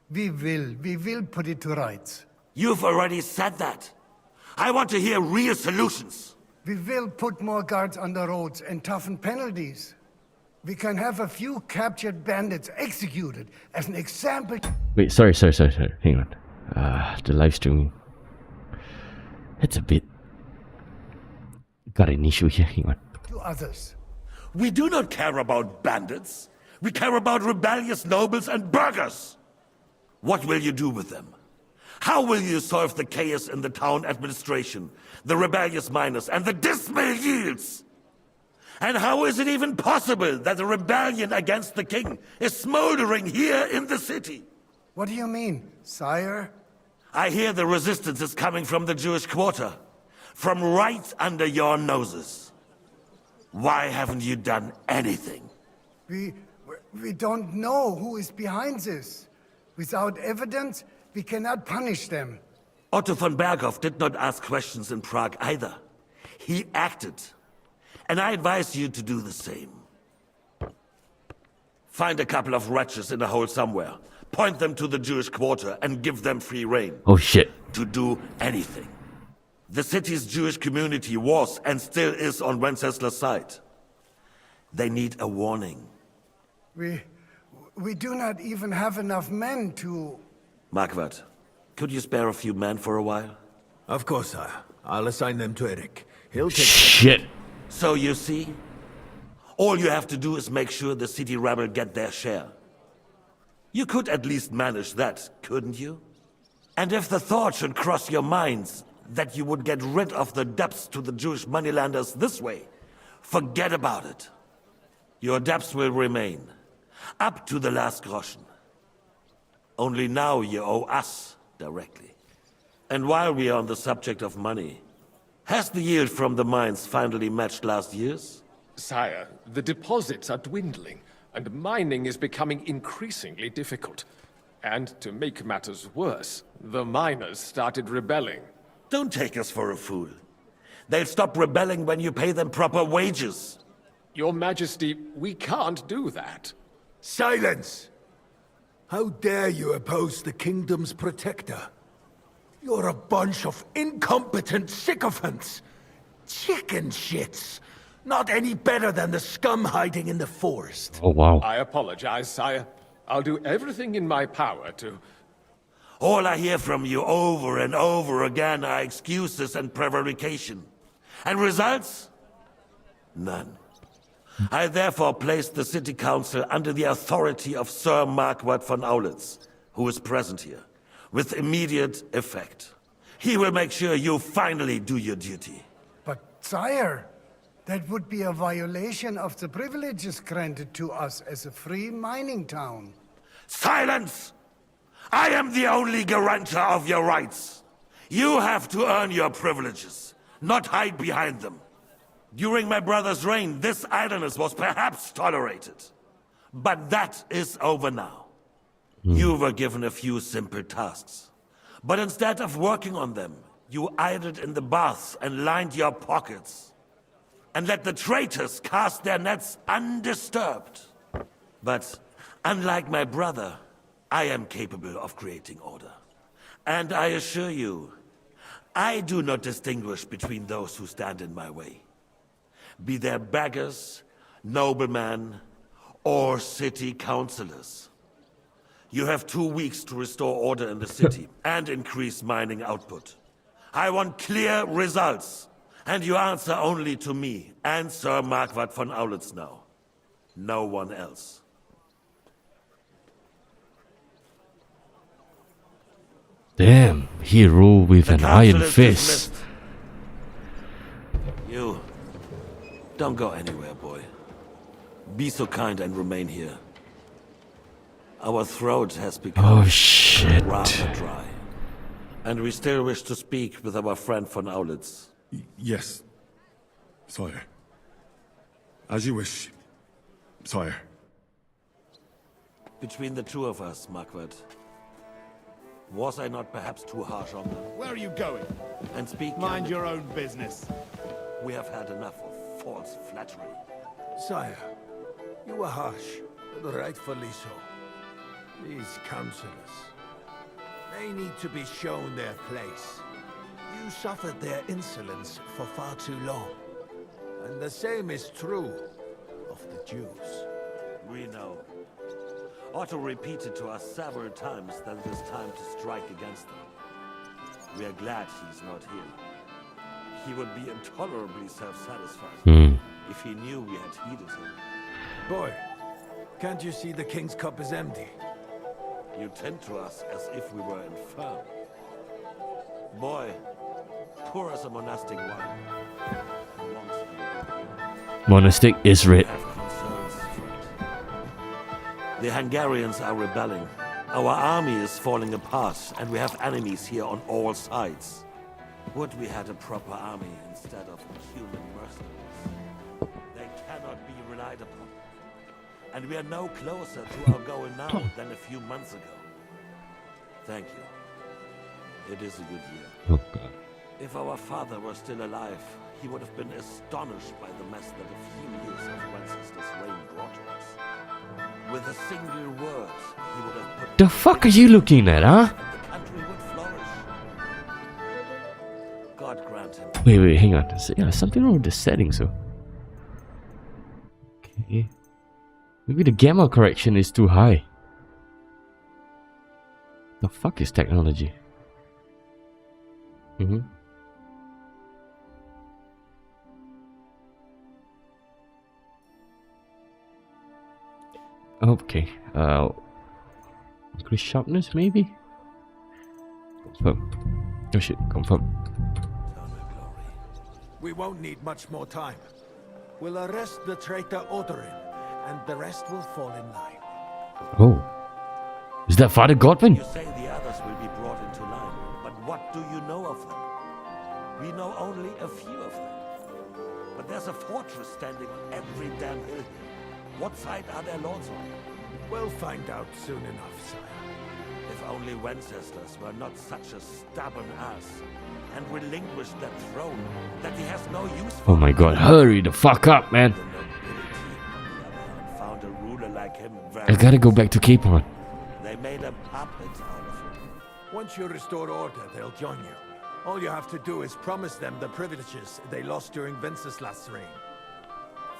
S16: We will put it to rights.
S9: You've already said that. I want to hear real solutions.
S16: We will put more guards on the roads and toughen penalties. We can have a few captured bandits executed as an example.
S1: Wait, sorry. Hang on. The live streaming. It's a bit... Got an issue here, hang on.
S16: To others.
S9: We do not care about bandits. We care about rebellious nobles and burghers. What will you do with them? How will you solve the chaos in the town administration, the rebellious miners, and the dismal yields? And how is it even possible that a rebellion against the king is smoldering here in the city?
S16: What do you mean, sire?
S9: I hear the resistance is coming from the Jewish quarter, from right under your noses. Why haven't you done anything?
S16: We don't know who is behind this. Without evidence, we cannot punish them.
S9: Otto von Berghoff did not ask questions in Prague either. He acted. And I advise you to do the same. Find a couple of wretches in a hole somewhere, point them to the Jewish quarter, and give them free rein.
S1: Oh shit.
S9: To do anything. The city's Jewish community was and still is on Wencesla's side. They need a warning.
S16: We do not even have enough men to...
S9: Marquardt, could you spare a few men for a while?
S10: Of course, sire. I'll assign them to Eric. He'll take...
S1: Shit.
S9: So you see, all you have to do is make sure the city rebel get their share. You could at least manage that, couldn't you? And if the thought should cross your minds that you would get rid of the debts to the Jewish moneylenders this way, forget about it. Your debts will remain, up to the last groschen. Only now you owe us directly. And while we are on the subject of money, has the yield from the mines finally matched last year's?
S17: Sire, the deposits are dwindling, and mining is becoming increasingly difficult. And to make matters worse, the miners started rebelling.
S9: Don't take us for a fool. They'll stop rebelling when you pay them proper wages.
S17: Your Majesty, we can't do that.
S10: Silence! How dare you oppose the kingdom's protector? You're a bunch of incompetent sycophants! Chicken shits! Not any better than the scum hiding in the forest.
S1: Oh, wow.
S17: I apologize, sire. I'll do everything in my power to...
S9: All I hear from you over and over again are excuses and prevarication. And results? None. I therefore place the city council under the authority of Sir Marquardt von Aulitz, who is present here, with immediate effect. He will make sure you finally do your duty.
S16: But, sire, that would be a violation of the privileges granted to us as a free mining town.
S9: Silence! I am the only guarantor of your rights. You have to earn your privileges, not hide behind them. During my brother's reign, this idleness was perhaps tolerated. But that is over now. You were given a few simple tasks. But instead of working on them, you idled in the baths and lined your pockets. And let the traitors cast their nets undisturbed. But unlike my brother, I am capable of creating order. And I assure you, I do not distinguish between those who stand in my way. Be they beggars, noblemen, or city councillors. You have 2 weeks to restore order in the city and increase mining output. I want clear results, and you answer only to me and Sir Marquardt von Aulitz now. No one else.
S1: Damn, he ruled with an iron fist.
S9: You don't go anywhere, boy. Be so kind and remain here. Our throat has become rather dry. And we still wish to speak with our friend von Aulitz.
S19: Yes, sire. As you wish, sire.
S9: Between the two of us, Marquardt, was I not perhaps too harsh on them?
S5: Where are you going?
S9: And speak.
S5: Mind your own business.
S9: We have had enough of false flattery.
S10: Sire, you were harsh, but rightfully so. These counselors, they need to be shown their place. You suffered their insolence for far too long. And the same is true of the Jews.
S9: We know. Otto repeated to us several times that it is time to strike against them. We are glad he's not here. He would be intolerably self-satisfied if he knew we had heeded him.
S10: Boy, can't you see the king's cup is empty?
S9: You tend to us as if we were infirm. Boy, pour us a monastic wine.
S1: Monastic is red.
S9: The Hungarians are rebelling. Our army is falling apart, and we have enemies here on all sides. Would we had a proper army instead of human mercenaries? They cannot be relied upon. And we are no closer to our goal now than a few months ago. Thank you. It is a good year.
S1: Oh God.
S9: If our father were still alive, he would have been astonished by the mess that a few years of Wenceslas' reign brought to us. With a single word, he would have put...
S1: The fuck are you looking at, huh?
S9: The country would flourish. God grant him...
S1: Wait, hang on. Yeah, something wrong with the settings, so... Okay. Maybe the gamma correction is too high. The fuck is technology? Okay. Increase sharpness, maybe? Confirm. Oh shit, confirm.
S10: We won't need much more time. We'll arrest the traitor Odorin, and the rest will fall in line.
S1: Oh. Is that Father Godwin?
S9: You say the others will be brought into line, but what do you know of them? We know only a few of them. But there's a fortress standing on every damn hill here. What side are their lords on?
S10: We'll find out soon enough, sire.
S9: If only Wenceslas were not such a stubborn ass, and relinquished that throne that he has no use for.
S1: Oh my god, hurry the fuck up, man.
S9: Found a ruler like him very
S1: I gotta go back to Cape Horn.
S9: They made a puppet out of him.
S10: Once you restore order, they'll join you. All you have to do is promise them the privileges they lost during Wenceslas' reign.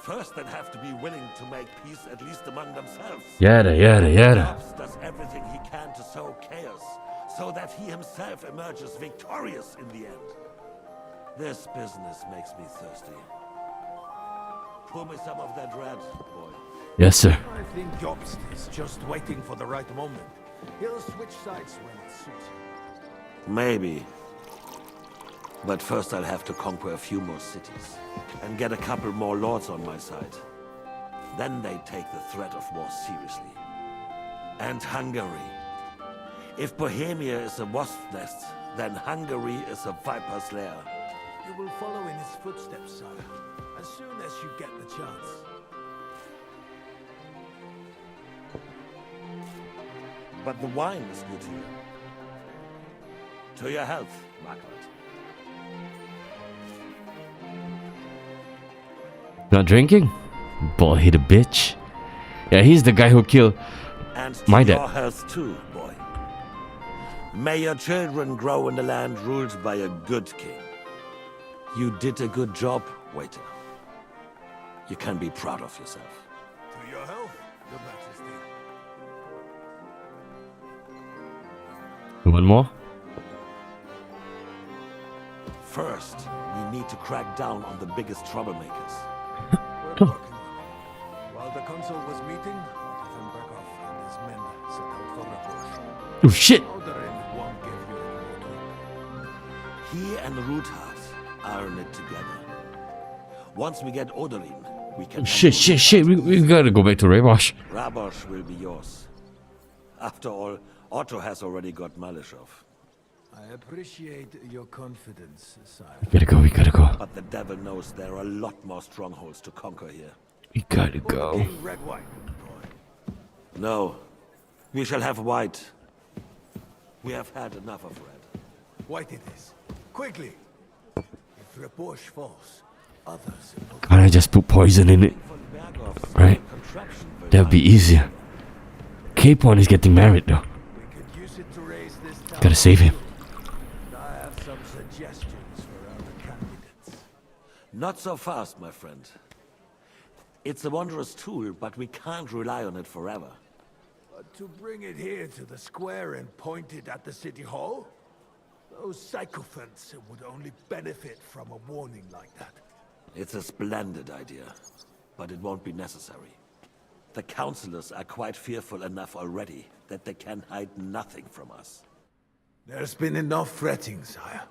S9: First, they'd have to be willing to make peace, at least among themselves.
S1: Yada, yada, yada.
S9: Perhaps does everything he can to sow chaos, so that he himself emerges victorious in the end. This business makes me thirsty. Pour me some of that red, boy.
S1: Yes, sir.
S10: I think Jobst is just waiting for the right moment. He'll switch sides when it suits him.
S9: Maybe. But first I'll have to conquer a few more cities, and get a couple more lords on my side. Then they take the threat of war seriously. And Hungary. If Bohemia is a wasp's nest, then Hungary is a viper's lair.
S10: You will follow in his footsteps, sire, as soon as you get the chance.
S9: But the wine is new to you. To your health, Margaret.
S1: Not drinking? Bald-headed bitch. Yeah, he's the guy who killed my
S9: And to your
S1: dad.
S9: health too, boy. May your children grow in a land ruled by a good king. You did a good job, waiter. You can be proud of yourself.
S10: To your health, Your Majesty.
S1: One more?
S9: First, we need to crack down on the biggest troublemakers.
S10: While the consul was meeting, Brekov and his men set out for Rapproche.
S1: Oh shit!
S10: Odorin won't give you
S9: and Ruthard are in it together. Once we get Odorin, we can...
S1: Shit. We gotta go back to Rabosh.
S9: Rabosh will be yours. After all, Otto has already got Malishov.
S10: I appreciate your confidence, sire.
S1: We gotta go.
S9: But the devil knows there are a lot more strongholds to conquer here.
S1: We gotta go.
S10: Red wine.
S9: No. We shall have white. We have had enough of red.
S10: White it is. Quickly. If Rabosh falls, others will...
S1: Can't I just put poison in it? Right? That'd be easier. Capon is getting married though. Gotta save him.
S10: I have some suggestions for other candidates.
S9: Not so fast, my friend. It's a wondrous tool, but we can't rely on it forever.
S10: To bring it here to the square and point it at the city hall? Those sycophants would only benefit from a warning like that.
S9: It's a splendid idea, but it won't be necessary. The councillors are quite fearful enough already that they can hide nothing from us.
S10: There's been enough fretting, sire.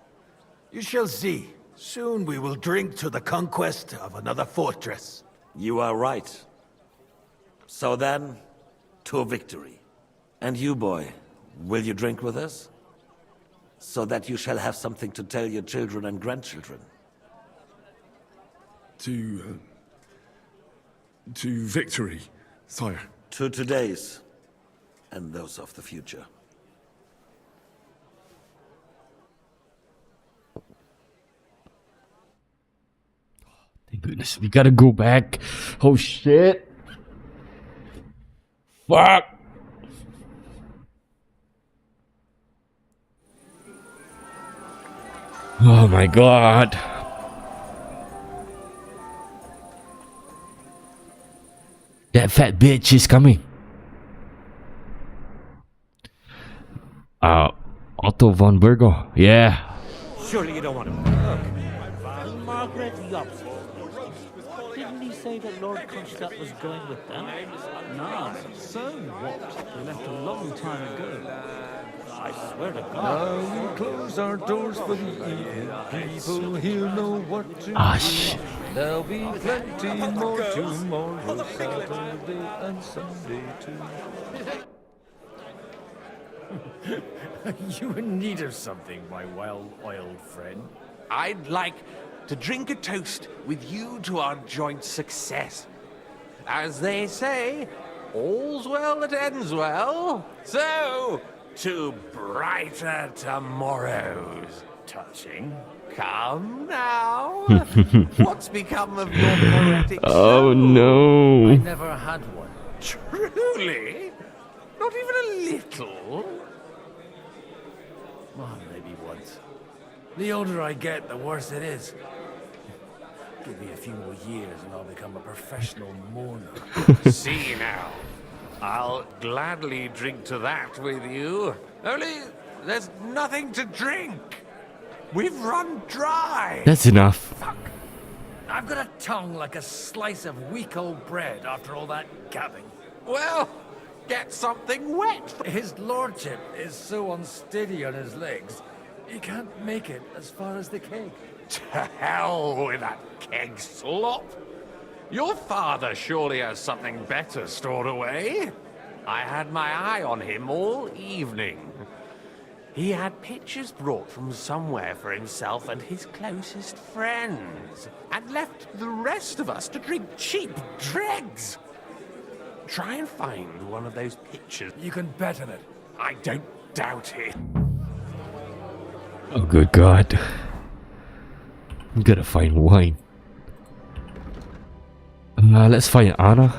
S10: You shall see. Soon we will drink to the conquest of another fortress.
S9: You are right. So then, to victory. And you, boy, will you drink with us? So that you shall have something to tell your children and grandchildren.
S19: To victory, sire.
S9: To today's, and those of the future.
S1: Thank goodness. We gotta go back. Oh shit. Fuck. Oh my god. That fat bitch is coming. Otto von Burgo. Yeah.
S18: Surely you don't want to look. Margaret Jobst. Didn't he say that Lord Kronstadt was going with them?
S12: No. So what? We left a long time ago.
S18: I swear to God.
S17: Now we close our doors for the evening. People here know what to
S1: Ah,
S17: do.
S1: shit.
S17: There'll be plenty more tomorrow, Saturday and Sunday too.
S14: You in need of something, my well-oiled friend?
S15: I'd like to drink a toast with you to our joint success. As they say, all's well that ends well. So, to brighter tomorrows.
S14: Touching.
S15: Come now. What's become of your poetic
S1: Oh
S15: soul?
S1: no.
S14: I never had one.
S15: Truly? Not even a little?
S14: Well, maybe once. The older I get, the worse it is. Give me a few more years and I'll become a professional mourner.
S15: See now. I'll gladly drink to that with you. Only, there's nothing to drink. We've run dry.
S1: That's enough.
S14: I've got a tongue like a slice of weak old bread after all that gabbing.
S15: Well, get something wet.
S14: His lordship is so unsteady on his legs, he can't make it as far as the keg.
S15: To hell with that keg slop. Your father surely has something better stored away. I had my eye on him all evening. He had pictures brought from somewhere for himself and his closest friends, and left the rest of us to drink cheap dregs. Try and find one of those pictures.
S14: You can bet on it.
S15: I don't doubt it.
S1: Oh good god. I'm gonna find wine. Let's find Anna.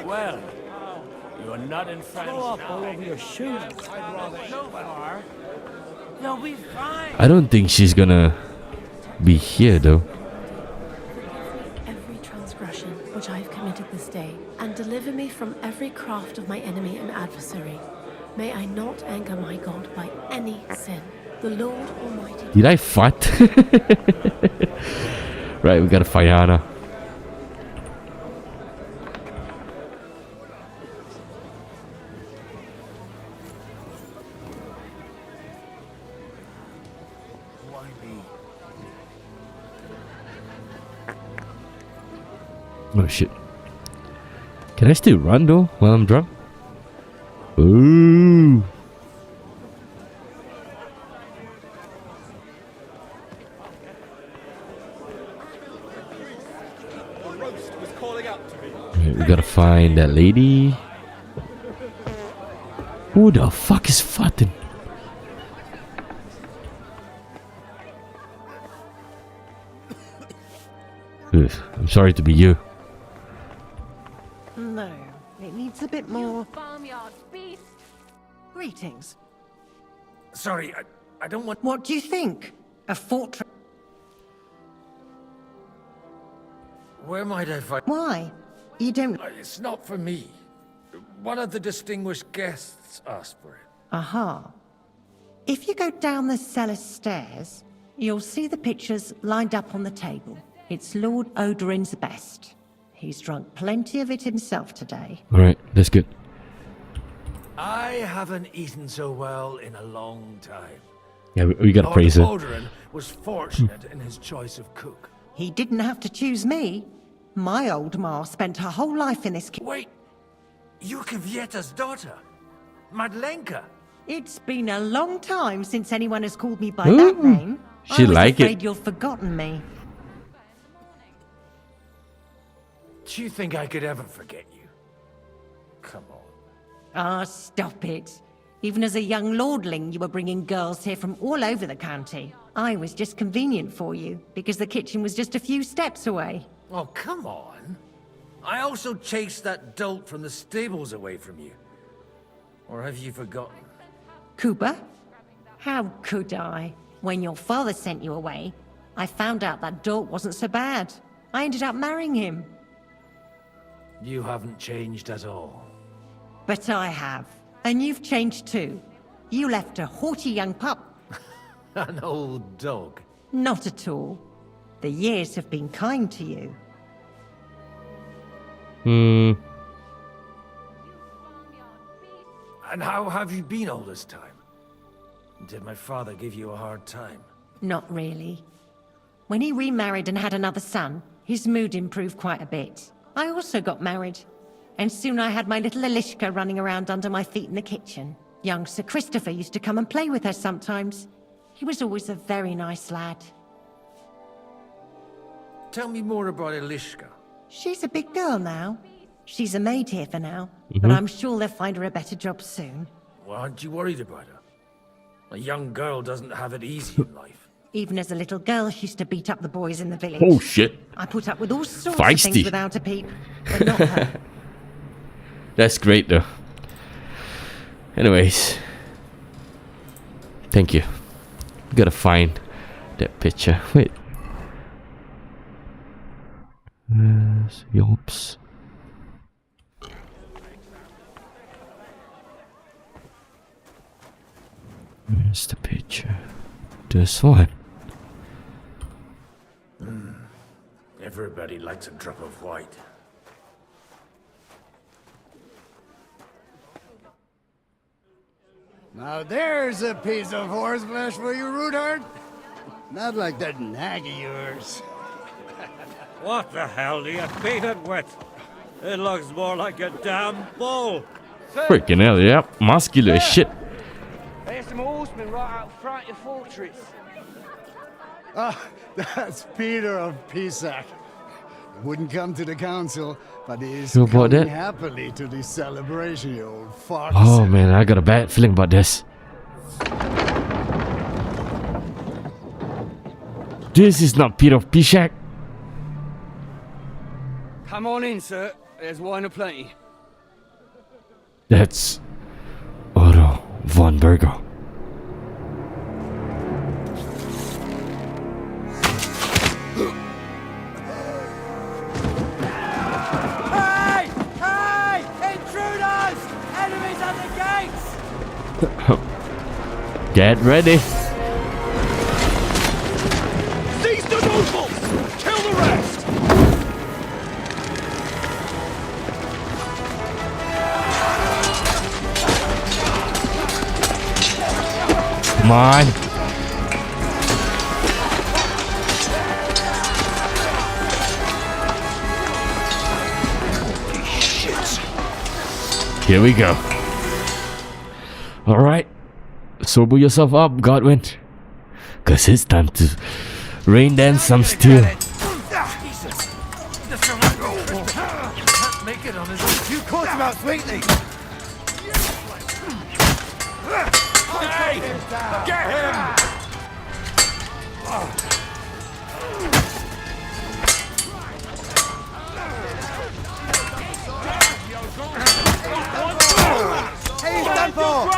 S18: Well, you're not in France. Throw up all over your shoes. I'd rather so far. They'll be fine.
S1: I don't think she's gonna be here though.
S20: Every transgression which I have committed this day, and deliver me from every craft of my enemy and adversary. May I not anger my God by any sin. The Lord Almighty.
S1: Did I fart? Right, we gotta find Anna.
S14: find me.
S1: Oh shit. Can I still run though while I'm drunk? Ooh. Right, we gotta find that lady. Who the fuck is farting? Ugh, I'm sorry to be you.
S13: No, it needs a bit more. Greetings.
S14: Sorry, I don't want...
S13: What do you think? A fortress?
S14: Where might I find...
S13: Why? You don't...
S14: It's not for me. One of the distinguished guests asked for it.
S13: Aha. If you go down the cellar stairs, you'll see the pictures lined up on the table. It's Lord Odorin's best. He's drunk plenty of it himself today.
S1: Alright, that's good.
S14: I haven't eaten so well in a long time.
S1: Yeah, we gotta praise her.
S14: Odorin was fortunate in his choice of cook.
S13: He didn't have to choose me. My old ma spent her whole life in this kitchen.
S14: Wait, you're Kvieta's daughter, Madlenka.
S13: It's been a long time since anyone has called me by that name.
S1: She
S13: I was
S1: like
S13: afraid
S1: it.
S13: you've forgotten me.
S14: Do you think I could ever forget you? Come on.
S13: Ah, stop it. Even as a young lordling, you were bringing girls here from all over the county. I was just convenient for you, because the kitchen was just a few steps away.
S14: Oh, come on. I also chased that dolt from the stables away from you. Or have you forgotten?
S13: Cooper? How could I? When your father sent you away, I found out that dolt wasn't so bad. I ended up marrying him.
S14: You haven't changed at all.
S13: But I have. And you've changed too. You left a haughty young pup.
S14: An old dog.
S13: Not at all. The years have been kind to you.
S1: Hmm.
S14: And how have you been all this time? Did my father give you a hard time?
S13: Not really. When he remarried and had another son, his mood improved quite a bit. I also got married. And soon I had my little Elishka running around under my feet in the kitchen. Young Sir Christopher used to come and play with her sometimes. He was always a very nice lad.
S14: Tell me more about Elishka.
S13: She's a big girl now. She's a maid here for now, but I'm sure they'll find her a better job soon.
S14: Well, aren't you worried about her? A young girl doesn't have it easy in life.
S13: Even as a little girl, she used to beat up the boys in the village.
S1: Oh shit.
S13: I put up with all sorts
S1: Feisty.
S13: of things without a peep, but not her.
S1: That's great though. Anyways. Thank you. Gotta find that picture. Wait. Where's Yops? Where's the picture? This one.
S14: Everybody likes a drop of white.
S16: Now there's a piece of horseflesh for you, Rudard. Not like that nag of yours.
S18: What the hell do you beat it with? It looks more like a damn bull.
S1: Freaking hell, yeah. Muscular as shit.
S21: There's some horsemen right out front of your fortress.
S16: Ah, that's Peter of Pisac. Wouldn't come to the council, but he's
S1: You about
S16: coming
S1: that?
S16: happily to the celebration, you old fox.
S1: Oh man, I got a bad feeling about this. This is not Peter of Pisac.
S21: Come on in, sir. There's wine aplenty.
S1: That's Otto von Berger.
S21: Hey! Hey! Intruders! Enemies at the gates!
S1: Get ready.
S21: Seize the nobles! Kill the rest!
S1: Come on. Here we go. Alright. Sober yourself up, Godwin. Cause it's time to rain dance some steel.
S10: Make it on his own. You caught him out sweetly.
S21: Hey! Get him!
S10: Hey, he's done for!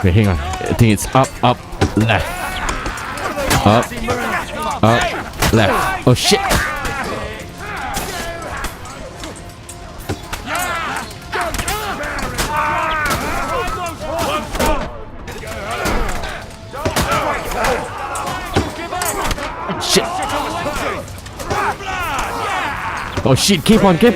S1: Wait, hang on. I think it's up, left. Up, left. Oh shit! Shit! Oh shit! Keep on!
S10: You're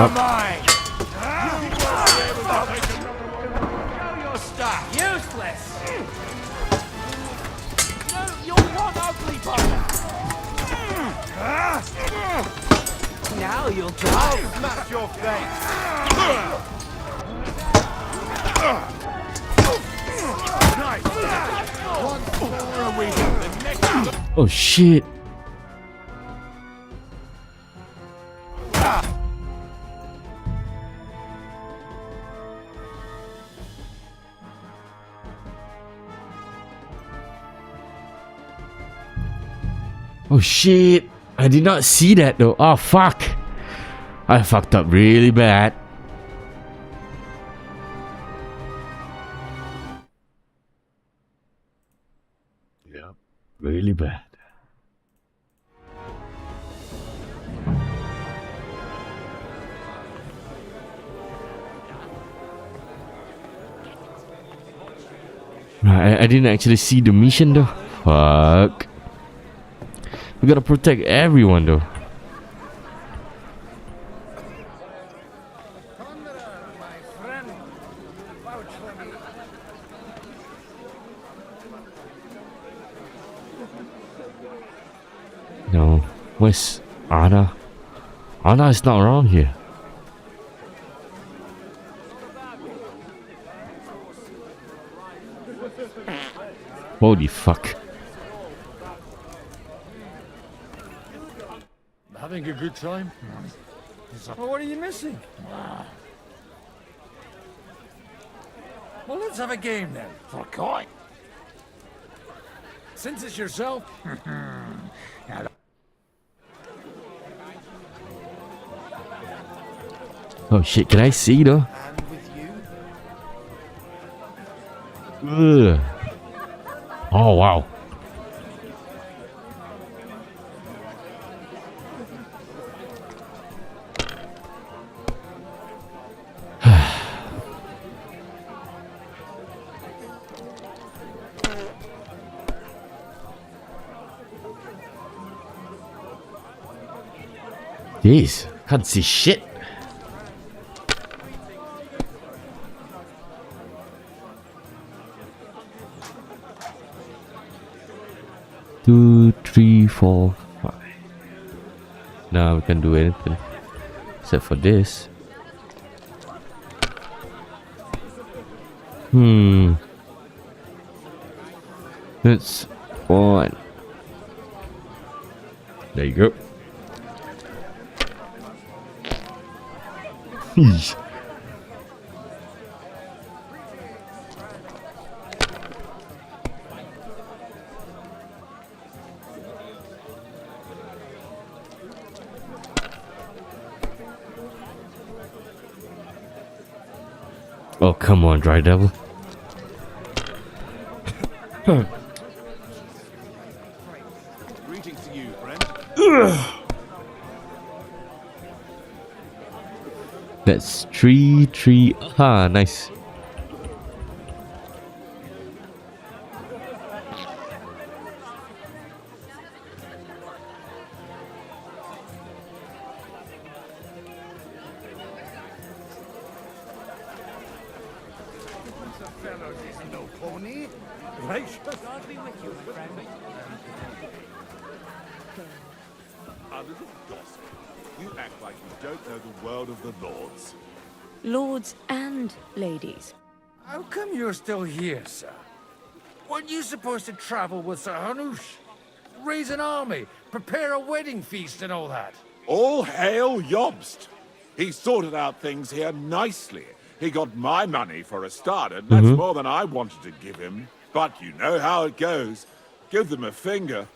S10: mine!
S21: Your stuff!
S10: Useless!
S21: No, you're one ugly bugger!
S10: Now you'll try. I'll smash your face! Nice! Once more and we hit the next...
S1: Oh shit! Oh shit! I did not see that though. Oh fuck! I fucked up really bad. Yep, really bad. I didn't actually see the mission though. Fuck. We gotta protect everyone though. No. Where's Anna? Anna is not around here. Holy fuck.
S14: Having a good time? Well, what are you missing? Well, let's have a game then. For a coin. Since it's yourself.
S1: Oh shit, can I see though? Ugh. Oh wow. Jeez, can't see shit. Two, three, four, five. Now we can do anything except for this. That's one. There you go. Oh, come on, Dry Devil.
S21: Greetings to you, friend.
S1: That's 3-3. Ah, nice.
S16: fellow is no pony.
S9: Gracious.
S18: God be with you, my friend.
S2: A little gossip. You act like you don't know the world of the lords.
S11: Lords and ladies.
S14: How come you're still here, sir? Weren't you supposed to travel with Sir Hanush? Raise an army, prepare a wedding feast and all that?
S2: All hail Yobst. He sorted out things here nicely. He got my money for a start, and that's more than I wanted to give him. But you know how it goes. Give them a finger.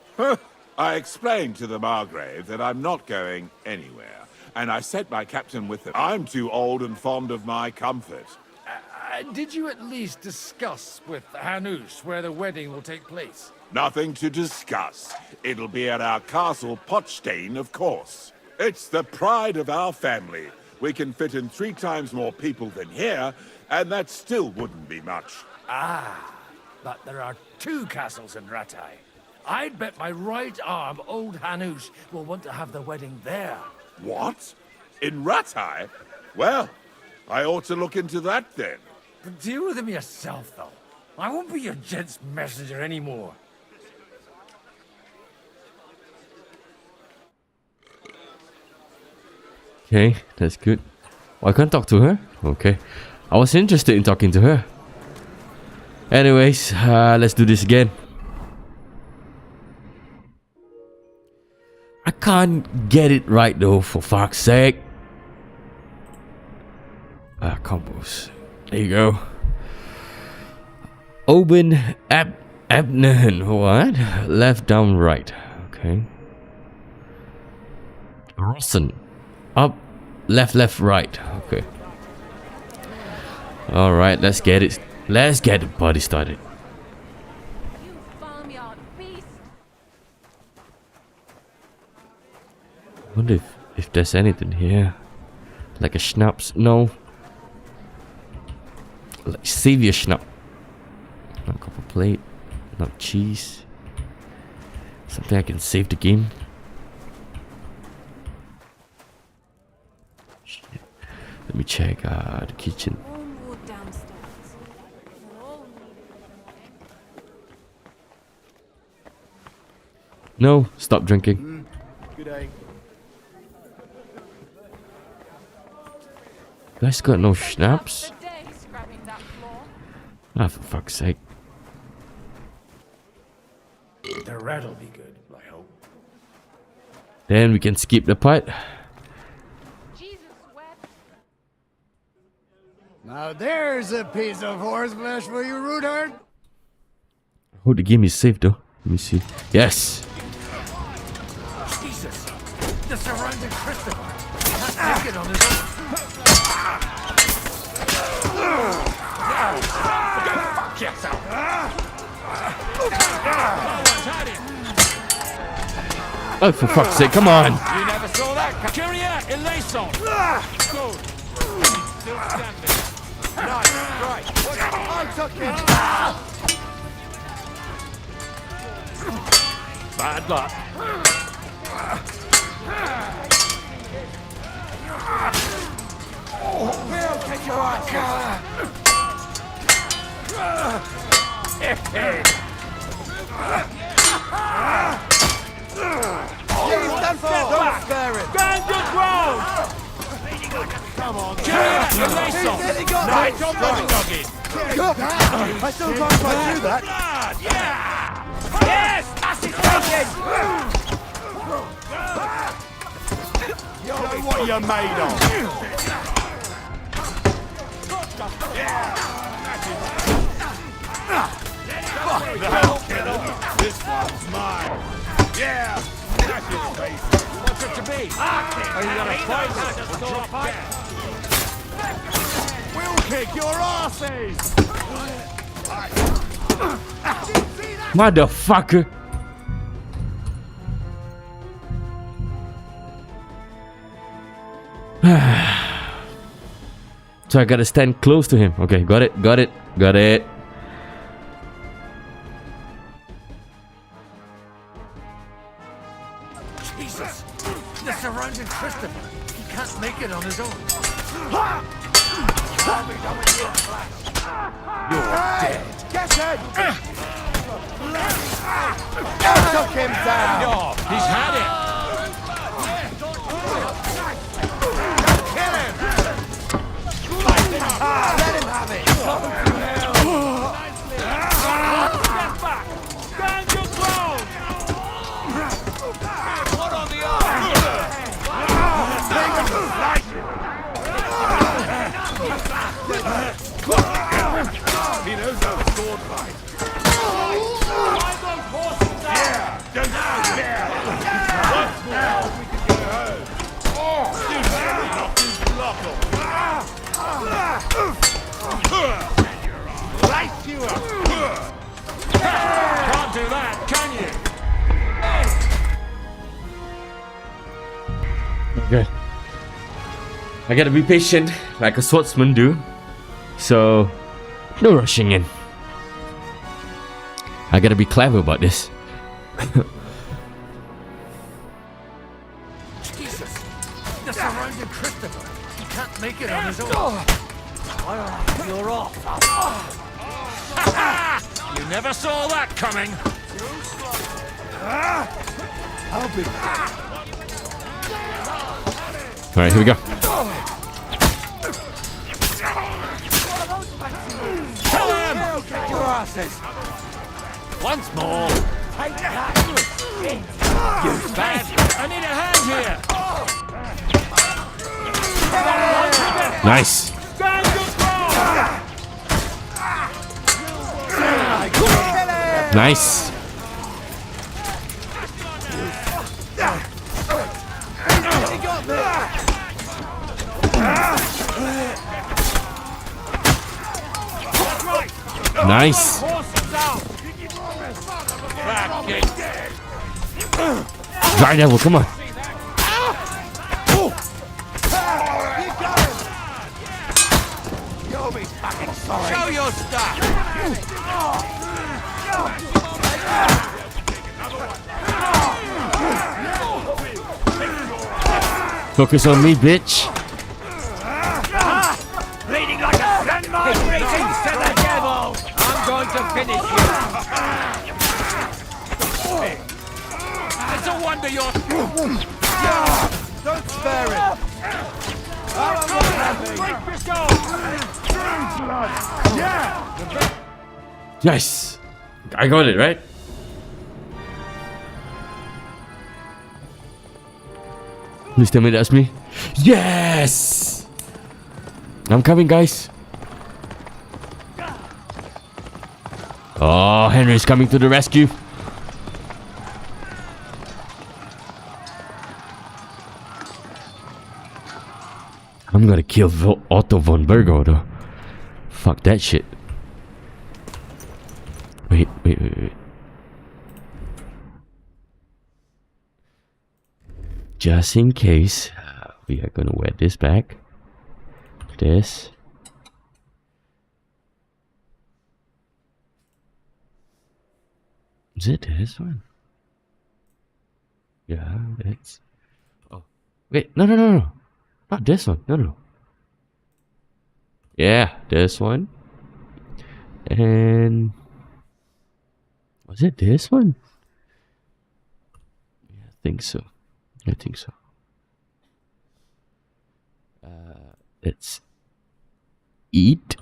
S2: I explained to the Margrave that I'm not going anywhere, and I sent my captain with them. I'm too old and fond of my comfort.
S14: Did you at least discuss with Hanush where the wedding will take place?
S2: Nothing to discuss. It'll be at our castle, Potstein, of course. It's the pride of our family. We can fit in 3 times more people than here, and that still wouldn't be much.
S14: Ah, but there are 2 castles in Rattay. I'd bet my right arm old Hanush will want to have the wedding there.
S2: What? In Rattay? Well, I ought to look into that then.
S14: But deal with him yourself, though. I won't be your gent's messenger anymore.
S1: Okay, that's good. Oh, I can't talk to her? Okay. I was interested in talking to her. Anyways, let's do this again. I can't get it right though, for fuck's sake. Combos. There you go. Oben Abnan. What? Left, down, right. Okay. Rossen. Up, left, left, right. Okay. Alright, let's get it. Let's get the party started.
S11: You farmyard beast!
S1: I wonder if there's anything here. Like a schnapps? No. Like savior schnapp. Not copper plate. Not cheese. Something I can save the game. Shit. Let me check the kitchen. No, stop drinking.
S10: Good day.
S1: You guys got no schnapps? Ah, for fuck's sake.
S14: The rat'll be good, I hope.
S1: Then we can skip the part.
S16: Now there's a piece of horseflesh for you, Rudard.
S1: Oh, the game is safe though. Let me see. Yes!
S14: Jesus! The surrounding Christopher! He can't take it on his own!
S15: Fuck yourself!
S1: Oh, for fuck's sake, come on!
S18: You never saw that? Kyria Eleison! Good. Still standing. Nice, right.
S10: I took him.
S18: Bad luck.
S10: We'll kick your ass. Don't spare him.
S18: Stand your ground!
S10: Come on.
S18: Kyria Eleison! Nice, doggy.
S10: I still can't quite do that.
S18: Blood, yeah! Yes! That's it,
S10: You know what you're made of.
S2: Fuck the hell, killer. This one's mine. Yeah. That's his face.
S18: What's it to be? Are you gonna fight or drop dead?
S10: We'll kick your asses.
S1: Motherfucker! So I gotta stand close to him. Okay, got it, got it, got it.
S14: Jesus! The surrounding Christopher! He can't make it on his own!
S5: You're dead.
S10: Get it! Took him down!
S5: No, he's had it.
S10: Kill him! Let him have it!
S18: Get back! Stand your ground!
S10: One on the arm!
S5: He knows how to sword fight.
S18: Drive those horses out!
S5: Don't spare! Once more, we can get home. You nearly knocked his block off.
S10: Light you up!
S18: Can't do that, can you?
S1: Okay. I gotta be patient, like a swordsman do. So, no rushing in. I gotta be clever about this.
S14: Jesus! They're surrounding Christopher. He can't make it on his own.
S18: You're off. You never saw that coming.
S10: I'll be
S1: Alright, here we go.
S18: Kill him!
S10: Get your asses!
S18: Once more.
S10: Take that!
S18: You bad. I need a hand here.
S1: Nice.
S18: Stand your ground!
S1: Nice. Nice. Dry devil, come on.
S10: You'll be fucking sorry!
S18: Show your stuff.
S1: Focus on me, bitch.
S18: Bleeding like a sandmine. Greetings to the devil. I'm going to finish you. It's a wonder you're...
S10: Don't spare him!
S1: Nice. I got it, right? Please tell me that's me. Yes! I'm coming, guys. Oh, Henry's coming to the rescue. I'm gonna kill Otto von Bergo, though. Fuck that shit. Wait. Just in case, we are gonna wear this back. This. Is it this one? Yeah, it's... Oh. Wait, no. Not this one. No. Yeah, this one. And... Was it this one? Yeah, I think so. Let's eat.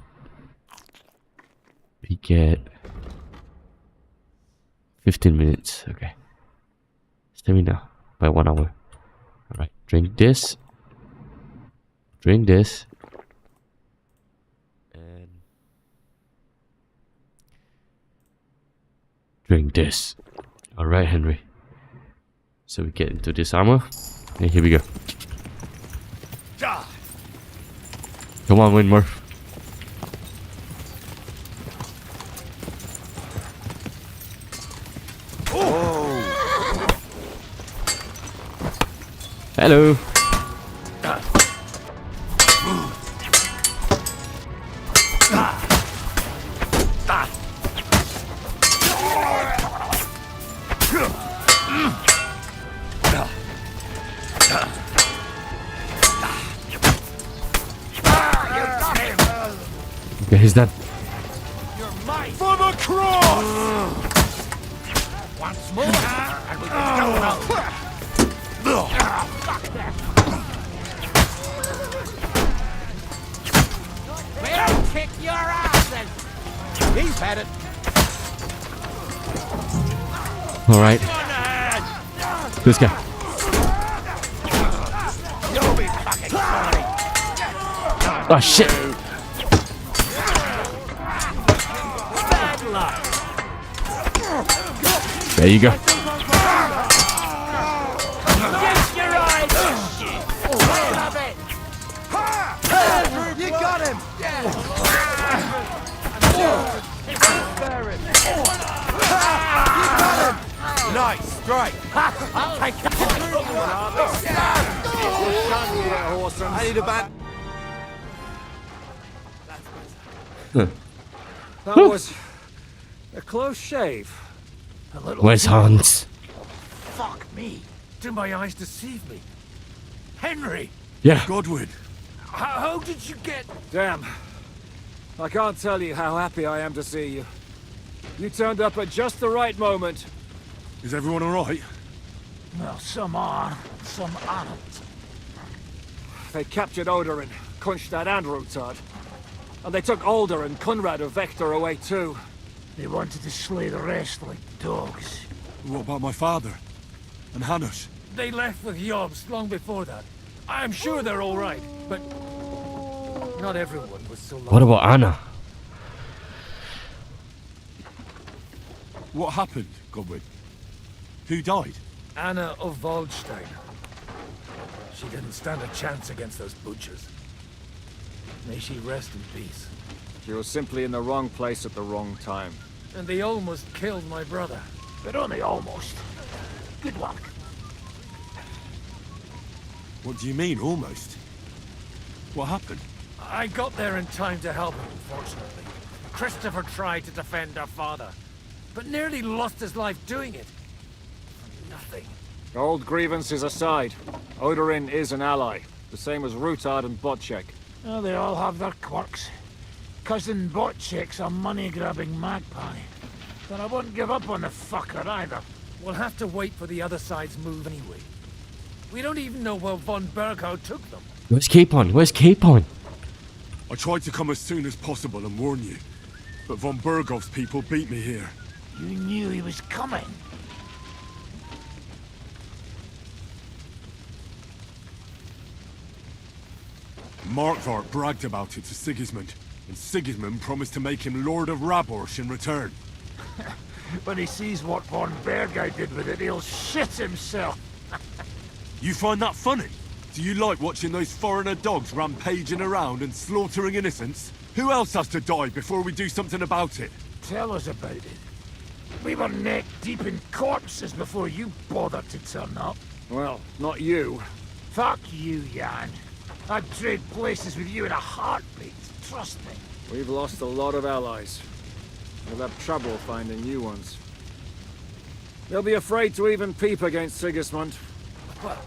S1: We get 15 minutes. Okay. Stamina by 1 hour. Alright, drink this. And drink this. Alright, Henry. So we get into this armor. And here we go. Come on, Winmore. Hello. Okay, he's done.
S21: and we can go home. We'll kick your asses! He's had it.
S1: All right. This guy.
S21: You'll be fucking sorry.
S1: Oh shit.
S21: Bad luck.
S1: There you go.
S21: Get your eyes. Stop it. You got him. Nice strike. I'll take it. I need a bat.
S12: That was a close shave.
S14: A little
S1: Where's Hans?
S14: Fuck me. Do my eyes deceive me? Henry!
S1: Yeah.
S19: Godwin.
S14: How did you get...
S12: Damn. I can't tell you how happy I am to see you. You turned up at just the right moment.
S19: Is everyone alright?
S14: Well, some are, some aren't.
S12: They captured Odorin, Kunstad and Rutard. And they took Alder and Conrad of Vector away too.
S14: They wanted to slay the rest like dogs.
S19: What about my father? And Hanush?
S14: They left with Yobs long before that. I'm sure they're all right, but not everyone was so lucky.
S1: What about Anna?
S19: What happened, Godwin? Who died?
S14: Anna of Waldstein. She didn't stand a chance against those butchers. May she rest in peace.
S12: She was simply in the wrong place at the wrong time.
S14: And they almost killed my brother. But only almost. Good luck.
S19: What do you mean, almost? What happened?
S14: I got there in time to help him, unfortunately. Christopher tried to defend our father, but nearly lost his life doing it. For nothing.
S12: Old grievances aside, Odorin is an ally. The same as Rutard and Botchek.
S14: Oh, they all have their quirks. Cousin Botchek's a money-grabbing magpie. But I wouldn't give up on the fucker either. We'll have to wait for the other side's move anyway. We don't even know where von Berghout took them.
S1: Where's Capon? Where's Capon?
S19: I tried to come as soon as possible and warn you, but von Bergov's people beat me here.
S14: You knew he was coming.
S19: Markvart bragged about it to Sigismund, and Sigismund promised to make him Lord of Raborsh in return.
S14: When he sees what von Berghout did with it, he'll shit himself.
S19: You find that funny? Do you like watching those foreigner dogs rampaging around and slaughtering innocents? Who else has to die before we do something about it?
S14: Tell us about it. We were neck deep in corpses before you bothered to turn up.
S12: Well, not you.
S14: Fuck you, Jan. I'd trade places with you in a heartbeat, trust me.
S12: We've lost a lot of allies. We'll have trouble finding new ones. They'll be afraid to even peep against Sigismund.
S14: Well,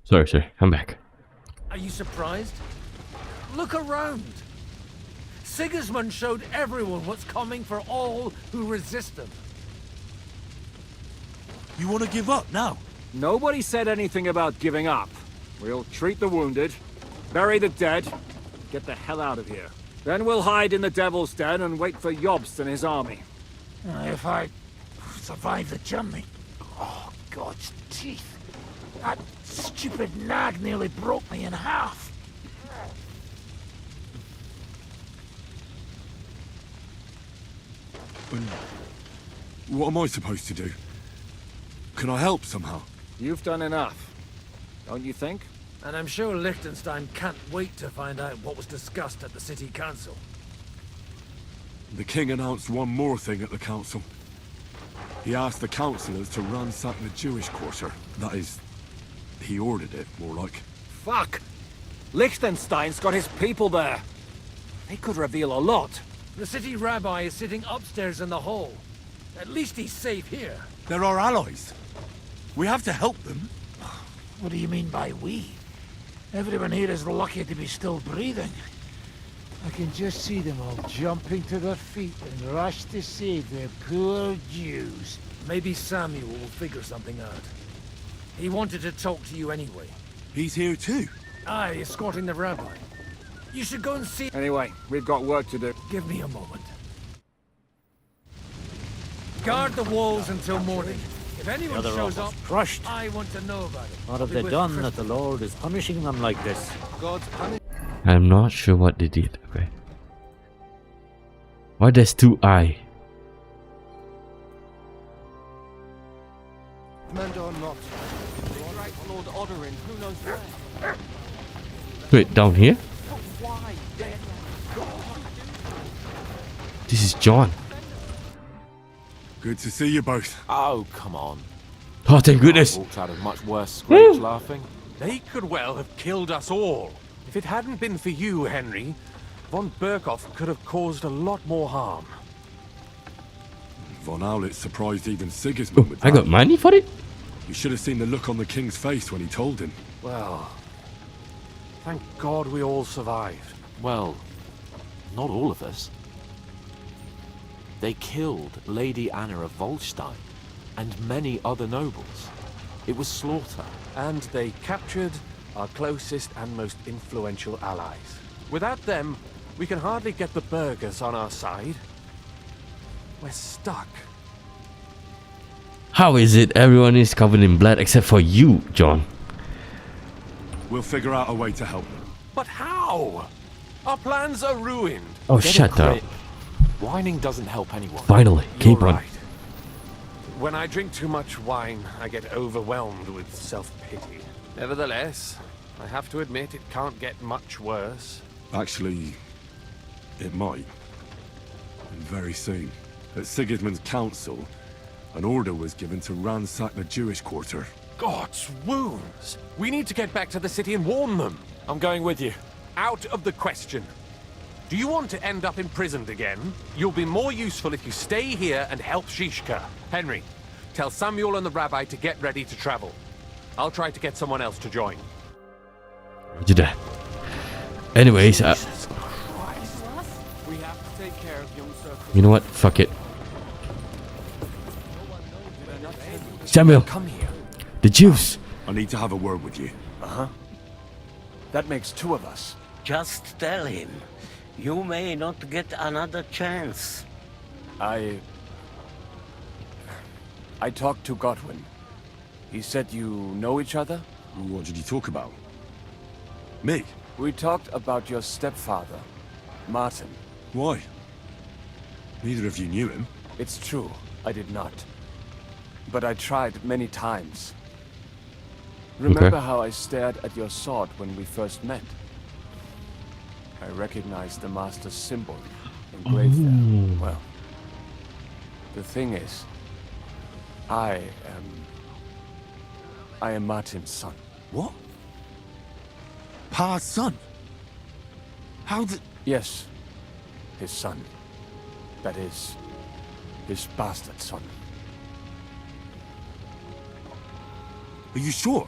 S1: Sorry, I'm back.
S14: are you surprised? Look around. Sigismund showed everyone what's coming for all who resist him.
S5: You want to give up now?
S12: Nobody said anything about giving up. We'll treat the wounded, bury the dead, get the hell out of here. Then we'll hide in the Devil's Den and wait for Jobst and his army.
S10: If I survive the journey. Oh, God's teeth. That stupid nag nearly broke me in half.
S19: What am I supposed to do? Can I help somehow?
S12: You've done enough, don't you think?
S14: And I'm sure Liechtenstein can't wait to find out what was discussed at the city council.
S19: The king announced one more thing at the council. He asked the councillors to ransack the Jewish quarter. That is, he ordered it, more like.
S12: Fuck! Liechtenstein's got his people there. They could reveal a lot.
S14: The city rabbi is sitting upstairs in the hall. At least he's safe here.
S5: They're our allies. We have to help them.
S10: What do you mean by we? Everyone here is lucky to be still breathing. I can just see them all jumping to their feet and rush to save their poor Jews.
S14: Maybe Samuel will figure something out. He wanted to talk to you anyway.
S19: He's here too?
S14: Aye, escorting the rabbi. You should go and see...
S12: Anyway, we've got work to do.
S14: Give me a moment. Guard the walls until morning. If anyone shows up,
S6: crushed.
S14: I want to know about it.
S6: What have they done that the Lord is punishing them like this?
S1: I'm not sure what they did. Okay. Why there's two eye?
S7: Commander or not, Lord Odorin, who knows where?
S1: Wait, down here? This is John.
S19: Good to see you both.
S15: Oh, come on.
S1: Oh, thank goodness.
S15: I walked out of much worse scrapes laughing. They could well have killed us all. If it hadn't been for you, Henry, von Berkhoff could have caused a lot more harm.
S19: Von Aulitz surprised even Sigismund with that.
S1: I got money for it?
S19: You should have seen the look on the king's face when he told him.
S15: Well, thank God we all survived. Well, not all of us. They killed Lady Anna of Volstein and many other nobles. It was slaughter. And they captured our closest and most influential allies. Without them, we can hardly get the burghers on our side. We're stuck.
S1: How is it everyone is covered in blood except for you, John?
S19: We'll figure out a way to help them.
S15: But how? Our plans are ruined.
S1: Oh,
S15: Get a
S1: shut up.
S15: grip. Whining doesn't help anyone.
S1: Finally, keep on.
S15: Right. When I drink too much wine, I get overwhelmed with self-pity. Nevertheless, I have to admit it can't get much worse.
S19: Actually, it might. And very soon. At Sigismund's council, an order was given to ransack the Jewish quarter.
S15: God's wounds! We need to get back to the city and warn them. I'm going with you. Out of the question. Do you want to end up imprisoned again? You'll be more useful if you stay here and help Shishka. Henry, tell Samuel and the rabbi to get ready to travel. I'll try to get someone else to join.
S1: Roger that. Anyways,
S15: We have to take care of young Sir.
S1: you know what? Fuck it. Samuel,
S15: Come here.
S1: the Jews.
S19: I need to have a word with you.
S7: Uh-huh. That makes two of us.
S23: Just tell him. You may not get another chance.
S7: I talked to Godwin. He said you know each other?
S19: What did you talk about? Me?
S7: We talked about your stepfather, Martin.
S19: Why? Neither of you knew him.
S7: It's true, I did not. But I tried many times. Remember how I stared at your sword when we first met? I recognized the Master's symbol engraved there. Well, the thing is, I am Martin's son.
S19: What? Pa's son? How did...
S7: Yes, his son. That is, his bastard son.
S19: Are you sure?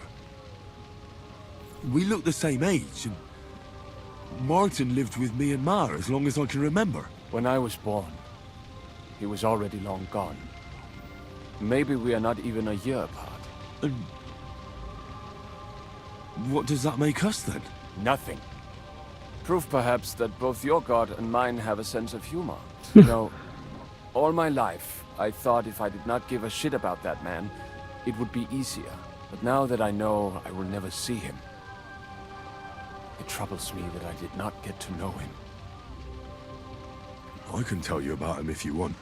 S19: We look the same age, and Martin lived with me and Ma as long as I can remember.
S7: When I was born, he was already long gone. Maybe we are not even a year apart.
S19: And what does that make us then?
S7: Nothing. Proof perhaps that both your god and mine have a sense of humor. You know, all my life, I thought if I did not give a shit about that man, it would be easier. But now that I know I will never see him, it troubles me that I did not get to know him.
S19: I can tell you about him if you want.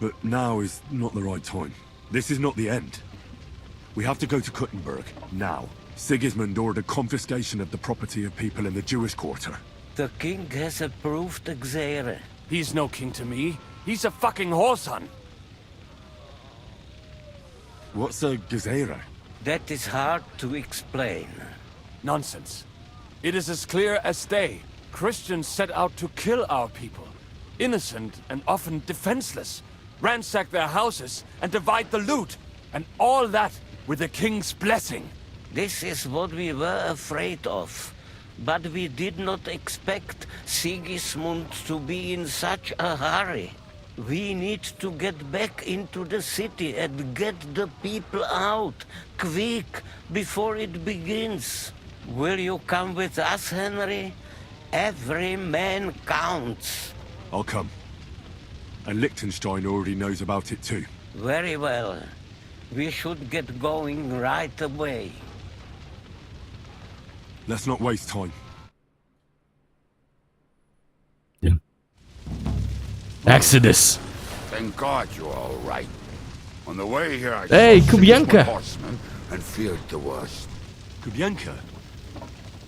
S19: But now is not the right time. This is not the end. We have to go to Kuttenberg, now. Sigismund ordered confiscation of the property of people in the Jewish quarter.
S23: The king has approved Xere.
S7: He's no king to me. He's a fucking whoreson.
S19: What's a Gezera?
S23: That is hard to explain.
S7: Nonsense. It is as clear as day. Christians set out to kill our people. Innocent and often defenseless. Ransack their houses and divide the loot. And all that with the king's blessing.
S23: This is what we were afraid of. But we did not expect Sigismund to be in such a hurry. We need to get back into the city and get the people out, quick, before it begins. Will you come with us, Henry? Every man counts.
S19: I'll come. And Liechtenstein already knows about it too.
S23: Very well. We should get going right away.
S19: Let's not waste time.
S1: Yeah. Exodus.
S3: Thank God you're all right. On the way here, I
S1: Hey,
S3: saw
S1: Kubyanka.
S3: horsemen and feared the worst.
S19: Kubyanka?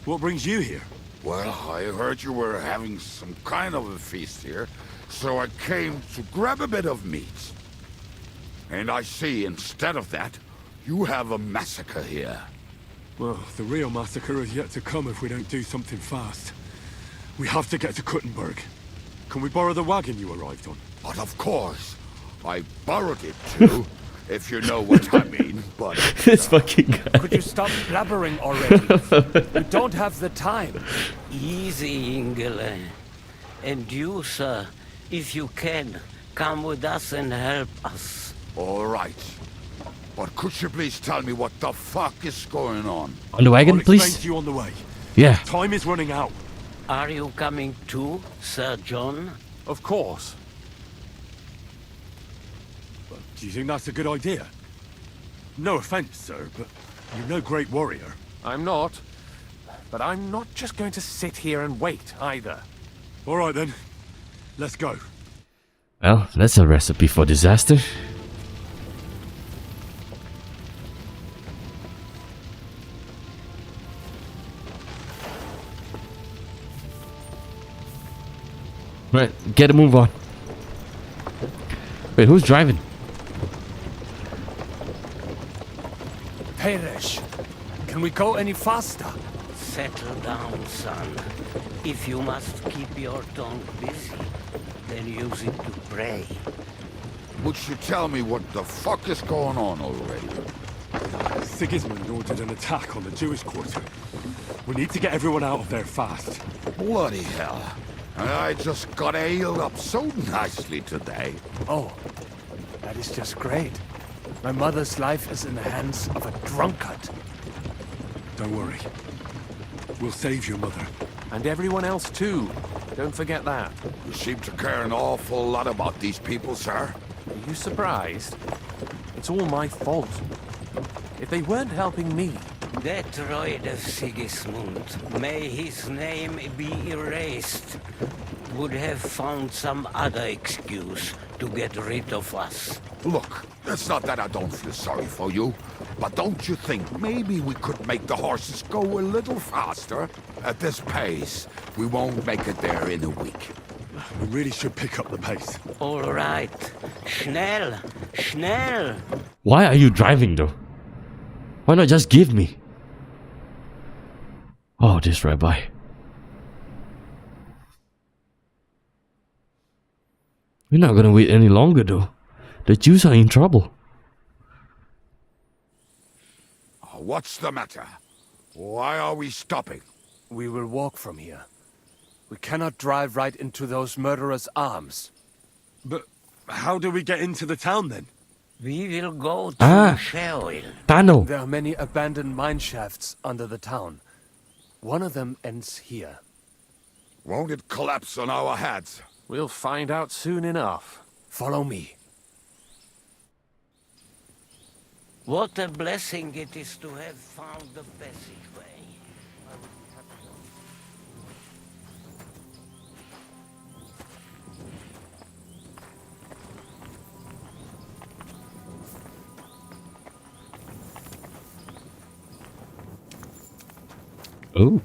S19: What brings you here?
S3: Well, I heard you were having some kind of a feast here, so I came to grab a bit of meat. And I see, instead of that, you have a massacre here.
S19: Well, the real massacre is yet to come if we don't do something fast. We have to get to Kuttenberg. Can we borrow the wagon you arrived on?
S3: But of course, I borrowed it too, if you know what I mean, but...
S1: This fucking guy.
S7: Could you stop blabbering already? We don't have the time.
S23: Easy, Ingele. And you, sir, if you can, come with us and help us.
S3: All right. But could you please tell me what the fuck is going on?
S1: On the wagon,
S19: I'll explain
S1: please?
S19: to you on the way.
S1: Yeah.
S19: Time is running out.
S23: Are you coming too, Sir John?
S12: Of course.
S19: Do you think that's a good idea? No offense, sir, but you're no great warrior.
S12: I'm not. But I'm not just going to sit here and wait, either.
S19: All right, then. Let's go.
S1: Well, that's a recipe for disaster. Right, get a move on. Wait, who's driving?
S7: Peresh, can we go any faster?
S23: Settle down, son. If you must keep your tongue busy, then use it to pray.
S3: Would you tell me what the fuck is going on already?
S19: Sigismund ordered an attack on the Jewish quarter. We need to get everyone out of there fast.
S3: Bloody hell. I just got ailed up so nicely today.
S7: Oh, that is just great. My mother's life is in the hands of a drunkard.
S19: Don't worry. We'll save your mother.
S12: And everyone else too. Don't forget that.
S3: You seem to care an awful lot about these people, sir.
S12: Are you surprised? It's all my fault. If they weren't helping me...
S23: That droid of Sigismund, may his name be erased, would have found some other excuse to get rid of us.
S3: Look, it's not that I don't feel sorry for you, but don't you think maybe we could make the horses go a little faster? At this pace, we won't make it there in a week.
S19: We really should pick up the pace.
S23: All right. Schnell! Schnell!
S1: Why are you driving though? Why not just give me? Oh, this rabbi. We're not gonna wait any longer though. The Jews are in trouble.
S3: What's the matter? Why are we stopping?
S7: We will walk from here. We cannot drive right into those murderers' arms.
S19: But how do we get into the town then?
S23: We will go to Sheol.
S1: Tunnel.
S7: There are many abandoned mine shafts under the town. One of them ends here.
S3: Won't it collapse on our heads?
S12: We'll find out soon enough.
S7: Follow me.
S23: What a blessing it is to have found the passageway.
S1: Oh.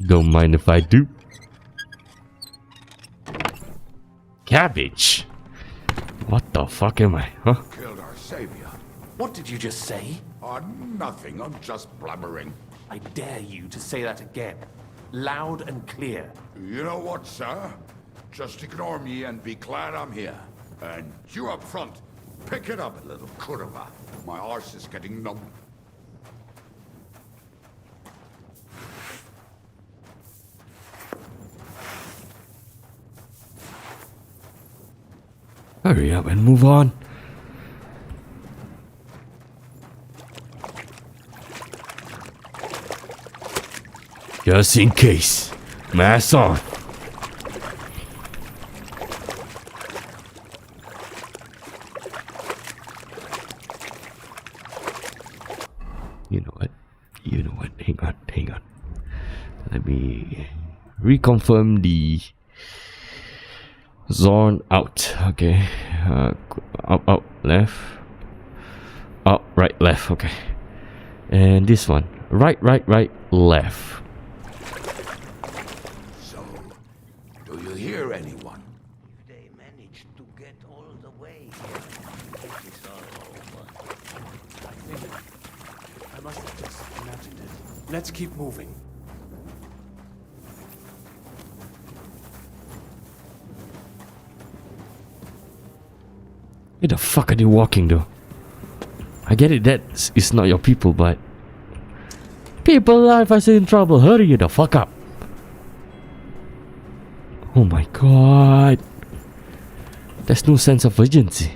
S1: Don't mind if I do. Cabbage. What the fuck am I? Huh?
S3: Killed our savior.
S15: What did you just say?
S3: Nothing. I'm just blabbering.
S15: I dare you to say that again. Loud and clear.
S3: You know what, sir? Just ignore me and be glad I'm here. And you up front, pick it up a little, kurva. My arse is getting numb.
S1: Hurry up and move on. Just in case. Mask on. You know what? You know what? Hang on, hang on. Let me reconfirm the zone out. Okay. Up, left. Up, right, left. Okay. And this one. Right, left.
S3: So, do you hear anyone?
S23: If they manage to get all the way here, it is all over.
S7: I must have just imagined it. Let's keep moving.
S1: Where the fuck are they walking though? I get it that it's not your people, but people life are in trouble. Hurry the fuck up. Oh my god. There's no sense of urgency.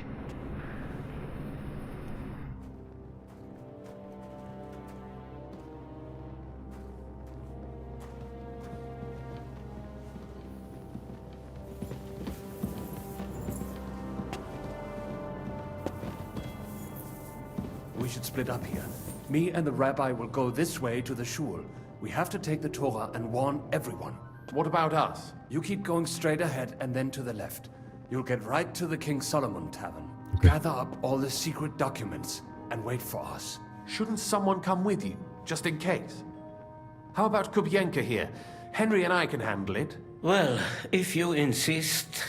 S7: We should split up here. Me and the rabbi will go this way to the shul. We have to take the Torah and warn everyone.
S15: What about us?
S7: You keep going straight ahead and then to the left. You'll get right to the King Solomon Tavern.
S1: Okay.
S7: Gather up all the secret documents and wait for us.
S15: Shouldn't someone come with you, just in case? How about Kubienka here? Henry and I can handle it.
S23: Well, if you insist.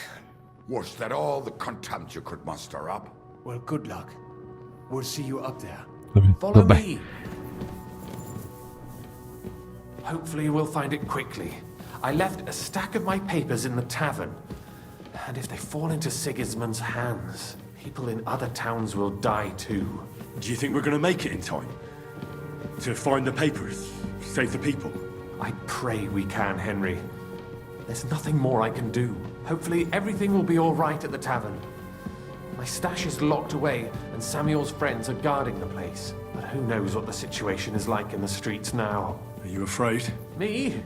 S3: Was that all the contempt you could muster up?
S7: Well, good luck. We'll see you up there.
S15: Follow
S1: Bye-bye.
S15: me. Hopefully we'll find it quickly. I left a stack of my papers in the tavern. And if they fall into Sigismund's hands, people in other towns will die too.
S19: Do you think we're gonna make it in time? To find the papers? Save the people?
S15: I pray we can, Henry. There's nothing more I can do. Hopefully everything will be all right at the tavern. My stash is locked away, and Samuel's friends are guarding the place. But who knows what the situation is like in the streets now?
S19: Are you afraid?
S15: Me?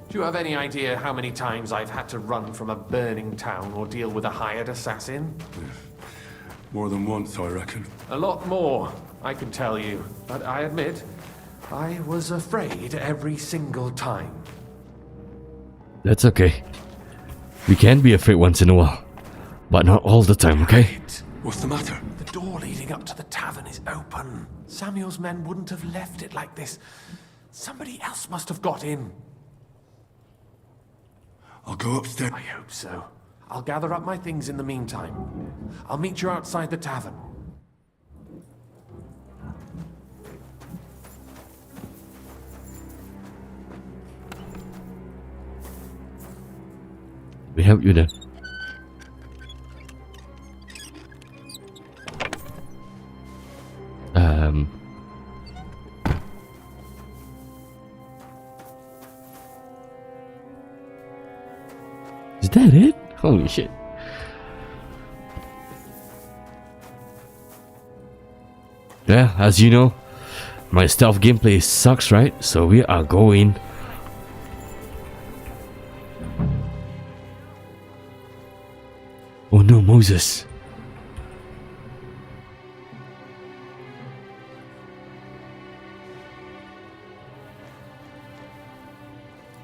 S15: Do you have any idea how many times I've had to run from a burning town or deal with a hired assassin?
S19: More than once, I reckon.
S15: A lot more, I can tell you. But I admit, I was afraid every single time.
S1: That's okay. We can be afraid once in a while. But not all the time, okay?
S19: What's the matter?
S15: The door leading up to the tavern is open. Samuel's men wouldn't have left it like this. Somebody else must have got in.
S19: I'll go upstairs.
S15: I hope so. I'll gather up my things in the meantime. I'll meet you outside the tavern.
S1: We help you then. Is that it? Holy shit. Yeah, as you know, my stealth gameplay sucks, right? So we are going. Oh no, Moses.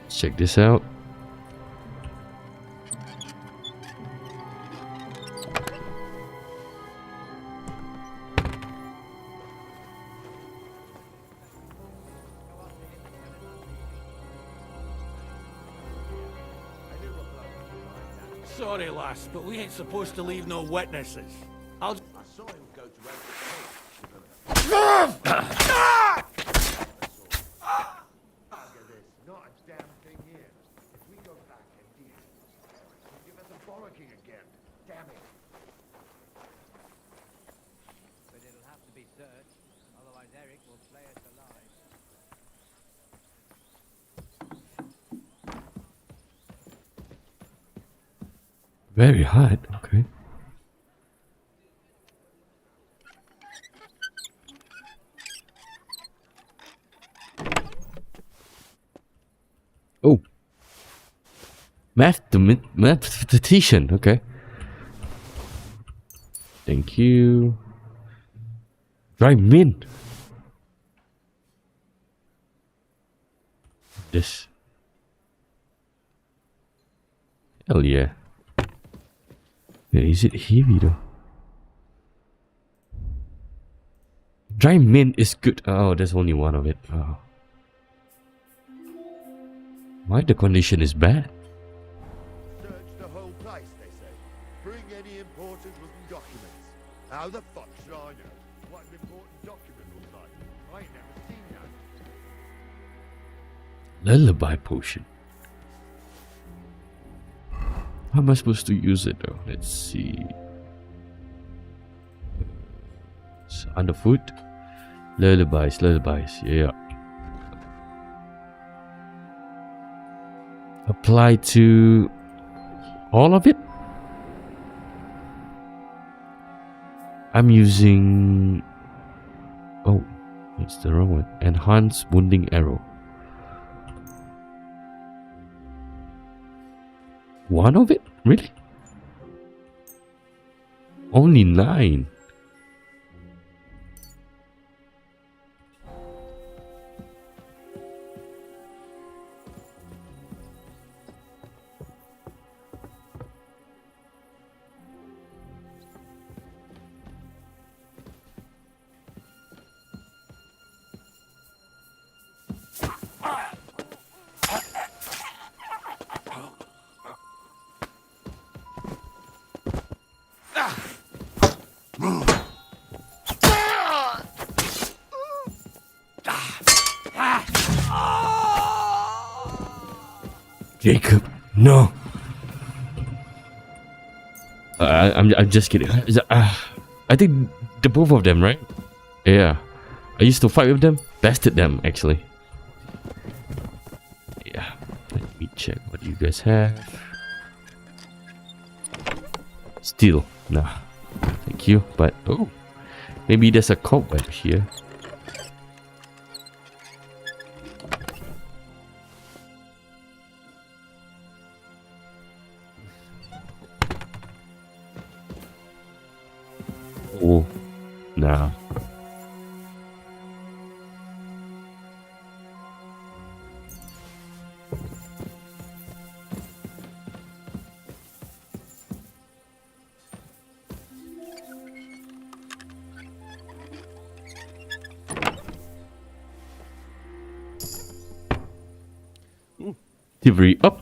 S1: Check this out.
S18: Sorry, lass, but we ain't supposed to leave no witnesses. I'll...
S9: I saw him go to
S3: Not a damn thing here. If we go back and deal, he'll give us a bollocking again. Damn it.
S4: But it'll have to be searched, otherwise Eric will flay us alive.
S1: Very hot, okay. Oh. Mathematician, okay. Thank you. Dry mint. This. Hell yeah. Yeah, is it heavy though? Dry mint is good. Oh, there's only one of it. Oh. Why the condition is bad?
S3: Search the whole place, they say. Bring any important looking documents. How the fuck should I know what an important document looks like? I ain't never seen none.
S1: Lullaby potion. How am I supposed to use it though? Let's see. It's underfoot. Lullabies, yeah. Apply to all of it. I'm using. Oh, it's the wrong one. Enhanced wounding arrow. One of it? Really? Only 9. Jacob, no. I'm just kidding. I think the both of them, right? Yeah. I used to fight with them. Bested them, actually. Yeah. Let me check what you guys have. Steel. Nah. Thank you. But, oh. Maybe there's a cobweb here. Oh, nah. Thievery up.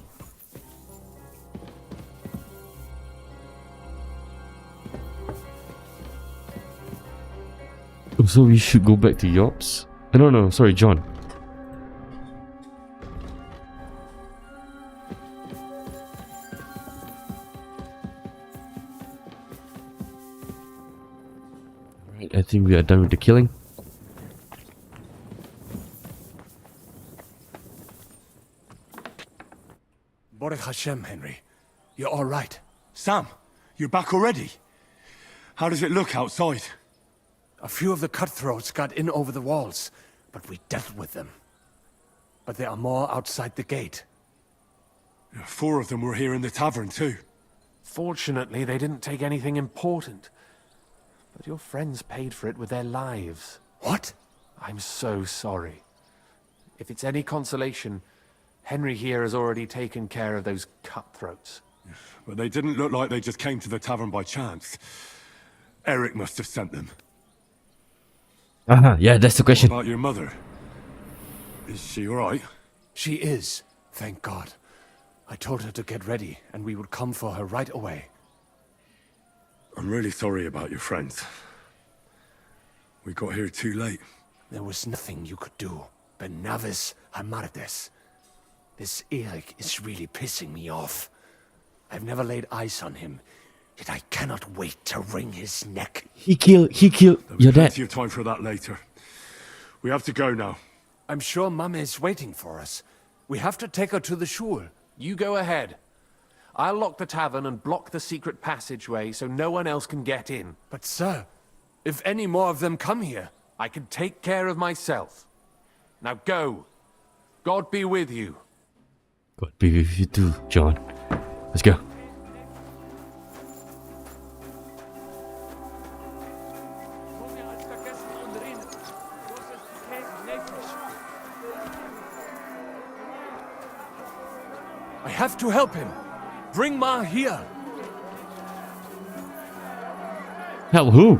S1: So we should go back to Yops? No, sorry, John. Alright, I think we are done with the killing.
S7: Baruch Hashem, Henry. You're all right.
S19: Sam, you're back already? How does it look outside?
S7: A few of the cutthroats got in over the walls, but we dealt with them. But there are more outside the gate.
S19: 4 of them were here in the tavern too.
S8: Fortunately, they didn't take anything important. But your friends paid for it with their lives.
S7: What?
S8: I'm so sorry. If it's any consolation, Henry here has already taken care of those cutthroats.
S19: But they didn't look like they just came to the tavern by chance. Eric must have sent them.
S1: Yeah, that's the question.
S19: What about your mother? Is she alright?
S7: She is, thank God. I told her to get ready, and we would come for her right away.
S19: I'm really sorry about your friends. We got here too late.
S7: There was nothing you could do. Benavis Amardes. This Eric is really pissing me off. I've never laid eyes on him, yet I cannot wait to wring his neck.
S1: He killed your dad.
S19: Plenty of time for that later. We have to go now.
S7: I'm sure Mama is waiting for us. We have to take her to the shul.
S8: You go ahead. I'll lock the tavern and block the secret passageway so no one else can get in.
S7: But sir, if any more of them come here,
S8: I can take care of myself. Now go. God be with you.
S1: God be with you too, John. Let's go.
S7: I have to help him. Bring Ma here.
S1: Help who?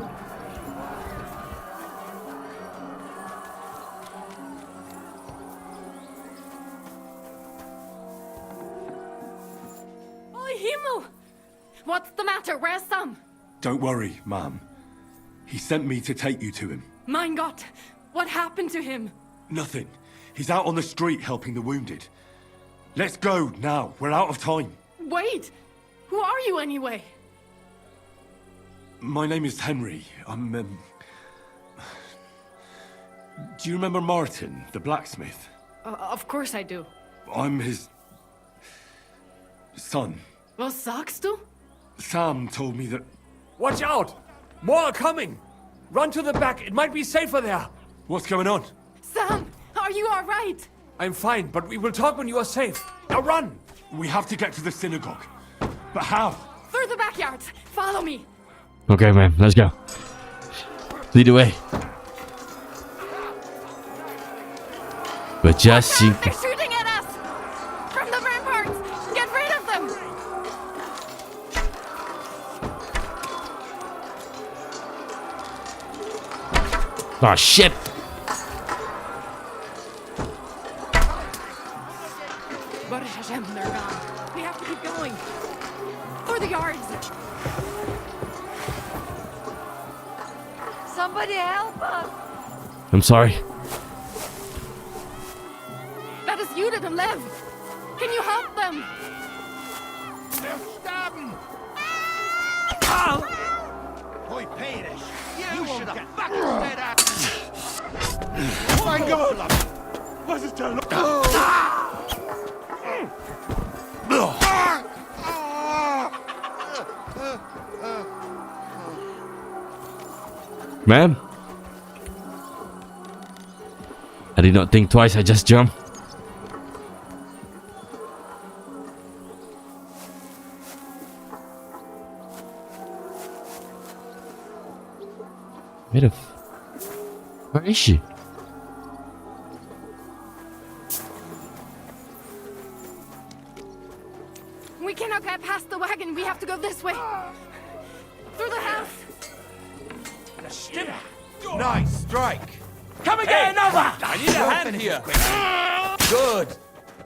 S17: What's the matter? Where's Sam?
S19: Don't worry, ma'am. He sent me to take you to him.
S17: Mein Gott, what happened to him?
S19: Nothing. He's out on the street helping the wounded. Let's go now. We're out of time.
S17: Wait! Who are you anyway?
S19: My name is Henry. I'm, Do you remember Martin, the blacksmith?
S17: Of course I do.
S19: I'm his... son.
S17: Was sagst du?
S19: Sam told me that...
S7: Watch out! More are coming! Run to the back, it might be safer there!
S19: What's going on?
S17: Sam, are you alright?
S7: I'm fine, but we will talk when you are safe. Now run!
S19: We have to get to the synagogue. But how?
S17: Through the backyard. Follow me.
S1: Okay, man, let's go. Lead the way. But just see...
S17: They're shooting at us! From the ramparts! Get rid of them!
S1: Oh, shit!
S17: Baruch Hashem, they're gone. We have to keep going. Through the yards! Somebody help us!
S1: I'm sorry.
S17: That is Judith and Lev! Can you help them?
S21: They're stabbing! Oi, Parish! You should have fucking stayed out!
S2: Mein Gott! Was ist da los?
S1: Man, I did not think twice, I just jumped. Where is she?
S17: We cannot get past the wagon. We have to go this way. Through the house.
S21: Nice strike!
S12: Come again, Nova! I need a hand here. Good.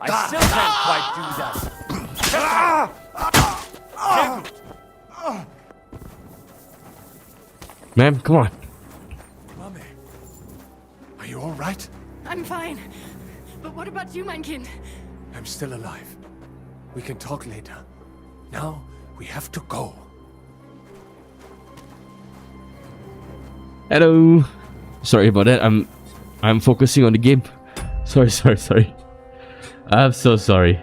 S12: I still can't quite do that.
S1: Ma'am, come on.
S7: Mommy, are you all right?
S17: I'm fine. But what about you, mein Kind?
S7: I'm still alive. We can talk later. Now, we have to go.
S1: Hello. Sorry about that. I'm focusing on the game. Sorry. I'm so sorry.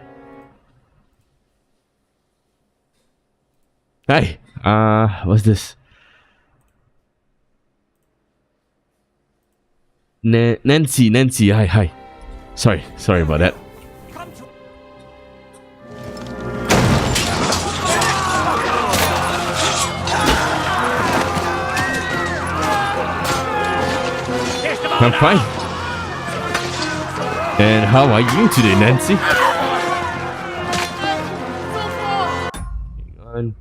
S1: Hey, what's this? Nancy, hi. Sorry about that. I'm fine. And how are you today, Nancy? Hang on.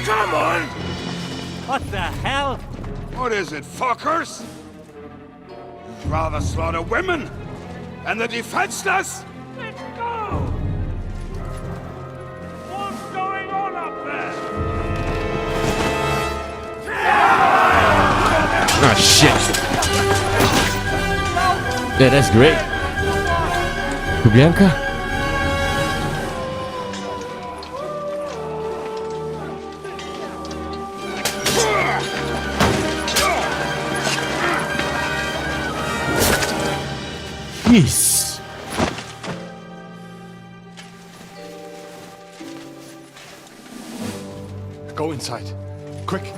S3: Come on!
S6: What the hell?
S3: What is it, fuckers? You'd rather slaughter women and the defenseless?
S9: Let's go! What's going on up there?
S1: Oh shit. Yeah, that's great. Kubianka? Yes.
S5: Go inside. Quick.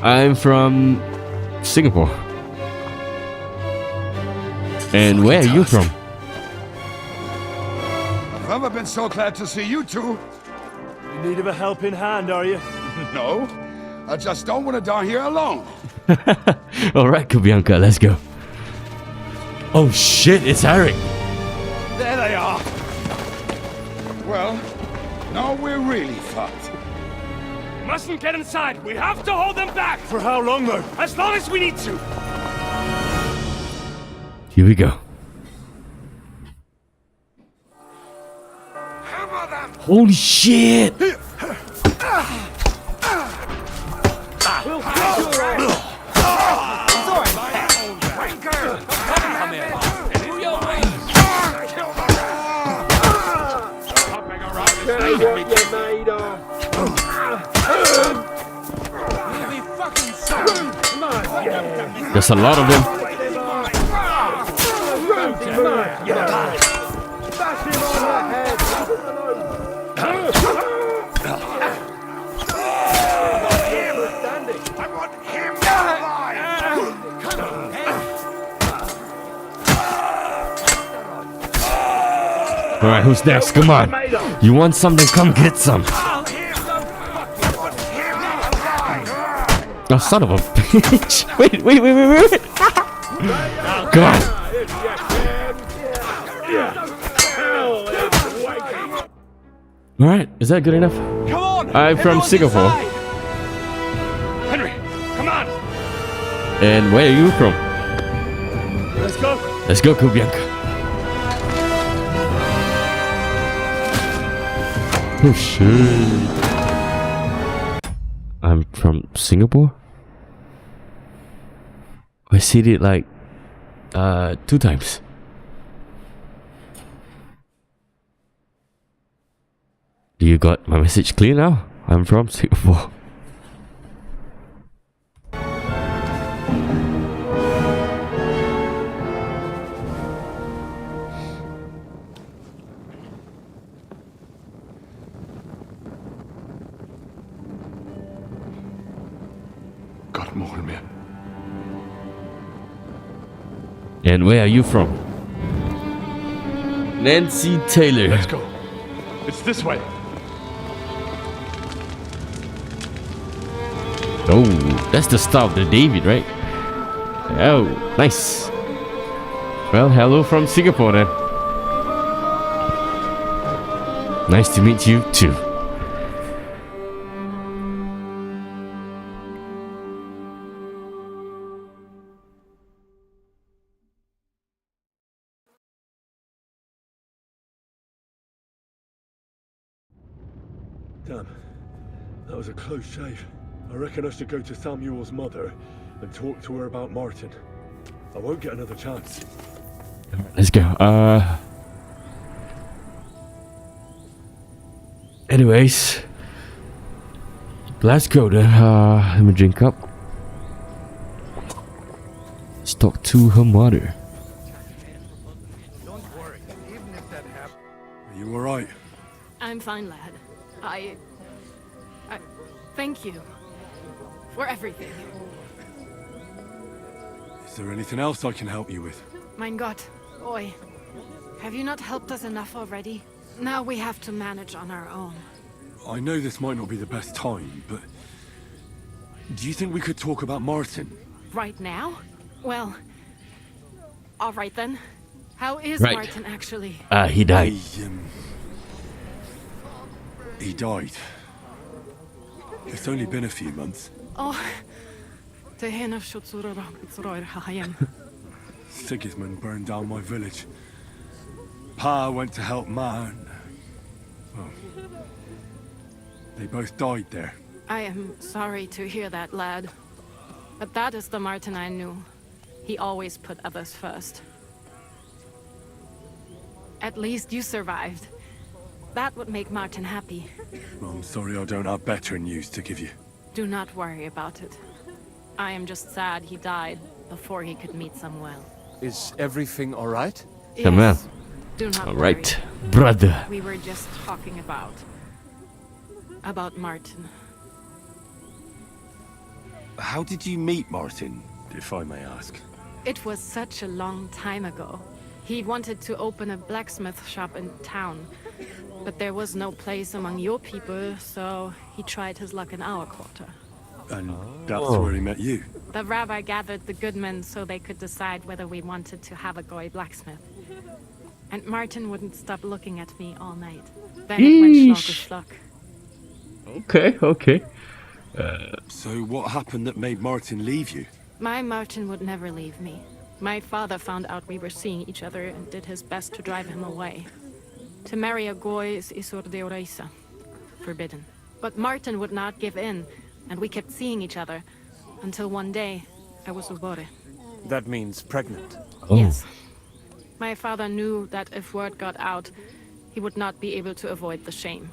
S1: I'm from Singapore. And where are you from?
S3: I've never been so glad to see you two.
S5: In need of a helping hand, are you?
S3: No, I just don't want to die here alone.
S1: Alright, Kubianka, let's go. Oh shit, it's Eric.
S3: There they are. Well, now we're really fucked.
S9: Mustn't get inside. We have to hold them back.
S5: For how long, though?
S9: As long as we need to.
S1: Here we go. Holy shit! There's a lot of them. Alright, who's next? Come on. You want something? Come get some. Oh, son of a bitch. Wait. Come on. Alright, is that good enough?
S9: Come on.
S1: I'm from Singapore.
S9: Henry, come on.
S1: And where are you from?
S9: Let's go.
S1: Let's go, Kubianka. Oh shit. I'm from Singapore? I said it like 2 times. Do you got my message clear now? I'm from Singapore. And where are you from? Nancy Taylor.
S5: Let's go. It's this way.
S1: Oh, that's the star of the David, right? Oh, nice. Well, hello from Singapore then. Nice to meet you too.
S5: Damn, that was a close shave. I reckon I should go to Samuel's mother and talk to her about Martin. I won't get another chance.
S1: Let's go. Anyways, Let's go then. Let me drink up. Let's talk to her mother.
S19: Are you alright?
S17: I'm fine, lad. I thank you for everything.
S19: Is there anything else I can help you with?
S17: Mein Gott, boy. Have you not helped us enough already? Now we have to manage on our own.
S19: I know this might not be the best time, but... do you think we could talk about Martin?
S17: Right now? Well... alright then. How is
S1: Right.
S17: Martin actually?
S1: He died.
S19: He died. It's only been a few months.
S17: Oh...
S19: Sigismund burned down my village. Pa went to help Ma and... well... they both died there.
S17: I am sorry to hear that, lad. But that is the Martin I knew. He always put others first. At least you survived. That would make Martin happy.
S19: I'm sorry I don't have better news to give you.
S17: Do not worry about it. I am just sad he died before he could meet Samuel.
S7: Is everything all right?
S1: Samuel.
S17: Do not
S1: All
S17: worry.
S1: right, brother.
S17: We were just talking about Martin.
S19: How did you meet Martin, if I may ask?
S17: It was such a long time ago. He wanted to open a blacksmith shop in town, but there was no place among your people, so he tried his luck in our quarter.
S19: And that's where he met you?
S17: The rabbi gathered the good men so they could decide whether we wanted to have a goy blacksmith. And Martin wouldn't stop looking at me all night. Then it went schlock.
S1: Okay.
S19: So what happened that made Martin leave you?
S17: My Martin would never leave me. My father found out we were seeing each other and did his best to drive him away. To marry a goy is isur deoreisa, forbidden. But Martin would not give in, and we kept seeing each other, until one day, I was ubore.
S7: That means pregnant.
S1: Oh.
S17: Yes. My father knew that if word got out, he would not be able to avoid the shame.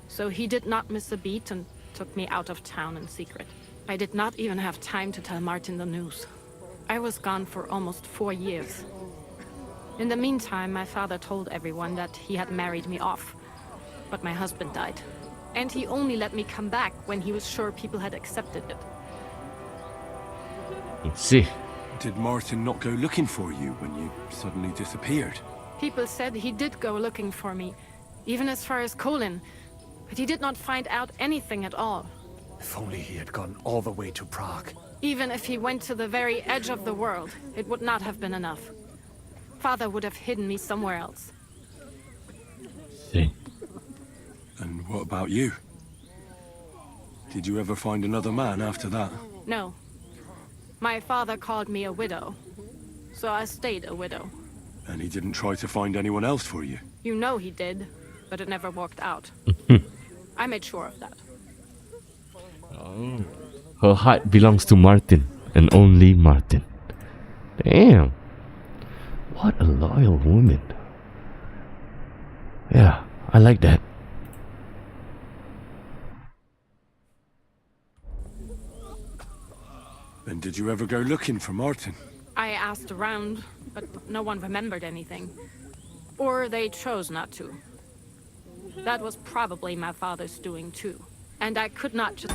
S17: So he did not miss a beat and took me out of town in secret. I did not even have time to tell Martin the news. I was gone for almost 4 years. In the meantime, my father told everyone that he had married me off. But my husband died. And he only let me come back when he was sure people had accepted it.
S1: Let's see.
S19: Did Martin not go looking for you when you suddenly disappeared?
S17: People said he did go looking for me, even as far as Colin. But he did not find out anything at all.
S7: If only he had gone all the way to Prague.
S17: Even if he went to the very edge of the world, it would not have been enough. Father would have hidden me somewhere else.
S1: See.
S19: And what about you? Did you ever find another man after that?
S17: No. My father called me a widow. So I stayed a widow.
S19: And he didn't try to find anyone else for you?
S17: You know he did, but it never worked out. I made sure of that.
S1: Oh. Her heart belongs to Martin, and only Martin. Damn. What a loyal woman. Yeah, I like that.
S19: And did you ever go looking for Martin?
S17: I asked around, but no one remembered anything. Or they chose not to. That was probably my father's doing too. And I could not just...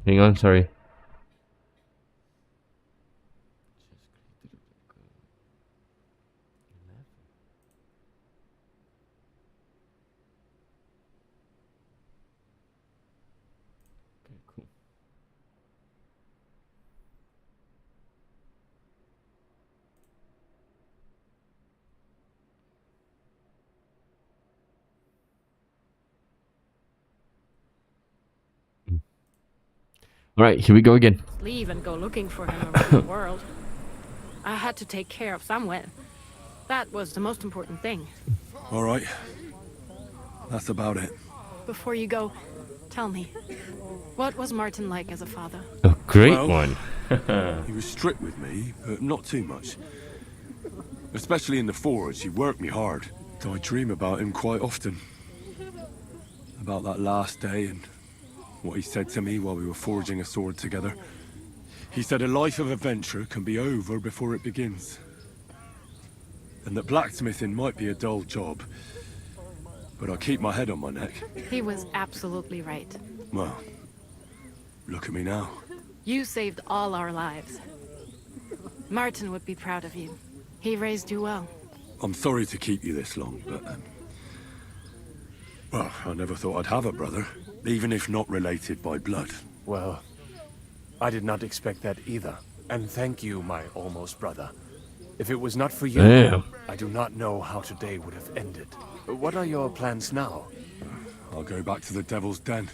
S1: Hang on, sorry. Alright, here we go again.
S17: leave and go looking for him around the world. I had to take care of Samuel. That was the most important thing.
S19: All right. That's about it.
S17: Before you go, tell me, what was Martin like as a father?
S1: A great
S19: Well,
S1: one.
S19: He was strict with me, but not too much. Especially in the forge, he worked me hard. I dream about him quite often. About that last day and what he said to me while we were forging a sword together. He said a life of adventure can be over before it begins. And that blacksmithing might be a dull job, but I keep my head on my neck.
S17: He was absolutely right.
S19: Well, look at me now.
S17: You saved all our lives. Martin would be proud of you. He raised you well.
S19: I'm sorry to keep you this long, but... well, I never thought I'd have a brother, even if not related by blood.
S7: Well, I did not expect that either. And thank you, my almost brother. If it was not for you,
S1: Damn.
S7: I do not know how today would have ended. What are your plans now?
S19: I'll go back to the Devil's Den.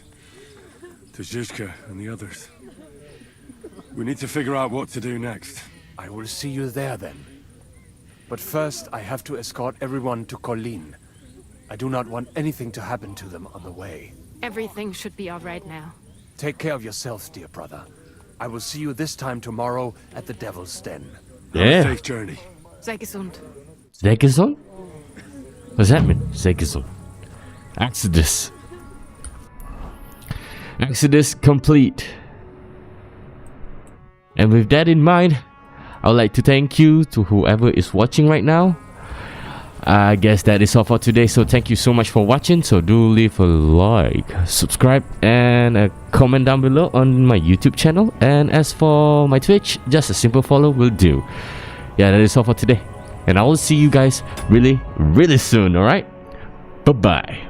S19: To Zizka and the others. We need to figure out what to do next.
S7: I will see you there then. But first, I have to escort everyone to Colleen. I do not want anything to happen to them on the way.
S17: Everything should be all right now.
S7: Take care of yourselves, dear brother. I will see you this time tomorrow at the Devil's Den.
S19: Have a safe journey.
S17: Sei gesund.
S1: Sei gesund? What's that mean? Sei gesund. Exodus. Exodus complete. And with that in mind, I would like to thank you to whoever is watching right now. I guess that is all for today, so thank you so much for watching. So do leave a like, subscribe, and a comment down below on my YouTube channel. And as for my Twitch, just a simple follow will do. Yeah, that is all for today, and I will see you guys really soon. Alright, bye bye.